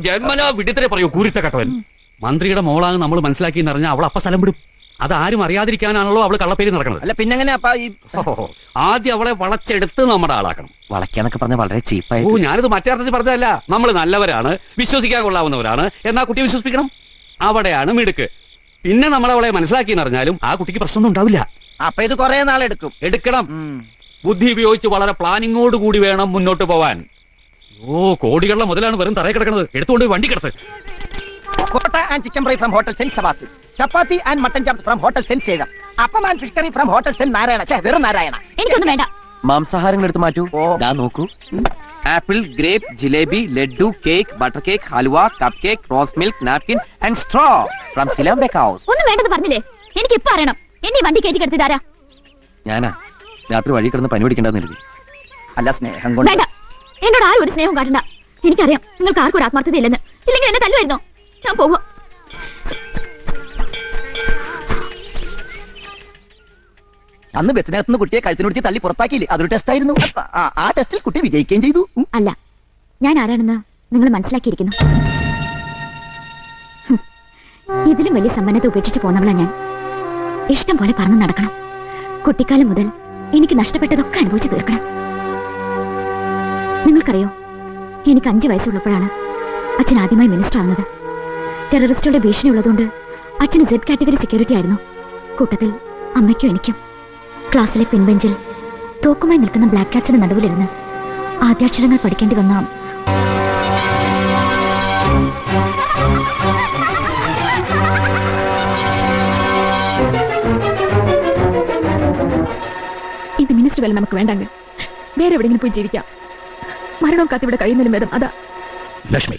Speaker 1: ജന്മനാ വിഡിത്തരെ പറയൂ, കൂരിത്ത കട്ടവൻ. മന്ത്രിയുടെ മോളാണ് നമ്മൾ മനസ്സിലാക്കി എന്നറിഞ്ഞാൽ അവൾ അപ്പ സ്ഥലം വിടും. അതാരും അറിയാതിരിക്കാനാണല്ലോ അവള് കള്ളപ്പേര് നടക്കുന്നത്.
Speaker 5: അല്ല പിന്നെങ്ങനെ?
Speaker 1: ആദ്യം അവളെ വളച്ചെടുത്ത് നമ്മുടെ ആളാക്കണം.
Speaker 2: വളയ്ക്കാന്നൊക്കെ പറഞ്ഞ വളരെ ചീപ്പായി.
Speaker 1: ഓ, ഞാനിത് മറ്റേ അർത്ഥത്തിൽ പറഞ്ഞതല്ല. നമ്മൾ നല്ലവരാണ്, വിശ്വസിക്കാൻ കൊള്ളാവുന്നവരാണ് എന്നാ കുട്ടിയെ വിശ്വസിപ്പിക്കണം. അവിടെയാണ് മിടുക്ക്. പിന്നെ നമ്മളവളെ മനസ്സിലാക്കി എന്നറിഞ്ഞാലും ആ കുട്ടിക്ക് പ്രശ്നമൊന്നും ഉണ്ടാവില്ല.
Speaker 5: അപ്പൊ ഇത് കുറെ നാളെടുക്കും.
Speaker 1: എടുക്കണം. ബുദ്ധി ഉപയോഗിച്ച് വളരെ പ്ലാനിങ്ങോട് കൂടി വേണം മുന്നോട്ട് പോവാൻ. ഓ, കോടികളുടെ മുതലാണ് വെറും തറയിൽ കിടക്കുന്നത്. എടുത്തുകൊണ്ട് വണ്ടി കിടത്ത്.
Speaker 5: Kota and chicken fry from Hotel Saint Sebastian. Chapati and mutton chops from Hotel Saint Sega. Appam and fish curry from Hotel Saint Narayana. വെറും നാരായണ.
Speaker 6: എനിക്കൊന്നും വേണ്ട.
Speaker 2: മാംസാഹാരങ്ങൾ എടുത്ത് മാറ്റൂ. ദാ നോക്കൂ. Apple, grape, jalebi, laddu, cake, butter cake, halwa, cup cake, rose milk, napkin and straw from Silam bake house.
Speaker 6: ഒന്നും വേണ്ടത് പറഞ്ഞില്ലേ? എനിക്ക് ഇപ്പൊ അറിയണം. എന്നെ വണ്ടി കയറ്റി കിടത്തിയതാരാ?
Speaker 2: ഞാനാ. രാത്രി വഴി കിടന്ന് പനി പിടിക്കണ്ടെന്ന് കരുതി.
Speaker 5: അല്ല, സ്നേഹം കൊണ്ട്.
Speaker 6: വേണ്ട, എന്നോട് ആരും ഒരു സ്നേഹം കാട്ടണ്ട. എനിക്കറിയാം നിങ്ങൾക്ക് ആർക്കും ഒരു ആത്മാർത്ഥത ഇല്ലെന്ന്. ഇല്ലെങ്കിൽ എന്നെ തല്ലുമായിരുന്നോ? ഞാൻ പോവാ.
Speaker 5: അന്ന് ബസ്സിനകത്തുനിന്ന് കുട്ടിയെ കഴുത്തിനൊടിച്ച് തള്ളി പുറത്താക്കിയില്ലേ? അതൊരു ടെസ്റ്റ് ആയിരുന്നു. ആ ടെസ്റ്റിൽ കുട്ടി വിജയിക്കുകയും ചെയ്തു.
Speaker 6: അല്ല, ഞാൻ ആരാണെന്ന് നിങ്ങൾ മനസ്സിലാക്കിയിരിക്കുന്നു. ഇതിലും വലിയ സമ്പന്നത ഉപേക്ഷിച്ച് പോന്നവളാ ഞാൻ. ഇഷ്ടം പോലെ പറന്ന് നടക്കണം. കുട്ടിക്കാലം മുതൽ എനിക്ക് നഷ്ടപ്പെട്ടതൊക്കെ അനുഭവിച്ചു തീർക്കണം. നിങ്ങൾക്കറിയോ, എനിക്ക് 5 വയസ്സുള്ളപ്പോഴാണ് അച്ഛൻ ആദ്യമായി മിനിസ്റ്റർ ആവുന്നത്. ടെററിസ്റ്റുകളുടെ ഭീഷണി ഉള്ളതുകൊണ്ട് അച്ഛന് Z കാറ്റഗറി സെക്യൂരിറ്റി ആയിരുന്നു. കൂട്ടത്തിൽ അമ്മയ്ക്കും എനിക്കും. ക്ലാസ്സിലെ പിൻബെഞ്ചിൽ തോക്കുമായി നിൽക്കുന്ന ബ്ലാക്ക് കാറ്റ്സിന്റെ നടുവിലിരുന്ന് ആദ്യാക്ഷരങ്ങൾ പഠിക്കേണ്ടി വന്ന
Speaker 11: ഇത് മിനിസ്റ്റർ വേല നമുക്ക് വേണ്ടാങ്ക. വേറെ എവിടെയെങ്കിലും പോയി ജീവിക്കാം. மரணம் காத்து விட കഴിയുന്നതിലും ഭേദം அதான்.
Speaker 9: லட்சுமி,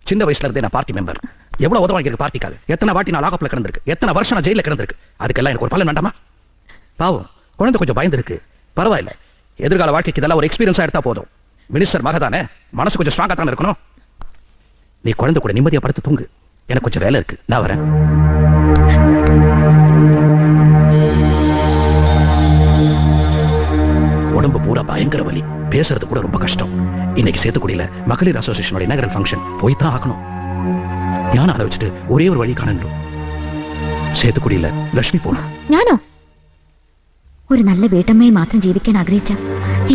Speaker 9: சின்ன வயசுல இருந்தே நான் பார்ட்டி மெம்பர். எவ்வளவு உதவாங்க பார்ட்டிக்காக. எத்தனை வாட்டி நான் லாக்அப்ல கிடந்திருக்கு, எத்தனை வருஷம் நான் ஜெயில கிடந்திருக்கு. அதுக்கெல்லாம் எனக்கு ஒரு பலன் வேண்டாமா? பாவம், குழந்தை கொஞ்சம் பயந்துருக்கு. பரவாயில்ல, எதிர்கால வாழ்க்கைக்கு இதெல்லாம் ஒரு எக்ஸ்பீரியன்ஸா எடுத்தா போதும். மினிஸ்டர் மகதானே, மனசு கொஞ்சம் ஸ்ட்ராங்கா தானே இருக்கணும். நீ குழந்தை கூட நிம்மதியா படுத்து தூங்கு. எனக்கு கொஞ்சம் வேலை இருக்கு, நான் வரேன். உடம்பு பூரா பயங்கர வலி, பேசுறது கூட ரொம்ப கஷ்டம். இன்னைக்கு சேத்துக்குடியில மகளிர் அசோசியேஷனோட இனாகரல் ஃபங்க்ஷன் போய் தான் ஆகணும். ஞான ஆலோசிச்சுட்டு ஒரே ஒரு வழி കാണുന്നു. சேத்துக்குடியில ലക്ഷ്മി പോണം.
Speaker 6: ഞാനോ? ഒരു നല്ല വീട്ടമ്മയെ മാത്രം ജീവിക്കാൻ ആഗ്രഹിച്ച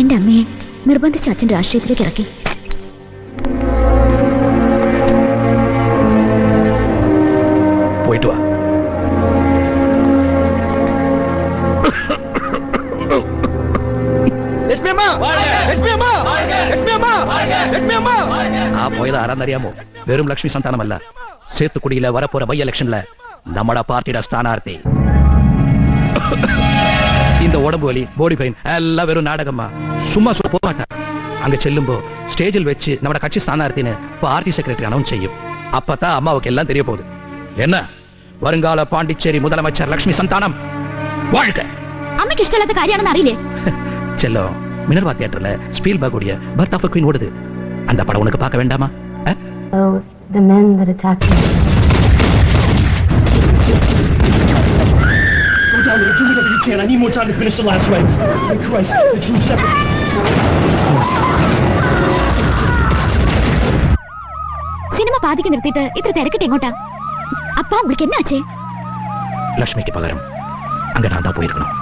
Speaker 6: എന്റെ അമ്മയെ നിർബന്ധിച്ച് അച്ഛൻ രാഷ്ട്രീയത്തിലേക്ക് ഇറക്കി.
Speaker 9: പോയിട്ട് വാ. ആ പോയത് ആരാന്നറിയാമോ? വെറും ലക്ഷ്മി സന്താനമല്ല, சேத்துக்குடியில வரப்போற பை எலெக்ஷன்ல நம்மட பார்ட்டியோட ஸ்தானார்த்தி. இந்த உடம்பு வலி, பாடி பெயின் எல்லாம் வெறும் நாடகமா, சும்மா சொல்ல போக மாட்டாங்க. அங்க செல்லும்போ ஸ்டேஜில் வச்சு நம்ம கட்சி ஸ்தானார்த்தின்னு பார்ட்டி செக்ரட்டரி அனௌன்ஸ் செய்யும். அப்பதான் அம்மாவுக்கு எல்லாம் தெரிய போகுது. என்ன, வருங்கால பாண்டிச்சேரி முதலமைச்சர் லட்சுமி சந்தானம் வாழ்க.
Speaker 6: അമ്മയ്ക്ക് ഇഷ്ടമില്ലാത്ത കാര്യമാണെന്ന് അറിയില്ലേ?
Speaker 9: செல்லம், மினர்வா தியேட்டர்ல ஸ்பீல்பர்க் உடைய பர்த் ஆஃப் எ குயின் ஓடுது. அந்த படம் உனக்கு பார்க்க வேண்டாமா?
Speaker 11: Oh, the men that attacked me.
Speaker 10: Go down there, do whatever you can. I need more time to finish the last rites. My Christ, the true shepherd.
Speaker 6: Cinema പാതിക്ക് നിർത്തിയിട്ട് ഇത്ര തിരക്കിട്ട് എങ്ങോട്ടാ? അപ്പ உங்களுக்கு என்ன ஆச்சு?
Speaker 9: லட்சுமிக்கு பகரம் அங்க நான் தான் போயிருக்கணும்.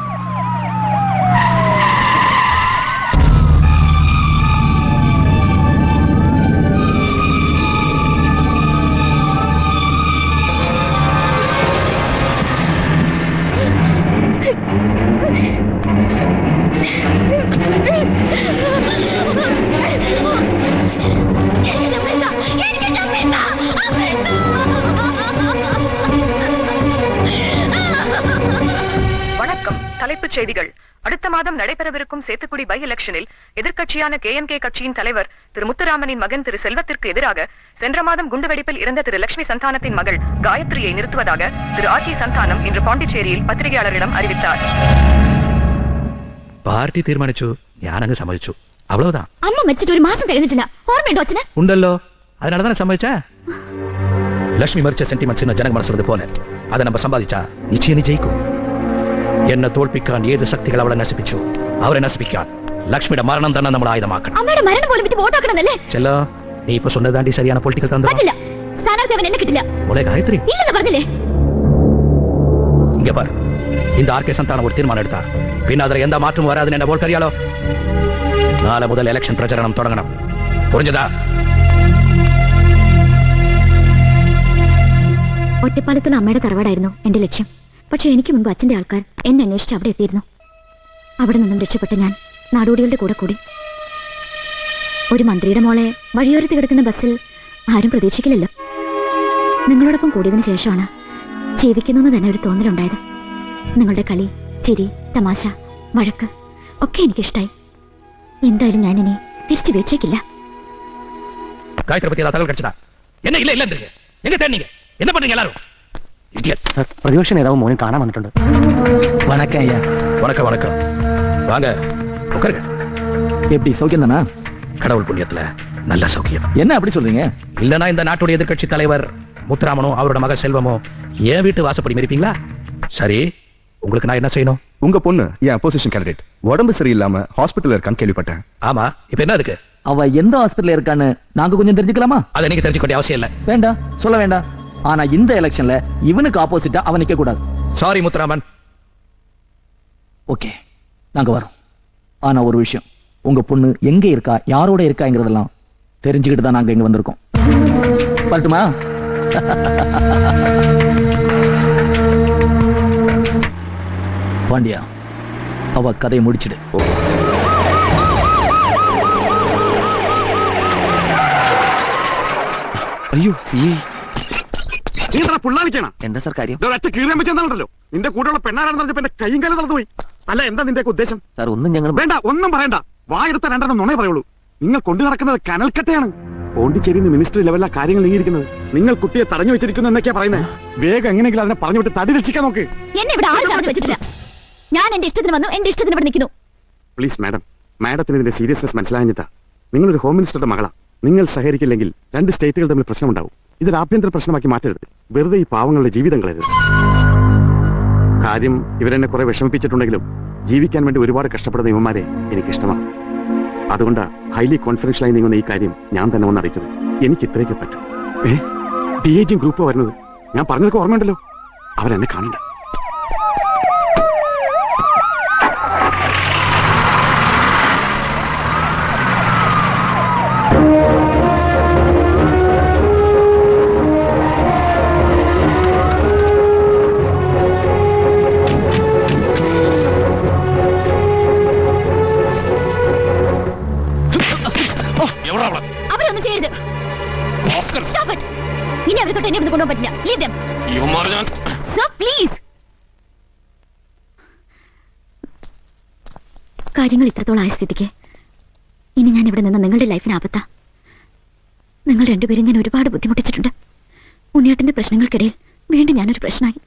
Speaker 11: வணக்கம். தலைப்புச் செய்திகள். அடுத்த மாதம் நடைபெறவிருக்கும் சேத்துக்குடி பை எலெக்ஷனில் எதிர்க்கட்சியான KMK கட்சியின் தலைவர் திரு முத்துராமனின் மகன் திரு செல்வத்திற்கு எதிராக சென்ற மாதம் குண்டுவெடிப்பில் இறந்த திரு லட்சுமி சந்தானத்தின் மகள் காயத்ரியை நிறுத்துவதாக திரு RK சந்தானம் இன்று பாண்டிச்சேரியில் பத்திரிகையாளரிடம் அறிவித்தார்.
Speaker 9: പാർട്ടി തീരുമാനിച്ചു, ഞാനങ്ങ് സമ്മതിച്ചു, അவ்வளவுதான்.
Speaker 6: അമ്മ മരിച്ചിട്ട് ഒരു മാസം കഴിഞ്ഞിട്ടില്ല. ഓർമ്മയുണ്ടോ അച്ഛന്?
Speaker 9: ഉണ്ടല്ലോ, அதனாலதானே சம்மதிச்சா. லட்சுமி மரிச்ச சென்டிமெண்ட் சின்ன ஜனங்க மனசுறது போல. அதை நம்ம சம்பாதிச்சா நிச்சயம் ஜெயிக்கும். என்ன തോൽപ്പിക്കാൻ ഏത് ശക്തികൾ അവളെ നശിപ്പിച്ചു, അവരെ നശിപ്പിക്കാൻ ലക്ഷ്മിയുടെ മരണം തന്നെ നമ്മൾ ആയുധമാക്കണം.
Speaker 6: അമ്മയുടെ മരണം പോലും വിറ്റ് വോട്ടാക്കണമെന്നല്ലേ?
Speaker 9: ചെല്ലോ, നീ ഇപ്പൊ சொன்னதாண்டி சரியான പൊളിറ്റിക്കൽ തന്ത്രം.
Speaker 6: പറ്റില്ല. സ്ഥാനാർത്ഥി അവൻ എന്നെ കിട്ടില്ല.
Speaker 9: മോളെ ഗായത്രി,
Speaker 6: ഇല്ലെന്ന് പറഞ്ഞില്ലേ?
Speaker 9: இங்க பார், இந்த RK சந்தானம் ஒரு தீர்மானம் எடுத்தா പിന്നെ അതിൽ എന്താ മാറ്റം വരാതെന്ന് എന്നെ പോൽക്കറിയാലോ. നാളെ മുതൽ ഇലക്ഷൻ പ്രചരണം തുടങ്ങണം, പുറിഞ്ഞതാ?
Speaker 6: ഒറ്റപ്പാലത്തുള്ള അമ്മയുടെ തറവാടായിരുന്നു എന്റെ ലക്ഷ്യം. പക്ഷെ എനിക്ക് മുൻപ് അച്ഛന്റെ ആൾക്കാർ എന്നെ അന്വേഷിച്ച് അവിടെ എത്തിയിരുന്നു. അവിടെ നിന്നും രക്ഷപ്പെട്ട ഞാൻ നാടോടികളുടെ കൂടെ കൂടി. ഒരു മന്ത്രിയുടെ മോളെ വഴിയോരത്ത് കിടക്കുന്ന ബസ്സിൽ ആരും പ്രതീക്ഷിക്കില്ലല്ലോ. നിങ്ങളോടൊപ്പം കൂടിയതിനു ശേഷമാണ് ജീവിക്കുന്നു തന്നെ ഒരു തോന്നലുണ്ടായത്. നിങ്ങളുടെ കളി, ചിരി, തമാശ, വഴക്ക്, ഒക്കെ എനിക്കിഷ്ടായി. എന്തായാലും ഞാനിനി തിരിച്ചു വീട്ടിലേക്കില്ല.
Speaker 9: காயத்ரி பத்தி ஏதாவது தகவல் கிடைச்சதா? என்ன இல்ல இல்லன்றீங்க? எங்க தேடினீங்க? என்ன பண்றீங்க எல்லாரும்? இடியட்ஸ்.
Speaker 2: സാർ പ്രതിപക്ഷ നേതാവ് മോനെ കാണാൻ വന്നിട്ടുണ്ട്.
Speaker 5: வணக்கம் ஐயா.
Speaker 9: வணக்கம் வணக்கம். வாங்க உட்காருங்க.
Speaker 5: எப்படி சௌக்கியம் தானா?
Speaker 9: கடவுள் புண்ணியத்துல நல்ல சௌக்கியம்.
Speaker 5: என்ன அப்படி சொல்றீங்க?
Speaker 9: இல்லனா இந்த நாட்டுடைய எதிர்க்கட்சி தலைவர் முத்துராமனோ அவரோட மக செல்வமோ ஏன் வீட்டு வாசப்படி மிரிப்பீங்களா? சரி, உங்களுக்கு நான் என்ன செய்யணும்?
Speaker 10: உங்க பொண்ணு என் அப்போசிஷன் கேண்டிடேட் உடம்பு சரியில்லாம ஹாஸ்பிட்டல் இருக்கான்னு கேள்விப்பட்டேன்.
Speaker 9: ஆமா, இப்ப என்ன அதுக்கு?
Speaker 5: அவ எந்த ஹாஸ்பிடல்ல இருக்கான்னு நாங்க கொஞ்சம் தெரிஞ்சுக்கலாமா?
Speaker 9: அதை நீங்க தெரிஞ்சுக்க வேண்டிய அவசியம் இல்ல.
Speaker 5: வேண்டாம், சொல்ல வேண்டாம். ஆனா இந்த எலெக்ஷன்ல இவனுக்கு ஆப்போசிட்டா அவன் நிக்க கூடாது.
Speaker 9: சாரி முத்துராமன்.
Speaker 5: ஓகே, நாங்க வரோம். ஆனா ஒரு விஷயம், உங்க பொண்ணு எங்க இருக்கா, யாரோட இருக்காங்கிறதெல்லாம் தெரிஞ்சுக்கிட்டு தான் நாங்க இங்க வந்திருக்கோம். வரட்டுமா? பாண்டியா, அவ கதையை முடிச்சிடு.
Speaker 2: അയ്യോ സി
Speaker 4: നീ എന്താ പുള്ളാളിക്കണം?
Speaker 2: എന്താ സാർ കാര്യം?
Speaker 4: ഒറ്റ കീറാൻ വെച്ചെന്നാണല്ലോ. നിന്റെ കൂടെയുള്ള പെണ്ണാരാണെന്ന് പറഞ്ഞപ്പോ എന്റെ കൈയും കാലം നടന്നുപോയി. അല്ല, എന്താ നിന്റെ ഉദ്ദേശം?
Speaker 2: സാർ ഒന്നും ഞങ്ങൾ
Speaker 4: വേണ്ട, ഒന്നും പറയണ്ട. വായെടുത്ത രണ്ടെണ്ണം നുണേ പറയുള്ളൂ. നിങ്ങൾ കൊണ്ടു നടക്കുന്നത് കനൽക്കട്ടയാണ്. പോണ്ടിച്ചേരി മിനിസ്റ്റർ ലെവലിലെ കാര്യങ്ങൾ നീങ്ങിയിരിക്കുന്നത്. നിങ്ങൾ കുട്ടിയെ തടഞ്ഞു വെച്ചിരിക്കുന്നു എന്നൊക്കെയാ പറയുന്നത്. വേഗം എങ്ങനെയെങ്കിലും അതിനെ പറഞ്ഞു വിട്ട് തടി രക്ഷിക്കാൻ നോക്ക്.
Speaker 6: എന്നെ ഇവിടെ ആരും തടഞ്ഞു വെച്ചിട്ടില്ല. ഞാൻ എന്റെ ഇഷ്ടത്തിന് വന്നു, എന്റെ ഇഷ്ടത്തിന് ഇവിടെ നിൽക്കുന്നു.
Speaker 4: പ്ലീസ് മാഡം, മാഡത്തിന് ഇതിന്റെ സീരിയസ്നെസ് മനസ്സിലാഞ്ഞിട്ടാ. നിങ്ങളൊരു ഹോം മിനിസ്റ്ററുടെ മകളാ. നിങ്ങൾ സഹകരിക്കില്ലെങ്കിൽ രണ്ട് സ്റ്റേറ്റുകൾ തമ്മിൽ പ്രശ്നമുണ്ടാവും. ഇതൊരു ആഭ്യന്തര പ്രശ്നമാക്കി മാറ്റരുത്. വെറുതെ ഈ പാവങ്ങളുടെ ജീവിതം കളയരുത്. കാര്യം ഇവരെന്നെ കുറെ വിഷമിപ്പിച്ചിട്ടുണ്ടെങ്കിലും ജീവിക്കാൻ വേണ്ടി ഒരുപാട് കഷ്ടപ്പെടുന്ന ഇവന്മാരെ എനിക്കിഷ്ടമാണ്. അതുകൊണ്ട് ഹൈലി കോൺഫിഡൻഷ്യലായി നീങ്ങുന്ന ഈ കാര്യം ഞാൻ തന്നെ ഒന്ന് അറിയിച്ചത്. എനിക്ക് ഇത്രയൊക്കെ പറ്റും. DIG ഗ്രൂപ്പ് വരുന്നത് ഞാൻ പറഞ്ഞതൊക്കെ ഓർമ്മയുണ്ടല്ലോ. അവരെന്നെ കാണണ്ട.
Speaker 6: അവരൊന്നും ചെയ്യരുത്. Stop it. ഇനി അവരെ തൊട്ട് എന്നെ ഇവിടെ കൊണ്ടുപോകാൻ പറ്റില്ല. Leave them. Sir, please. കാര്യങ്ങൾ ഇത്രത്തോളം ആയ സ്ഥിതിക്ക് ഇനി ഞാൻ ഇവിടെ നിന്ന് നിങ്ങളുടെ ലൈഫിന് ആപത്താ. നിങ്ങൾ രണ്ടുപേരും ഞാൻ ഒരുപാട് ബുദ്ധിമുട്ടിച്ചിട്ടുണ്ട്. ഉണ്ണിയേട്ടന്റെ പ്രശ്നങ്ങൾക്കിടയിൽ വീണ്ടും ഞാനൊരു പ്രശ്നമായി.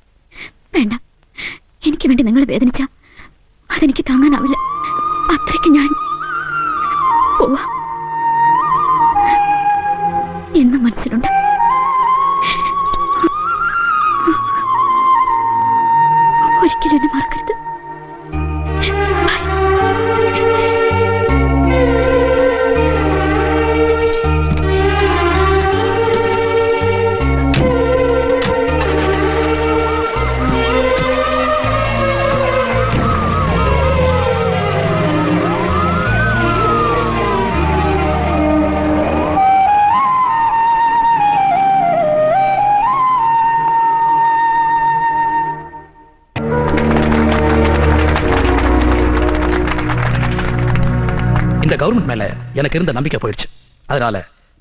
Speaker 6: വേണ്ട, എനിക്ക് വേണ്ടി നിങ്ങൾ വേദനിച്ച അതെനിക്ക് താങ്ങാനാവില്ല. അത്രയ്ക്ക് ഞാൻ പോവാ എന്നും മനസ്സിലുണ്ട്. ഒരിക്കലും എന്നെ മറക്കരുത്.
Speaker 9: இந்த கவர்மெண்ட் மேல எனக்கு இருந்த நம்பிக்கை போயிடுச்சு. அதனால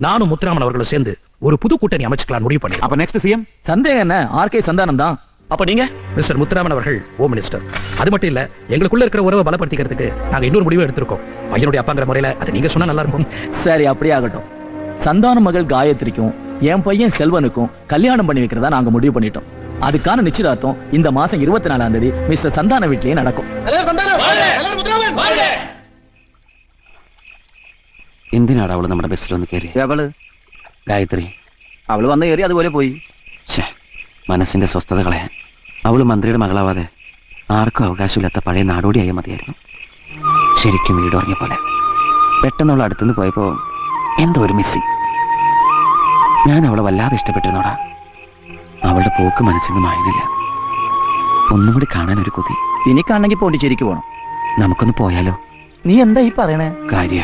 Speaker 9: நானும் முத்துராமன் அவர்களும் சேர்ந்து ஒரு புது கூட்டணி அமைச்சுக்கலாம் முடிவு பண்ணி.
Speaker 5: அப்ப நெக்ஸ்ட் சிஎம் சந்தேகம் என்ன? RK சந்தானம் தான்.
Speaker 9: அப்ப நீங்க மிஸ்டர் முத்துராமன் அவர்கள் ஹோம் மினிஸ்டர். அது மட்டும் இல்ல, எங்களுக்குள்ள இருக்கிற உறவை பலப்படுத்திக்கிறதுக்கு நாங்க இன்னொரு முடிவு எடுத்திருக்கோம். பையனுடைய அப்பாங்கிற முறையில அதை நீங்க சொன்னா நல்லா இருக்கும்.
Speaker 5: சரி, அப்படியே ஆகட்டும். சந்தான மகள் காயத்ரிக்கும் என் பையன் செல்வனுக்கும் கல்யாணம் பண்ணி வைக்கிறதா நாங்க முடிவு பண்ணிட்டோம். அதுக்கான நிச்சயதார்த்தம் இந்த மாசம் 24ஆம் தேதி மிஸ்டர் சந்தான வீட்லயே நடக்கும்.
Speaker 2: എന്തിനാണ് അവള് നമ്മുടെ ബസ്സിൽ ഒന്ന് കയറി?
Speaker 5: അവള്
Speaker 2: ഗായത്രി
Speaker 5: അവള് വന്ന് കയറി അതുപോലെ പോയി.
Speaker 2: മനസ്സിന്റെ സ്വസ്ഥത കളയാൻ അവള് മന്ത്രിയുടെ മകളാവാതെ ആർക്കും അവകാശമില്ലാത്ത പഴയ നാടോടിയായ മതിയായിരുന്നു. ശരിക്കും വീടുറങ്ങിയ പോലെ. പെട്ടെന്ന് അവൾ അടുത്തുനിന്ന് പോയപ്പോ എന്തോ ഒരു മിസ്സിങ്. ഞാൻ അവളെ വല്ലാതെ ഇഷ്ടപ്പെട്ടിരുന്നോടാ. അവളുടെ പോക്ക് മനസ്സിൽ നിന്ന് മായുന്നില്ല. ഒന്നും കൂടി കാണാൻ ഒരു കൊതി.
Speaker 5: ഇനി കാണണമെങ്കിൽ പോണ്ടിച്ചേരിക്ക് പോണം.
Speaker 2: നമുക്കൊന്ന് പോയാലോ?
Speaker 5: നീ എന്താ ഈ പറയണേ?
Speaker 2: കാര്യ,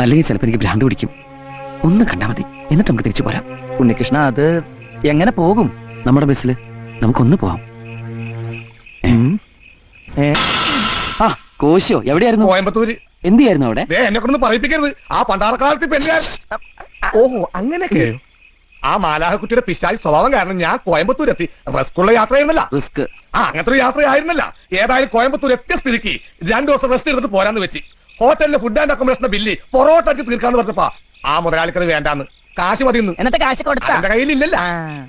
Speaker 2: അല്ലെങ്കിൽ ചിലപ്പോൾ എനിക്ക് ഭ്രാന്ത് പിടിക്കും. ഒന്ന് കണ്ടാ മതി, എന്നിട്ട് നമുക്ക് തിരിച്ചു പോരാം.
Speaker 5: ഉണ്ണികൃഷ്ണ, അത് എങ്ങനെ പോകും?
Speaker 2: നമ്മുടെ ബസ്സിൽ നമുക്കൊന്ന് പോവാം. കോശോ എവിടെയായിരുന്നു?
Speaker 10: കോയമ്പത്തൂര്.
Speaker 2: എന്ത് ചെയ്യായിരുന്നു അവിടെ?
Speaker 10: എന്നെ കൊണ്ടൊന്ന് പറയിപ്പിക്കരുത്. ആ പണ്ടാറക്കാലത്ത് പെണ്ണുകാർ. ഓഹോ, അങ്ങനെയൊക്കെ. ആ മാലാഹക്കുട്ടിയുടെ പിശാചി സ്വഭാവം കാരണം ഞാൻ കോയമ്പത്തൂർ എത്തി. റിസ്ക്കുള്ള യാത്രയായിരുന്നല്ല,
Speaker 2: റിസ്ക്
Speaker 10: അങ്ങനത്തെ ഒരു യാത്രയായിരുന്നല്ല. ഏതായാലും കോയമ്പത്തൂർ എത്തിയ സ്ഥിതിക്ക് 2 ദിവസം റെസ്റ്റ് എടുത്തിട്ട് പോരാന്ന് വെച്ച്. ഹോട്ടലിലെ ഫുഡ് ആൻഡ് അക്കോമഡേഷന്റെ ബില്ല് പൊറോട്ട അടിച്ച് തീർക്കാന്ന് പറഞ്ഞപ്പാ ആ മുതലാളിക്കത് വേണ്ടാന്ന്, കാശ് മതിയെന്ന്.
Speaker 5: എന്നിട്ട് കാശ് കൊടുത്താ
Speaker 10: എന്റെ കയ്യിലില്ലല്ല,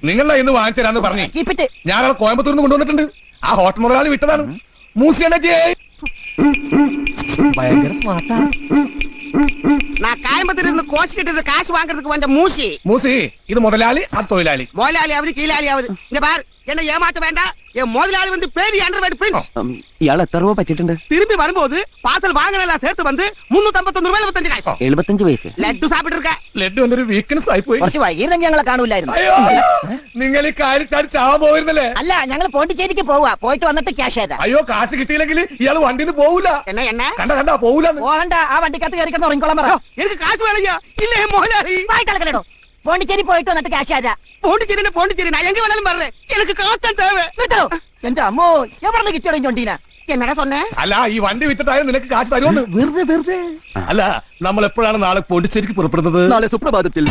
Speaker 10: നിങ്ങളുടെ ഇന്ന് വാങ്ങിച്ചു തരാന്ന് പറഞ്ഞു.
Speaker 5: കീപ്പിട്ട്
Speaker 10: ഞാനത് കോയമ്പത്തൂരിൽ നിന്ന് കൊണ്ടുവന്നിട്ടുണ്ട്. ആ ഹോട്ടൽ മുതലാളി വിട്ടതാണ്. മൂസിയാണ്
Speaker 5: ഭയങ്കര സ്മാർട്ടാ.
Speaker 3: நான் கோயம்புத்தூர்ல இருந்து கோச்சு கிட்ட காசு வாங்குறதுக்கு வந்த மூசி.
Speaker 10: മൂസി ഇത് മുതലാളി, അത് തൊഴിലാളി.
Speaker 3: முதலாளியாவது கீழாளியாவது இங்க பார், என்ன ஏமாத்த வேண்டாம். என் முதலாளி வந்து பேரு அண்டர்வேர்ட் பிரின்ஸ்.
Speaker 2: ഇയാൾ എത്ര രൂപ പറ്റിയിട്ടുണ്ട്?
Speaker 3: திரும்பி வரும்போது பார்சல் வாங்கினெல்லாம் சேர்த்து வந்து 351 ரூபாய் 75 காசு.
Speaker 2: 75 പൈസ.
Speaker 3: லட்டு சாப்பிட்டு இருக்க.
Speaker 10: ലഡ്ഡു എന്റെ ഒരു വീക്ക്നെസ് ആയി പോയി.
Speaker 5: കുറച്ച് വൈകിയിരുന്നെങ്കിൽ ഞങ്ങളെ കാണൂലായിരുന്നു.
Speaker 10: അയ്യോ, നിങ്ങൾ ഈ കാര്യം ചാടി ചാവാൻ പോയിരുന്നല്ലേ?
Speaker 5: അല്ല, ഞങ്ങൾ പോണ്ടിച്ചേരിക്ക് പോവാ. പോയിട്ട് വന്നിട്ട് ക്യാഷ് ചെയ്താ.
Speaker 10: അയ്യോ, കാശ് കിട്ടിയില്ലെങ്കിൽ ഇയാൾ വണ്ടിന്ന് പോവൂല.
Speaker 3: என்ன என்ன
Speaker 10: കണ്ട പോവൂല.
Speaker 5: പോകണ്ട, ആ വണ്ടിക്കകത്ത് കയറി കിടന്ന് ഉറങ്ങിക്കോളാൻ പറ.
Speaker 3: எனக்கு കാശ് വേണയ്யா. இல்ல முதலாளി.
Speaker 5: വായി കലക്കലടോ. പോണ്ടിച്ചേരി പോയിട്ട് വന്നിട്ട് ക്യാഷ് ചെയ്താ.
Speaker 3: പോണ്ടിച്ചേരി நான் எங்க வேணாலும் வர்றேன். எனக்கு காசு தான் தேவை.
Speaker 5: നിർത്തോ. എന്റെ അമ്മോ, എവിടെ കിട്ടിയോടെ ചൊണ്ടീന?
Speaker 3: என்னடா சொன்ன?
Speaker 10: അല്ല, ഈ വണ്ടി വിറ്റിട്ടായാലും നിനക്ക് കാശ് തരുമെന്ന്.
Speaker 5: വെറുതെ
Speaker 10: അല്ല, നമ്മൾ എപ്പോഴാണ് നാളെ പോണ്ടിച്ചേരിക്ക് പുറപ്പെടുന്നത്?
Speaker 5: നാളെ സുപ്രഭാതത്തിൽ.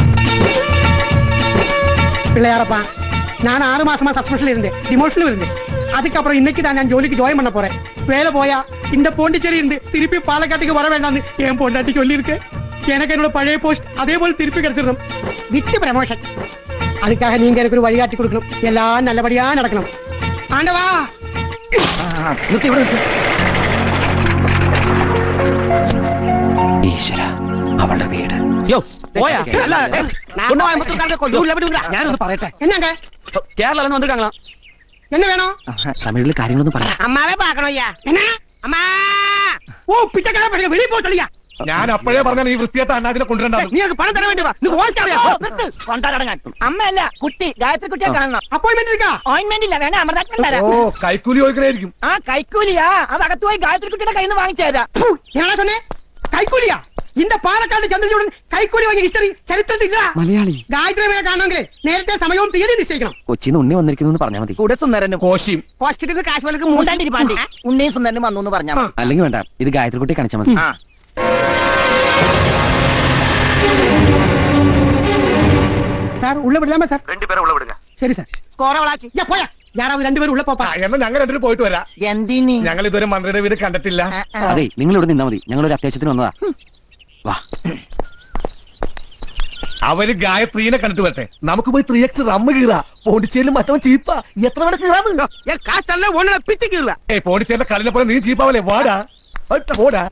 Speaker 7: பிள்ளையாரப்பா, நான் 6 மாசமா சஸ்பென்ஷன்ல இருந்தேன், டிமோஷன்ல இருந்தேன். அதுக்கப்புறம் இன்னைக்கு தான் நான் ஜோலிக்கு ஜாயின் பண்ண போறேன். வேலை போயா இந்த போண்டிச்சேரி இருந்து திருப்பி பாலக்காட்டுக்கு வர வேண்டாம்னு என் பொண்டாட்டி சொல்லி இருக்கு. எனக்கு என்னோட பழைய போஸ்ட் அதே போல திருப்பி கிடைச்சிடணும். With promotion. அதுக்காக நீங்க எனக்கு ஒரு வழிகாட்டி கொடுக்கணும். எல்லாம் நல்லபடியா நடக்கணும். ஆண்டவா,
Speaker 5: നിർത്തി ഇവിടെ നിർത്തി.
Speaker 2: ഈശ്വര, അവളുടെ വീട്. യോ, പോയാ?
Speaker 3: நான் கோயம்புத்தூர்காரங்க கொஞ்சம் உள்ள விடுங்க.
Speaker 2: ഞാനൊന്ന് പറയട്ടെ.
Speaker 7: என்னங்க
Speaker 2: കേരളം വന്നിട്ടാங்களா?
Speaker 7: என்ன வேணும்?
Speaker 2: തമിഴിൽ കാര്യങ്ങളൊന്നും പറ.
Speaker 3: அம்மாவே பார்க்கணும் ஐயா. என்ன அம்மா?
Speaker 7: ஓ, பிச்சைக்கார பையன் வெளிய போ சொல்லியா.
Speaker 10: ഞാൻ അപ്പോഴേ പറഞ്ഞാൽ ഈ വൃത്തിയായിട്ട് അന്നാദിനെ കൊണ്ടുവരണ്ടാവും.
Speaker 3: நீ எனக்கு பணம் தர வேண்டியவா? நீ ஹோஸ்டலியா?
Speaker 5: നിർത്ത്. കൊണ്ടാടങ്ങാൻ. അമ്മയല്ല, കുട്ടി ഗായത്രി കുട്ടിയെ കാണണം.
Speaker 7: அப்பாயின்மெண்ட் இருக்கா?
Speaker 5: ഓയിന്റ്മെന്റ് ഇല്ല, വേണേ അമൃതാജ്ഞം തരാം.
Speaker 10: ഓ, കൈക്കൂലി ചോദിക്കണായിരിക്കും.
Speaker 5: ആ കൈക്കൂലിയാ, അത് അകത്ത് പോയി ഗായത്രി കുട്ടിയുടെ കയ്യിൽ നിന്ന് വാങ്ങിച്ചേരാ.
Speaker 7: என்னடா சொன்னே? கைக்கூலியா? இந்த பாலக்காடு ചന്ദ്രചൂടൻ കൈക്കൂലി വാങ്ങിയ ഹിസ്റ്ററി ചരിത്രത്തിൽ ഇല്ല.
Speaker 2: മലയാളി.
Speaker 7: ഗായത്രിയെ കാണണമെങ്കിൽ നേരത്തെ സമയവും തീയതി നിശ്ചയിക്കണം.
Speaker 2: കൊച്ചിന്ന് ഉണ്ണി വന്നിരിക്കുന്നു പറഞ്ഞാൽ മതി.
Speaker 5: കൂടെ സുന്ദരനും
Speaker 10: കോശിയും
Speaker 3: ഹോസ്പിറ്റലിൽ നിന്ന് കാശ് വലക്ക്
Speaker 5: മൂണ്ടാണ്ടിരി പാണ്ടി ഉണ്ണിയും സുന്ദരനും വന്നു എന്ന് പറഞ്ഞാൽ മതി.
Speaker 2: അല്ലെങ്കിൽ വേണ്ട, ഇത് ഗായത്രി കുട്ടി കാണിച്ചാൽ മതി.
Speaker 7: சார் உள்ள விடலாமா சார்?
Speaker 10: 2 പേരെ ഉള്ള വിടുക.
Speaker 7: சரி சார்.
Speaker 3: സ്കോർ അവളാച്ചി.
Speaker 7: யா പോയാ, யாராவது 2 பேரும் உள்ள போப்பா.
Speaker 10: എന്നാ ഞങ്ങൾ 2 പോയിട്ട് വരാം.
Speaker 5: എന്തിനി?
Speaker 10: ഞങ്ങൾ ഇതുവരെ മന്ത്രിയുടെ വീട് കണ്ടിട്ടില്ല.
Speaker 2: അതെ, നിങ്ങൾ ഇവിടെ നിന്നാ മതി. ഞങ്ങൾ ഒരു അത്യാവശ്യത്തിന് വന്നതാ. വാ.
Speaker 10: അവര് ഗായത്രീനെ കണ്ടിട്ട് വരട്ടെ. നമുക്ക് പോയി 3x റമ്മ് കീറാ. പോണ്ടിച്ചേരിയിൽ മറ്റവൻ ചീപ്പാ. എത്ര വേണം കീറാമ്?
Speaker 3: என் காசெல்லாம் ஒண்ணு பிச்சுக்கிடுவேன்.
Speaker 10: പോണ്ടിച്ചേരിയുടെ കല്ലിനെ പോലെ നീ ചീപ്പാവല്ലേ? വാടാ പോടാ.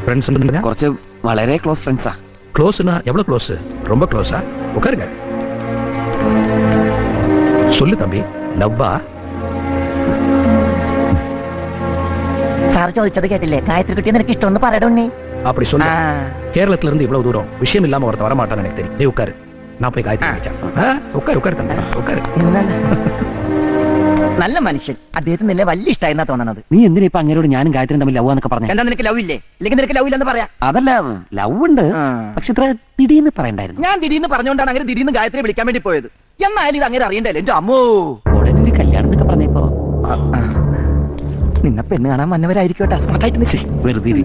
Speaker 9: ஃப்ரெண்ட்ஸ் உண்டுங்க?
Speaker 2: കുറച്ച് വളരെ ക്ലോസ് ഫ്രണ്ട്സാ.
Speaker 9: க்ளோஸ்னா எவ்வளவு க்ளோஸ்? ரொம்ப க்ளோஸா? உட்காருங்க. சொல்லு தம்பி, லவ்வா?
Speaker 5: സാർ ചോദിച്ചത് കേട്ടില്ലേ? ഗായത്രി കുട്ടിയെ നിനക്ക് ഇഷ്ടമെന്ന് പറയട ഉണ്ണി.
Speaker 9: அப்படி சொல்லு. கேரளத்துல இருந்து இவ்வளவு தூரம் விஷயம் இல்லாம ஒருத்த வரமாட்டான்னு எனக்கு தெரியும். நீ உட்காரு, நான் போய் காயத்ரி விളിക്കാം. ഉட்കാரு തമ്പി, ഉட்കാரு.
Speaker 5: എന്താണ്? നല്ല മനുഷ്യൻ. അദ്ദേഹത്തിന് നിന്നെ വലിയ ഇഷ്ടമായിരുന്നാ തോന്നണത്.
Speaker 2: നീ എന്തിനാ ഇപ്പൊ അങ്ങേരോട് ഞാനും ഗായത്രിയും തമ്മിൽ ലവ് എന്നൊക്കെ പറഞ്ഞു?
Speaker 5: എന്താ, നിനക്ക് ലവ് ഇല്ലേ? ഇല്ലെങ്കിൽ നിനക്ക് ലവ് ഇല്ലെന്ന് പറയാ.
Speaker 2: അതല്ല, ലവ് ഉണ്ട്, പക്ഷെ ഇത്ര തിടീന്ന് പറയണ്ടായിരുന്നു.
Speaker 5: ഞാൻ ദിടീന്ന് പറഞ്ഞുകൊണ്ടാണ് അങ്ങനെ ദിടീന്ന് ഗായത്രിയെ വിളിക്കാൻ വേണ്ടി പോയത്. എന്നാലും ഇത് അങ്ങനെ അറിയണ്ടല്ലോ. എന്റെ അമ്മോ,
Speaker 2: ഉടനെ ഒരു കല്യാണം എന്നൊക്കെ പറഞ്ഞപ്പോ
Speaker 5: നിന്നെ പെണ്ണ് കാണാൻ വന്നവരായിരിക്കട്ടെ. സ്മാർട്ടായിട്ട്
Speaker 2: വെറുതെ ഇരി.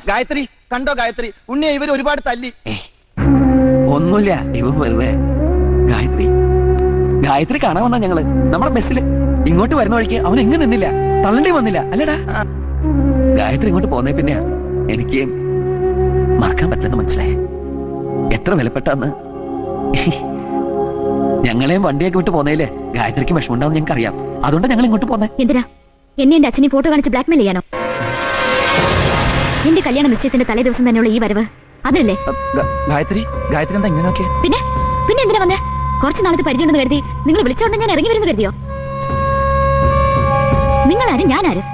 Speaker 5: ഗായത്രി കണ്ടോ? ഗായത്രി ഉണ്ണിയെ ഇവർ ഒരുപാട് തല്ലി.
Speaker 2: ഒന്നുമില്ല, ഇവ വെറുതെ. ഗായത്രി കാണാൻ വന്നാ ഞങ്ങള് നമ്മുടെ ബസ്സിൽ ഇങ്ങോട്ട് വരുന്ന വഴിക്ക് അവൻ എങ്ങും നിന്നില്ല, തള്ളണ്ടി വന്നില്ല. അല്ലടാ, ഗായത്രി ഇങ്ങോട്ട് പോന്നേ പിന്നെ എനിക്ക് മറക്കാൻ പറ്റില്ലെന്ന് മനസ്സിലായേ. എത്ര വിലപ്പെട്ടാന്ന്. ഞങ്ങളെയും വണ്ടിയൊക്കെ വിട്ട് പോന്നേലേ ഗായത്രിക്ക് വിഷമമുണ്ടാവും ഞങ്ങൾക്ക് അറിയാം. അതുകൊണ്ട് ഞങ്ങൾ ഇങ്ങോട്ട് പോന്നേ.
Speaker 6: എന്തിനാ എന്നെ എന്റെ അച്ഛനെ ഫോട്ടോ കാണിച്ച് ബ്ലാക്ക്മെയിൽ ചെയ്യാനോ? എന്റെ കല്യാണ നിശ്ചയത്തിന്റെ തലേ ദിവസം തന്നെയുള്ള ഈ വരവ് അതല്ലേ?
Speaker 5: ഗായത്രി എന്താ ഇങ്ങനെ നോക്കിയേ?
Speaker 6: പിന്നെ എന്തിനാ വന്നേ? കുറച്ച് നാളത്തെ പരിചയമുണ്ടെന്ന് കരുതി നിങ്ങൾ വിളിച്ചോണ്ട് ഞാൻ ഇറങ്ങി വരുന്നു കരുതിയോ? നിങ്ങളാരും ഞാനാരും?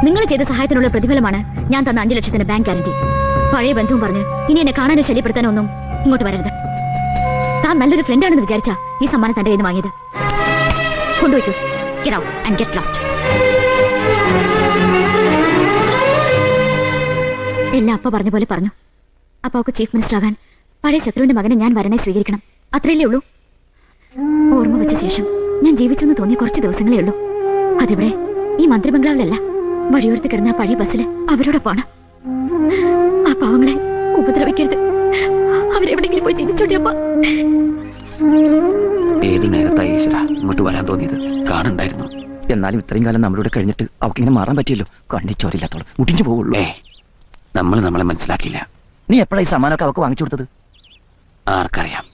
Speaker 6: നിങ്ങൾ ചെയ്ത സഹായത്തിനുള്ള പ്രതിഫലമാണ് ഞാൻ തന്ന 5 ലക്ഷത്തിന്റെ ബാങ്ക് ഗ്യാരണ്ടി. പഴയ ബന്ധവും പറഞ്ഞ് ഇനി എന്നെ കാണാനോ ശല്യപ്പെടുത്താനോ ഒന്നും ഇങ്ങോട്ട് വരരുത്. താൻ നല്ലൊരു ഫ്രണ്ട് ആണെന്ന് വിചാരിച്ചാ ഈ സമ്മാനം തന്റെ കയ്യിൽ നിന്ന് വാങ്ങിയത്. കൊണ്ടുപോയിക്കൂ. Get out and get lost. എല്ലാം അപ്പ പറഞ്ഞ പോലെ പറഞ്ഞു. അപ്പാവുക്ക് ചീഫ് മിനിസ്റ്റർ ആകാൻ പഴയ ശത്രുവിന്റെ മകനെ ഞാൻ വരനെ സ്വീകരിക്കണം. അത്രയല്ലേ ഉള്ളൂ. ഓർമ്മ വെച്ച ശേഷം ഞാൻ ജീവിച്ചു എന്ന് തോന്നിയ കുറച്ച് ദിവസങ്ങളേ ഉള്ളൂ. അതിവിടെ ഈ മന്ത്രി ബംഗ്ലാവിലല്ല, വഴിയോരത്ത് കിടന്ന പഴയ ബസ്സിൽ അവരോടൊപ്പമാണ്. ആ പാവങ്ങളെ ഉപദ്രവിക്കരുത്. അവരെവിടെങ്കിലും പോയി ജീവിച്ചോണ്ടിയപ്പ.
Speaker 2: ഏത് നേരത്തായി ഈശ്വര ഇങ്ങോട്ട് വരാൻ തോന്നിയത്? കാണണ്ടായിരുന്നു.
Speaker 5: എന്നാലും ഇത്രയും കാലം നമ്മളോട് കഴിഞ്ഞിട്ട് അവർക്ക് ഇങ്ങനെ മാറാൻ പറ്റിയല്ലോ. കണ്ണി ചോരില്ലാത്തോളം മുട്ടിഞ്ഞു പോവുള്ളൂ.
Speaker 2: നമ്മൾ നമ്മളെ മനസ്സിലാക്കിയില്ല.
Speaker 5: നീ എപ്പോഴായി സമ്മാനമൊക്കെ അവർക്ക് വാങ്ങിച്ചു കൊടുത്തത്?
Speaker 2: ആർക്കറിയാം.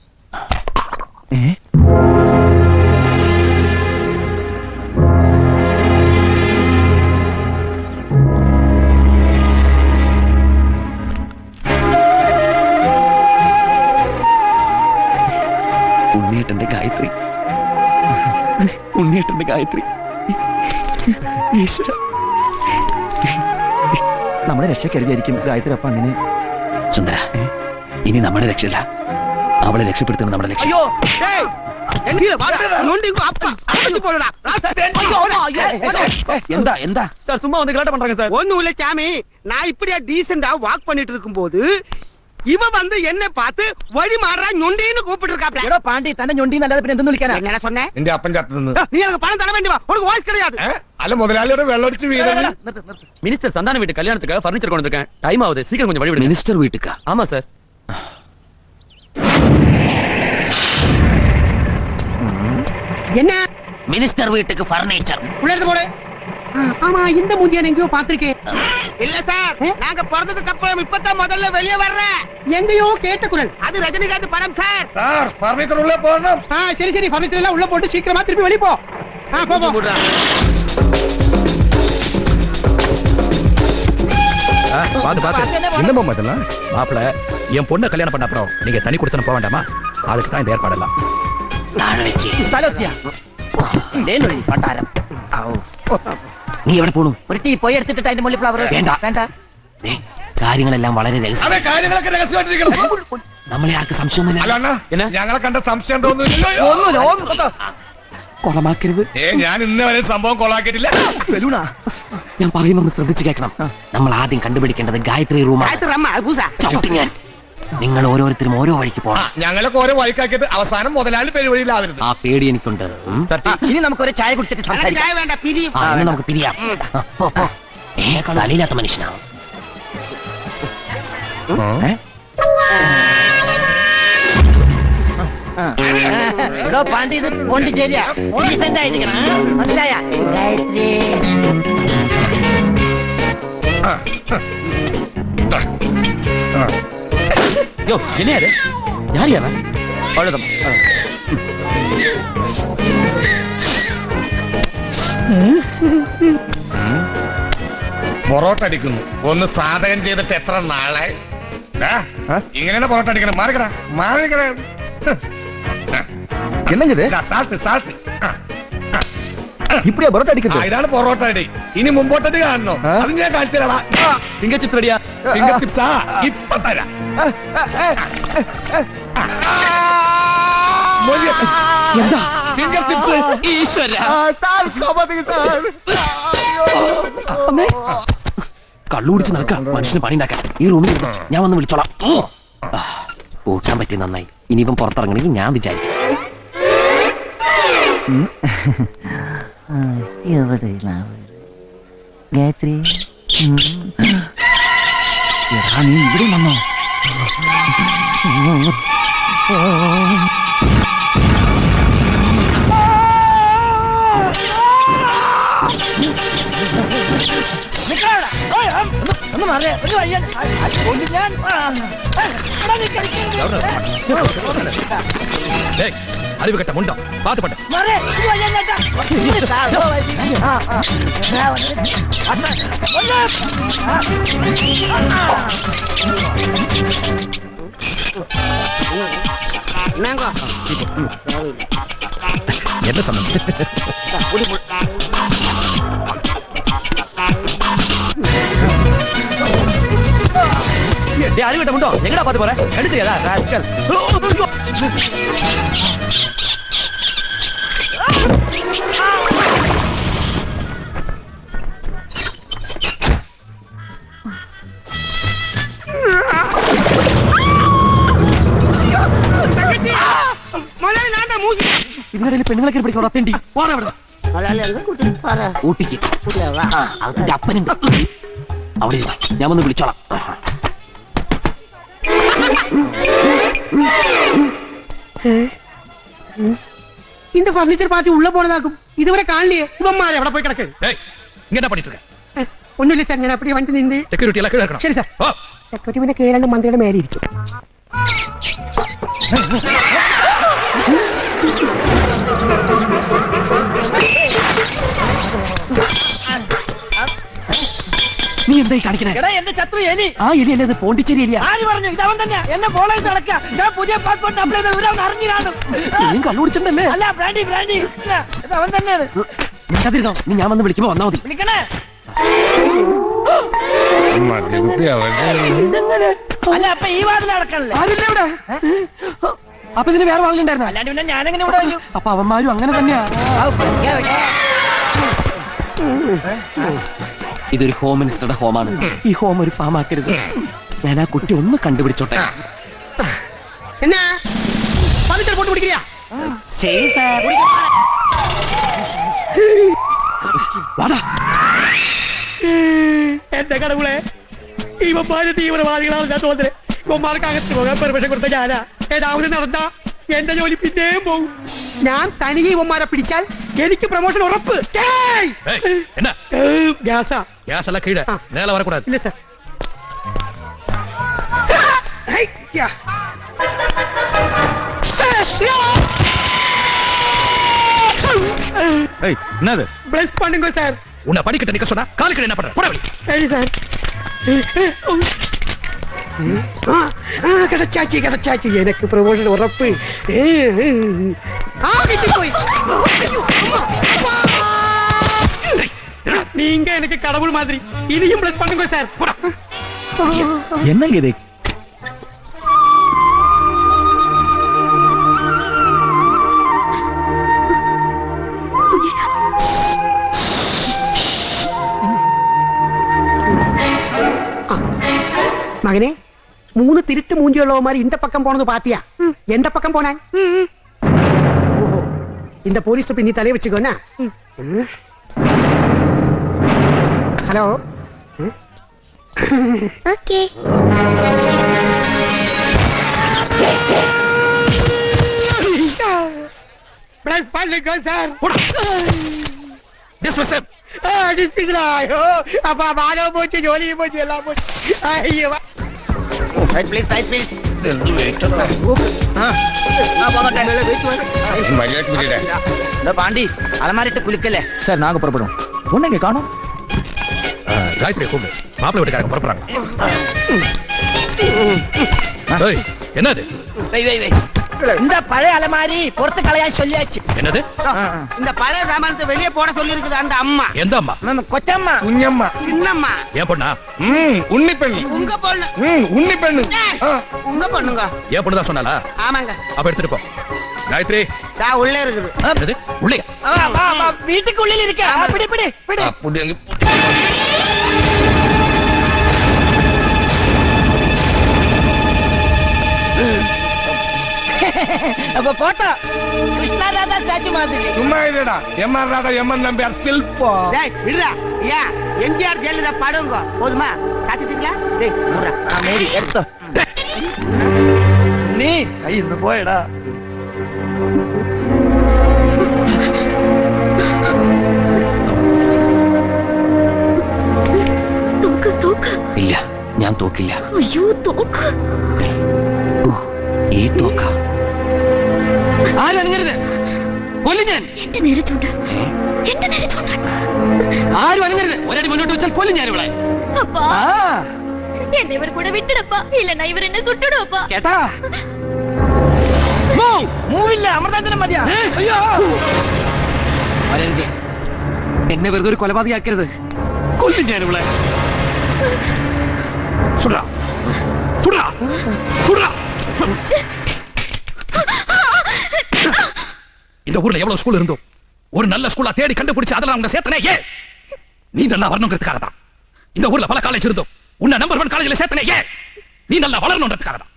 Speaker 2: ഉണ്ണിയേട്ടന്റെ ഗായത്രി, ഉണ്ണിയേട്ടന്റെ ഗായത്രി. ഈശ്വര,
Speaker 5: നമ്മുടെ രക്ഷ കരുതിയായിരിക്കും ഗായത്രി അപ്പ അങ്ങനെ.
Speaker 2: സുന്ദര, ഇനി നമ്മുടെ രക്ഷയില്ല, അവളെ രക്ഷപ്പെടുത്തുന്ന നമ്മുടെ ലക്ഷ്യം. എന്താ എന്താ
Speaker 5: சார் சும்மா வந்து கலாட்டம் பண்றாங்க சார். ஒண்ணும் இல்ல சாமி, நான் இப்படியா டீசெண்டா வாக் பண்ணிட்டு இருக்கும்போது இவன் வந்து என்ன பார்த்து வழி மாறா ഞൊണ്ടിன்னு கூப்பிட்டு இருக்காப்ல. எடோ பாண்டி தன்னை ഞൊണ്ടിன்னு அல்லாத പിന്നെ എന്തെന്ന് വിളിക്കാനാ? என்ன சொன்னேன்?
Speaker 10: നിന്റെ അപ്പൻ ചത്തുനിന്ന്.
Speaker 5: நீ எனக்கு பணம் தர வேண்டுமா? உனக்கு வாய்ஸ் கிடையாது.
Speaker 10: അല്ല മുതലാളിയുടെ വെള്ളടിച്ച് വീണത്.
Speaker 1: மினிஸ்டர் சந்தான வீட்டு கல்யாணத்துக்கு ஃபர்னிச்சர் கொண்டு வந்திருக்கேன். டைம் ஆகுது, சீக்கிரம் கொஞ்சம் வழி விடுங்க.
Speaker 2: മിനിസ്റ്റർ വീട്ടുക്കാ?
Speaker 1: ஆமா சார்.
Speaker 5: என்ன
Speaker 2: മിനിസ്റ്റർ വീട്ടുക്ക് ഫർണിച്ചർ.
Speaker 5: உள்ள இருந்து போடு. ஆமா, இந்த மூஞ்சியை நான் எங்கேயோ பாத்திருக்கேன். இல்ல சார், நாங்க பிறந்ததுக்கு அப்புறம் இப்பதான் முதல்ல வெளியே வர்றேன். எங்கேயோ கேட்ட குரல். அது ரஜினிகாந்த் படம் சார்.
Speaker 10: സാർ ഫർണിച്ചർ ഉള്ളിൽ പോകണം.
Speaker 5: சரி சரி, ஃபர்னிச்சர் எல்லாம் உள்ள போட்டு சீக்கிரமா திருப்பி வெளிய போ. போ போ.
Speaker 9: இன்னமும் மாட்டலாம் மாப்பிள. என் பொண்ணை கல்யாணம் பண்ண அப்புறம் நீங்க தனி கொடுத்தன போக வேண்டாமா? அதுக்கு தான் இந்த ஏற்பாடெல்லாம்.
Speaker 5: സ്ഥലത്തിയാ ലേനൊഴി പണ്ടാരം.
Speaker 2: നീ എവിടെ പോണു?
Speaker 5: ഒരു ടീ പോയി എടുത്തിട്ട് അതിന്റെ മുകളിൽ ഫ്ലവർ
Speaker 2: വേണ്ട.
Speaker 5: വേണ്ട.
Speaker 2: കാര്യങ്ങളെല്ലാം വളരെ രഹസ്യം.
Speaker 10: അതെ, കാര്യങ്ങളൊക്കെ രഹസ്യമായിട്ടിരിക്കണം.
Speaker 2: നമ്മളെ ആർക്ക് സംശയമൊന്നുമില്ല.
Speaker 10: അല്ല അണ്ണാ, ഞങ്ങളെ കണ്ട സംശയം തോന്നുന്നില്ലല്ലോ.
Speaker 5: ഒന്നുമില്ല.
Speaker 2: കൊളമാക്കരുത്.
Speaker 10: ഞാൻ ഇന്ന് വരെ സംഭവം കൊളാക്കിയിട്ടില്ല.
Speaker 2: ഞാൻ പറയുന്നൊന്ന് ശ്രദ്ധിച്ചു കേൾക്കണം. നമ്മൾ ആദ്യം കണ്ടുപിടിക്കേണ്ടത് ഗായത്രി റൂമാണ്. ഞാൻ നിങ്ങൾ ഓരോരുത്തരും ഓരോ വഴിക്ക് പോകണം.
Speaker 10: ഞങ്ങളൊക്കെ ഓരോ വഴിക്കാക്കിയിട്ട് അവസാനം മുതലാളി പെരുവഴിയിലാവരുത്.
Speaker 2: ആ പേടി എനിക്കുണ്ട്.
Speaker 5: ഇനി നമുക്കൊരു ചായ കുടിച്ചിട്ട് സംസാരിക്കാം.
Speaker 2: ഇന്ന് നമുക്ക് പിരിയാം. തലയില്ലാത്ത മനുഷ്യനാ.
Speaker 5: എടോ പാണ്ടി, ഇത് പോണ്ടിച്ചേരിയാ. ഡീസന്റ് ആയിരിക്കണം, മനസ്സിലായ? ഗായത്രി
Speaker 2: என்னையாது? யார் யாரா? அவ்வளவுதான்.
Speaker 10: പൊറോട്ട അടിക്കുന്നു. ഒന്ന് സാധകം ചെയ്തിട്ട് എത്ര നാളെ? ഇങ്ങനെയാണ് പൊറോട്ട അടിക്കണം. മാറിക്കടാ, മാറിക്കടാ.
Speaker 9: என்னங்குது?
Speaker 10: Salt salt.
Speaker 9: இப்படியா பரோட்டா அடிக்கிறது?
Speaker 10: ഇതാണ് പൊറോട്ട അടി. ഇനി മുമ്പോട്ടടി കാണണോ? അത് ഞാൻ കാണിച്ചു തരാടാ.
Speaker 1: ഫിംഗർ ചിപ്സ് റെഡിയാ?
Speaker 10: ഫിംഗർ ചിപ്സാ ഇപ്പൊ തരാം.
Speaker 2: എന്താ
Speaker 10: ഫിംഗർ ചിപ്സ്?
Speaker 2: ഈശ്വര, കള്ളുകുടിച്ച് നടക്കാം. മനുഷ്യന് പണി ഉണ്ടാക്കാൻ ഈ റൂമിൽ ഇരുന്നോ, ഞാൻ വന്ന് വിളിച്ചോളാം. കൂട്ടാൻ പറ്റി നന്നായി. ഇനിയിപ്പം പുറത്തിറങ്ങണമെങ്കിൽ ഞാൻ വിചാരിക്കും.
Speaker 5: ഗായത്രി, നീ ഇവിടെ വന്നോ? ഒന്ന് മാറിയ ഒരു വഴിയാണ്.
Speaker 9: அறிவு கட்ட முண்டம் பாத்து பட்ட என்ன சொன்ன?
Speaker 2: அறிவிட்டோ எங்கடா பாத்து போற எடுத்துக்கடா ராஸ்கல் ഇതിനിടയിൽ പെണ്ണുങ്ങളൊക്കെ പിടിക്കണം അത്തേണ്ടി പോരാ അവിടെ ഊട്ടിക്ക് അവന്റെ അപ്പനുണ്ട് അവിടെ ഞാൻ വന്ന് വിളിച്ചോളാം
Speaker 7: இந்த பர்னிச்சர் பார்ட்டி உள்ள போனதாக்கும் இதுவரை காணலையே இவம்மாരെ എവിടെ പോയി കിടക്ക്
Speaker 9: ഇങ്ങനെ പണിട്ടുണ്ട്
Speaker 7: ഒന്നുമില്ല സാർ ഞാൻ അപ്പടി വണ്ടി നിന്ന്
Speaker 9: സെക്യൂരിറ്റി എല്ലാം കേൾക്കണം
Speaker 7: ശരി സാർ സെക്യൂരിറ്റി പിന്നെ കേരള മന്ത്രിയുടെ മേലെ ഇരിക്കും
Speaker 2: നീ എന്തായി കാണിക്കണേ
Speaker 5: എന്റെ ശത്രു എലി
Speaker 2: ആ എലി അല്ലേ പോണ്ടിച്ചേരി എലിയാ
Speaker 5: ആര് പറഞ്ഞു ഇതവൻ തന്നെ എന്നെ ഫോളോ ചെയ്ത് നടക്കുക ഞാൻ പുതിയ പാസ്പോർട്ട് അപ്ലൈ ചെയ്ത ഇവരവൻ അറിഞ്ഞു കാണും
Speaker 2: നീ കണ്ടുപിടിച്ചിട്ടുണ്ടല്ലേ
Speaker 5: അല്ല ബ്രാൻഡി ഇതവൻ തന്നെയാണ്
Speaker 2: മിണ്ടാതിരുന്നോ നീ ഞാൻ വന്ന് വിളിക്കുമ്പോ വന്നാ മതി
Speaker 5: വിളിക്കണേ അല്ല അപ്പൊ ഈ വാതിൽ അടക്കണല്ലേ
Speaker 2: ആരില്ല ഇവിടെ അപ്പൊ ഇതിന് വേറെ വാതിലുണ്ടായിരുന്നോ
Speaker 5: അല്ലാണ്ട് പിന്നെ ഞാനെങ്ങനെ ഇവിടെ വരും
Speaker 2: അപ്പൊ അവന്മാരും അങ്ങനെ തന്നെയാ ഇതൊരു ഹോം മിനിസ്റ്ററുടെ ഹോമാണ് ഈ ഹോം ഒരു ഫാം ആക്കരുത് ഞാൻ ആ കുട്ടി ഒന്ന് കണ്ടുപിടിച്ചോട്ടെ
Speaker 7: എന്നാ ഫർണിച്ചർ പോട്ട് പിടിക്കില്ല
Speaker 2: ശരി സാർ വാടാ
Speaker 7: എന്റെ കടവുളെ ഇവന്മാര് തീവ്രവാദികളാണ് ഞാൻ തോന്നുന്നത് ഇവന്മാർക്ക് അകത്ത് പോകാൻ പെർമിഷൻ കൊടുത്ത ഞാനാ ഏതാവത് നടന്ന എന്റെ ജോലി പിന്നെയും പോകും ഞാൻ തനിയെ ഇവന്മാരെ പിടിച്ചാൽ എനിക്ക് പ്രൊമോഷൻ ഉറപ്പ് ഗ്യാസാ
Speaker 9: ഗ്യാസ് എല്ലാം കീഴ നേരെ വരക്കൂടാ
Speaker 7: ഇല്ല സാർ
Speaker 9: என்னது
Speaker 7: ப்ளஸ் பண்ணுங்க சார்
Speaker 9: உன்னை படிக்கட்ட நிக்க சொன்னா காலுக்கு என்ன பண்ற போட வெளிய
Speaker 7: சரி சார் கிடைச்சாச்சு எனக்கு ப்ரமோஷன் உറപ്പ് போய் நீங்க எனக்கு கடவுள் மாதிரி இனியும் ப்ளஸ் பண்ணுங்க சார்
Speaker 9: என்னங்க இது
Speaker 7: மகனே 3 திருட்டு மூஞ்சியுள்ளவமாரி இந்த பக்கம் போனது பாத்தியா எந்த பக்கம் போனான் ஓஹோ இந்த போலீஸ் தொப்பி நீ தலைய வச்சுக்கோனா ஹலோ
Speaker 8: ஓகே
Speaker 7: பிளஸ் பண்ணுங்க சார்
Speaker 9: டிஸ்மிஸ்
Speaker 7: டிஸ்மிஸ்லா ஐயோ அப்பா மானவ போச்சு ஜோலி போச்சு எல்லாம் போச்சு ஐயோ
Speaker 3: സൈഡ് പ്ലീസ്
Speaker 5: பாண்டி அலமாரிட்டு குளிக்கல
Speaker 2: சார் நாங்க புறப்படும் ஒண்ணு காணோம்
Speaker 9: காயத்ரி கூப்பிடு மாப்பிள்ளை வீட்டுக்காரங்க புறப்படுறாங்க என்னது
Speaker 5: இந்த பழைய அலமாரி பொறுத்து கலையா சொல்லியாச்சு
Speaker 9: என்னது
Speaker 3: இந்த பழைய சாமானத்தை வெளியே போட சொல்லி இருக்குது அந்த அம்மா
Speaker 9: எந்த அம்மா
Speaker 5: கொச்சம்மா
Speaker 10: കുഞ്ഞമ്മ
Speaker 3: சின்னம்மா
Speaker 9: ஏன் பொண்ணா
Speaker 10: ഉണ്ണി പെണ്ണ്
Speaker 3: உங்க பொண்ணு
Speaker 10: ഉണ്ണി പെണ്ണ്
Speaker 3: உங்க பொண்ணுங்க
Speaker 9: ஏன் பொண்ணு தான் சொன்னாலா
Speaker 3: ஆமாங்க
Speaker 9: அப்ப எடுத்துட்டு போ காயத்ரி
Speaker 3: நான் உள்ளே இருக்குது
Speaker 9: என்னது உள்ளே
Speaker 5: வீட்டுக்குள்ளில் இருக்க பிடி பிடி பிடி அப்ப போட்டோ கிருஷ்ணா ராதா ஸ்டாச்சு மாதிரி
Speaker 10: ചുമ്മാ ഇല്ലടാ എം.ആർ. രാധ എം.എൻ. നമ്പ്യാർ ശില്പോ
Speaker 3: டேய் விடுடா ஐயா எம்ஜிஆர் ஜெயலலிதா படுங்க போதுமா சாத்திட்டீங்களா டேய் விடுடா
Speaker 5: മേരി എടുത്തോ നീ കയ്യിന്ന് പോയടാ
Speaker 6: തോക്ക് തോക്ക്
Speaker 2: ഇല്ല ഞാൻ തോക്കില്ല
Speaker 6: അയ്യോ തോക്ക്
Speaker 2: ഈ തോക്ക ആരും അനങ്ങരുത് കൊല്ലും ഞാൻ
Speaker 6: എന്റെ നേരെ ചൂണ്ട എന്റെ നേരെ ചൂണ്ട
Speaker 2: ആരും അനങ്ങരുത് ഒരടി മുന്നോട്ട് വെച്ചാൽ കൊല്ലും ഞാൻ ഇവിടെ
Speaker 6: அப்பா என்ன இவர் கூட விட்டுடப்பா இல்லன்னா இவர் என்ன சுட்டுடுவப்பா
Speaker 2: കേട്ടാ
Speaker 5: മൂവില്ല അമൃതാഞ്ജനം മതിയാ അയ്യോ
Speaker 2: വരരുത് എന്നെ വെറുതെ ഒരു കൊലപാതകയാക്കരുത് കൊല്ലും ഞാൻ ഇവിടെ
Speaker 9: சொல்றா சுடுறா சுடுறா. இந்த ஊர்ல எவ்வளவு ஸ்கூல் இருந்தோம், ஒரு நல்ல ஸ்கூலா தேடி கண்டுபிடிச்சு அதெல்லாம் அவங்க சேர்த்தனே ஏன்? நீ நல்லா வரணுங்கிறதுக்காக தான். இந்த ஊர்ல பல காலேஜ் இருந்தோம், உன்னை நம்பர் 1 காலேஜ்ல சேர்த்தனே ஏன்? நீ நல்லா வளரணுங்கிறதுக்காக தான்.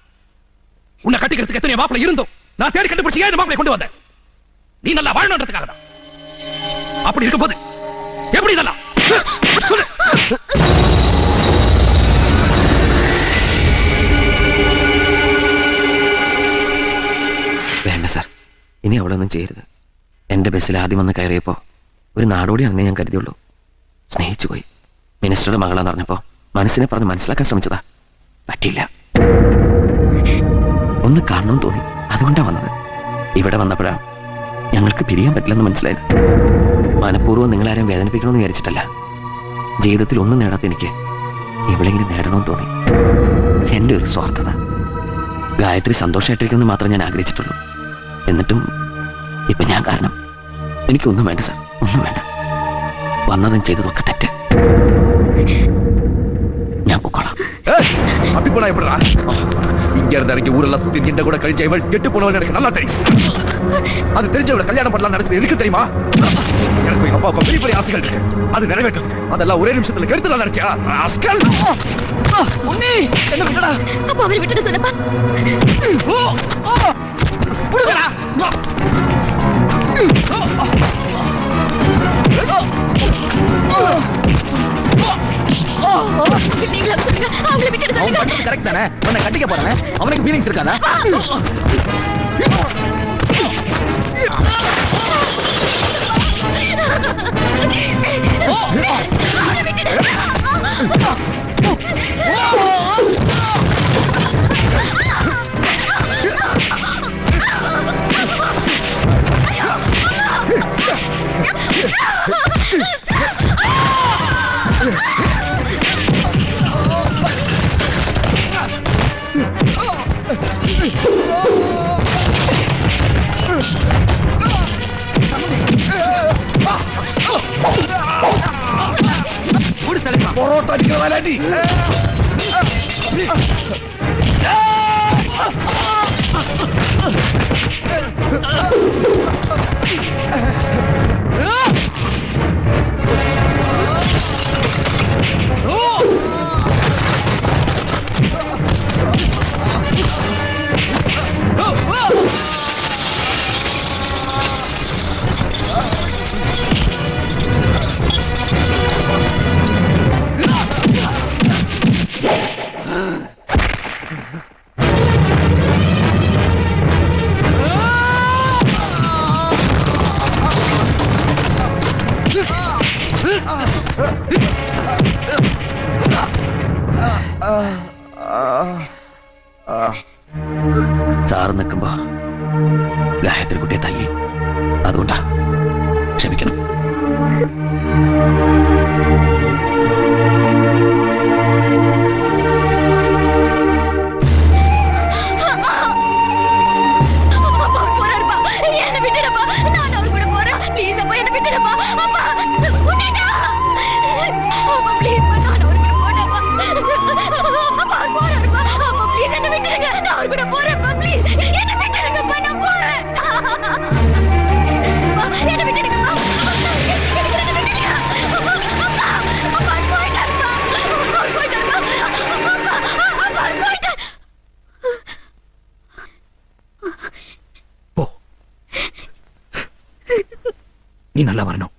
Speaker 9: உன்னை கட்டிக்கிறதுக்கு எத்தனை மாப்பிள்ளை இருந்தோம், நான் தேடி கண்டுபிடிச்சு ஏன் மாப்பிள்ளை கொண்டு வந்தேன்? நீ நல்லா வாழணுங்கிறதுக்காக தான். அப்படி இருக்கும்போது எப்படி இதெல்லாம்? சொல்லு.
Speaker 2: വേണ്ട സാർ, ഇനി അവളൊന്നും ചെയ്യരുത്. എന്റെ ബസ്സിൽ ആദ്യം വന്ന് കയറിയപ്പോ ഒരു നാടോടിയാണെന്നേ ഞാൻ കരുതിയുള്ളൂ. സ്നേഹിച്ചു പോയി. മിനിസ്റ്ററുടെ മകളാന്ന് പറഞ്ഞപ്പോ മനസ്സിനെ പറഞ്ഞ് മനസ്സിലാക്കാൻ ശ്രമിച്ചതാ, പറ്റിയില്ല. ഒന്ന് കാണണമെന്ന് തോന്നി, അതുകൊണ്ടാ വന്നത്. ഇവിടെ വന്നപ്പോഴാ ഞങ്ങൾക്ക് പിരിയാൻ പറ്റില്ലെന്ന് മനസ്സിലായത്. മനഃപൂർവ്വം നിങ്ങളാരെയും വേദനിപ്പിക്കണമെന്ന് വിചാരിച്ചിട്ടല്ല. ജീവിതത്തിൽ ഒന്നും നേടാത്ത എനിക്ക് ഇവളെങ്കിലും നേടണമെന്ന് തോന്നി. എന്റെ ഒരു സ്വാർത്ഥത. ഗായത്രി സന്തോഷമായിട്ടിരിക്കണമെന്ന് മാത്രമേ ഞാൻ ആഗ്രഹിച്ചിട്ടുള്ളൂ. എന്നിട്ടും ഇപ്പൊ ഞാൻ കാരണം എനിക്കൊന്നും വേണ്ട സാർ, ഒന്നും വേണ്ട. വന്നതും ചെയ്തതൊക്കെ തെറ്റ്. ഞാൻ പൊക്കോളാം.
Speaker 9: அப்படி போனா எப்படிடா? இங்க இருந்து இறங்கி ஊரெல்லாம் சுத்தி நின்ற கூட கழிச்ச இவள் கெட்டு போனவள் எனக்கு நல்லா தெரியும். அது தெரிஞ்சவளை கல்யாணம் பண்ணலாம் நினைச்சது எதுக்கு தெரியுமா? எனக்கு எங்க அப்பாவுக்கு பெரிய பெரிய ஆசைகள் இருக்கு, அது நிறைவேற்றுறதுக்கு. அதெல்லாம் ஒரே நிமிஷத்துல கெடுத்துலாம் நினைச்சா ஆஸ்கல். உன்னி என்ன விட்டடா?
Speaker 6: அப்ப அவரை விட்டுட்டு சொல்லப்பா.
Speaker 9: புடுங்கடா.
Speaker 6: நீங்களும் சொல்லுங்க, அவங்களை விட்டுட்டு
Speaker 2: அவன்
Speaker 6: சொல்லுங்க.
Speaker 2: பண்ணது கரெக்ட் தானே? உன்னை கட்டிக்க போறானே, அவனுக்கு ஃபீலிங்ஸ் இருக்காதா?
Speaker 9: பொரோட்டா அடிக்கிற வேலைடி.
Speaker 2: സാറ് നിൽക്കുമ്പോ ഗായത്രി കുട്ടിയെ തല്ലി, അതുകൊണ്ടാ. ക്ഷമിക്കണം.
Speaker 6: என்ன விட்டுடப்பா, நான் அவர் கூட போறேன். ப்ளீஸ் அப்பா, என்ன விட்டுடப்பா. அப்பா உன்னிட்டா அப்பா, ப்ளீஸ் நான் அவர் கூட போறேன்ப்பா. அப்பா அவர் போறாருப்பா. அப்பா ப்ளீஸ் என்ன விட்டுடுங்க, நான் அவர் கூட போறேன்ப்பா. ப்ளீஸ் என்ன விட்டுடுங்கப்பா, நான் போறேன். என்ன விட்டுடுங்கப்பா, என்ன விட்டுடுங்க. அப்பா அப்பா அவர் போயிட்டாருப்பா. அவர் போயிட்டாருப்பா. அப்பா அவர் போயிட்டாரு.
Speaker 9: போ, நீ நல்லா வரணும்.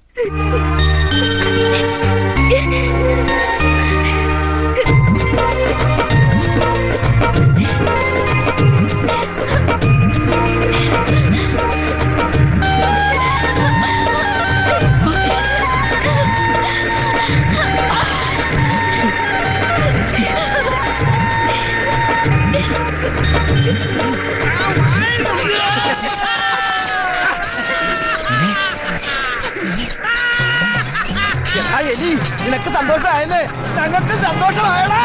Speaker 5: നിനക്ക് സന്തോഷമായല്ലേ? ഞങ്ങൾക്ക് സന്തോഷമായടാ.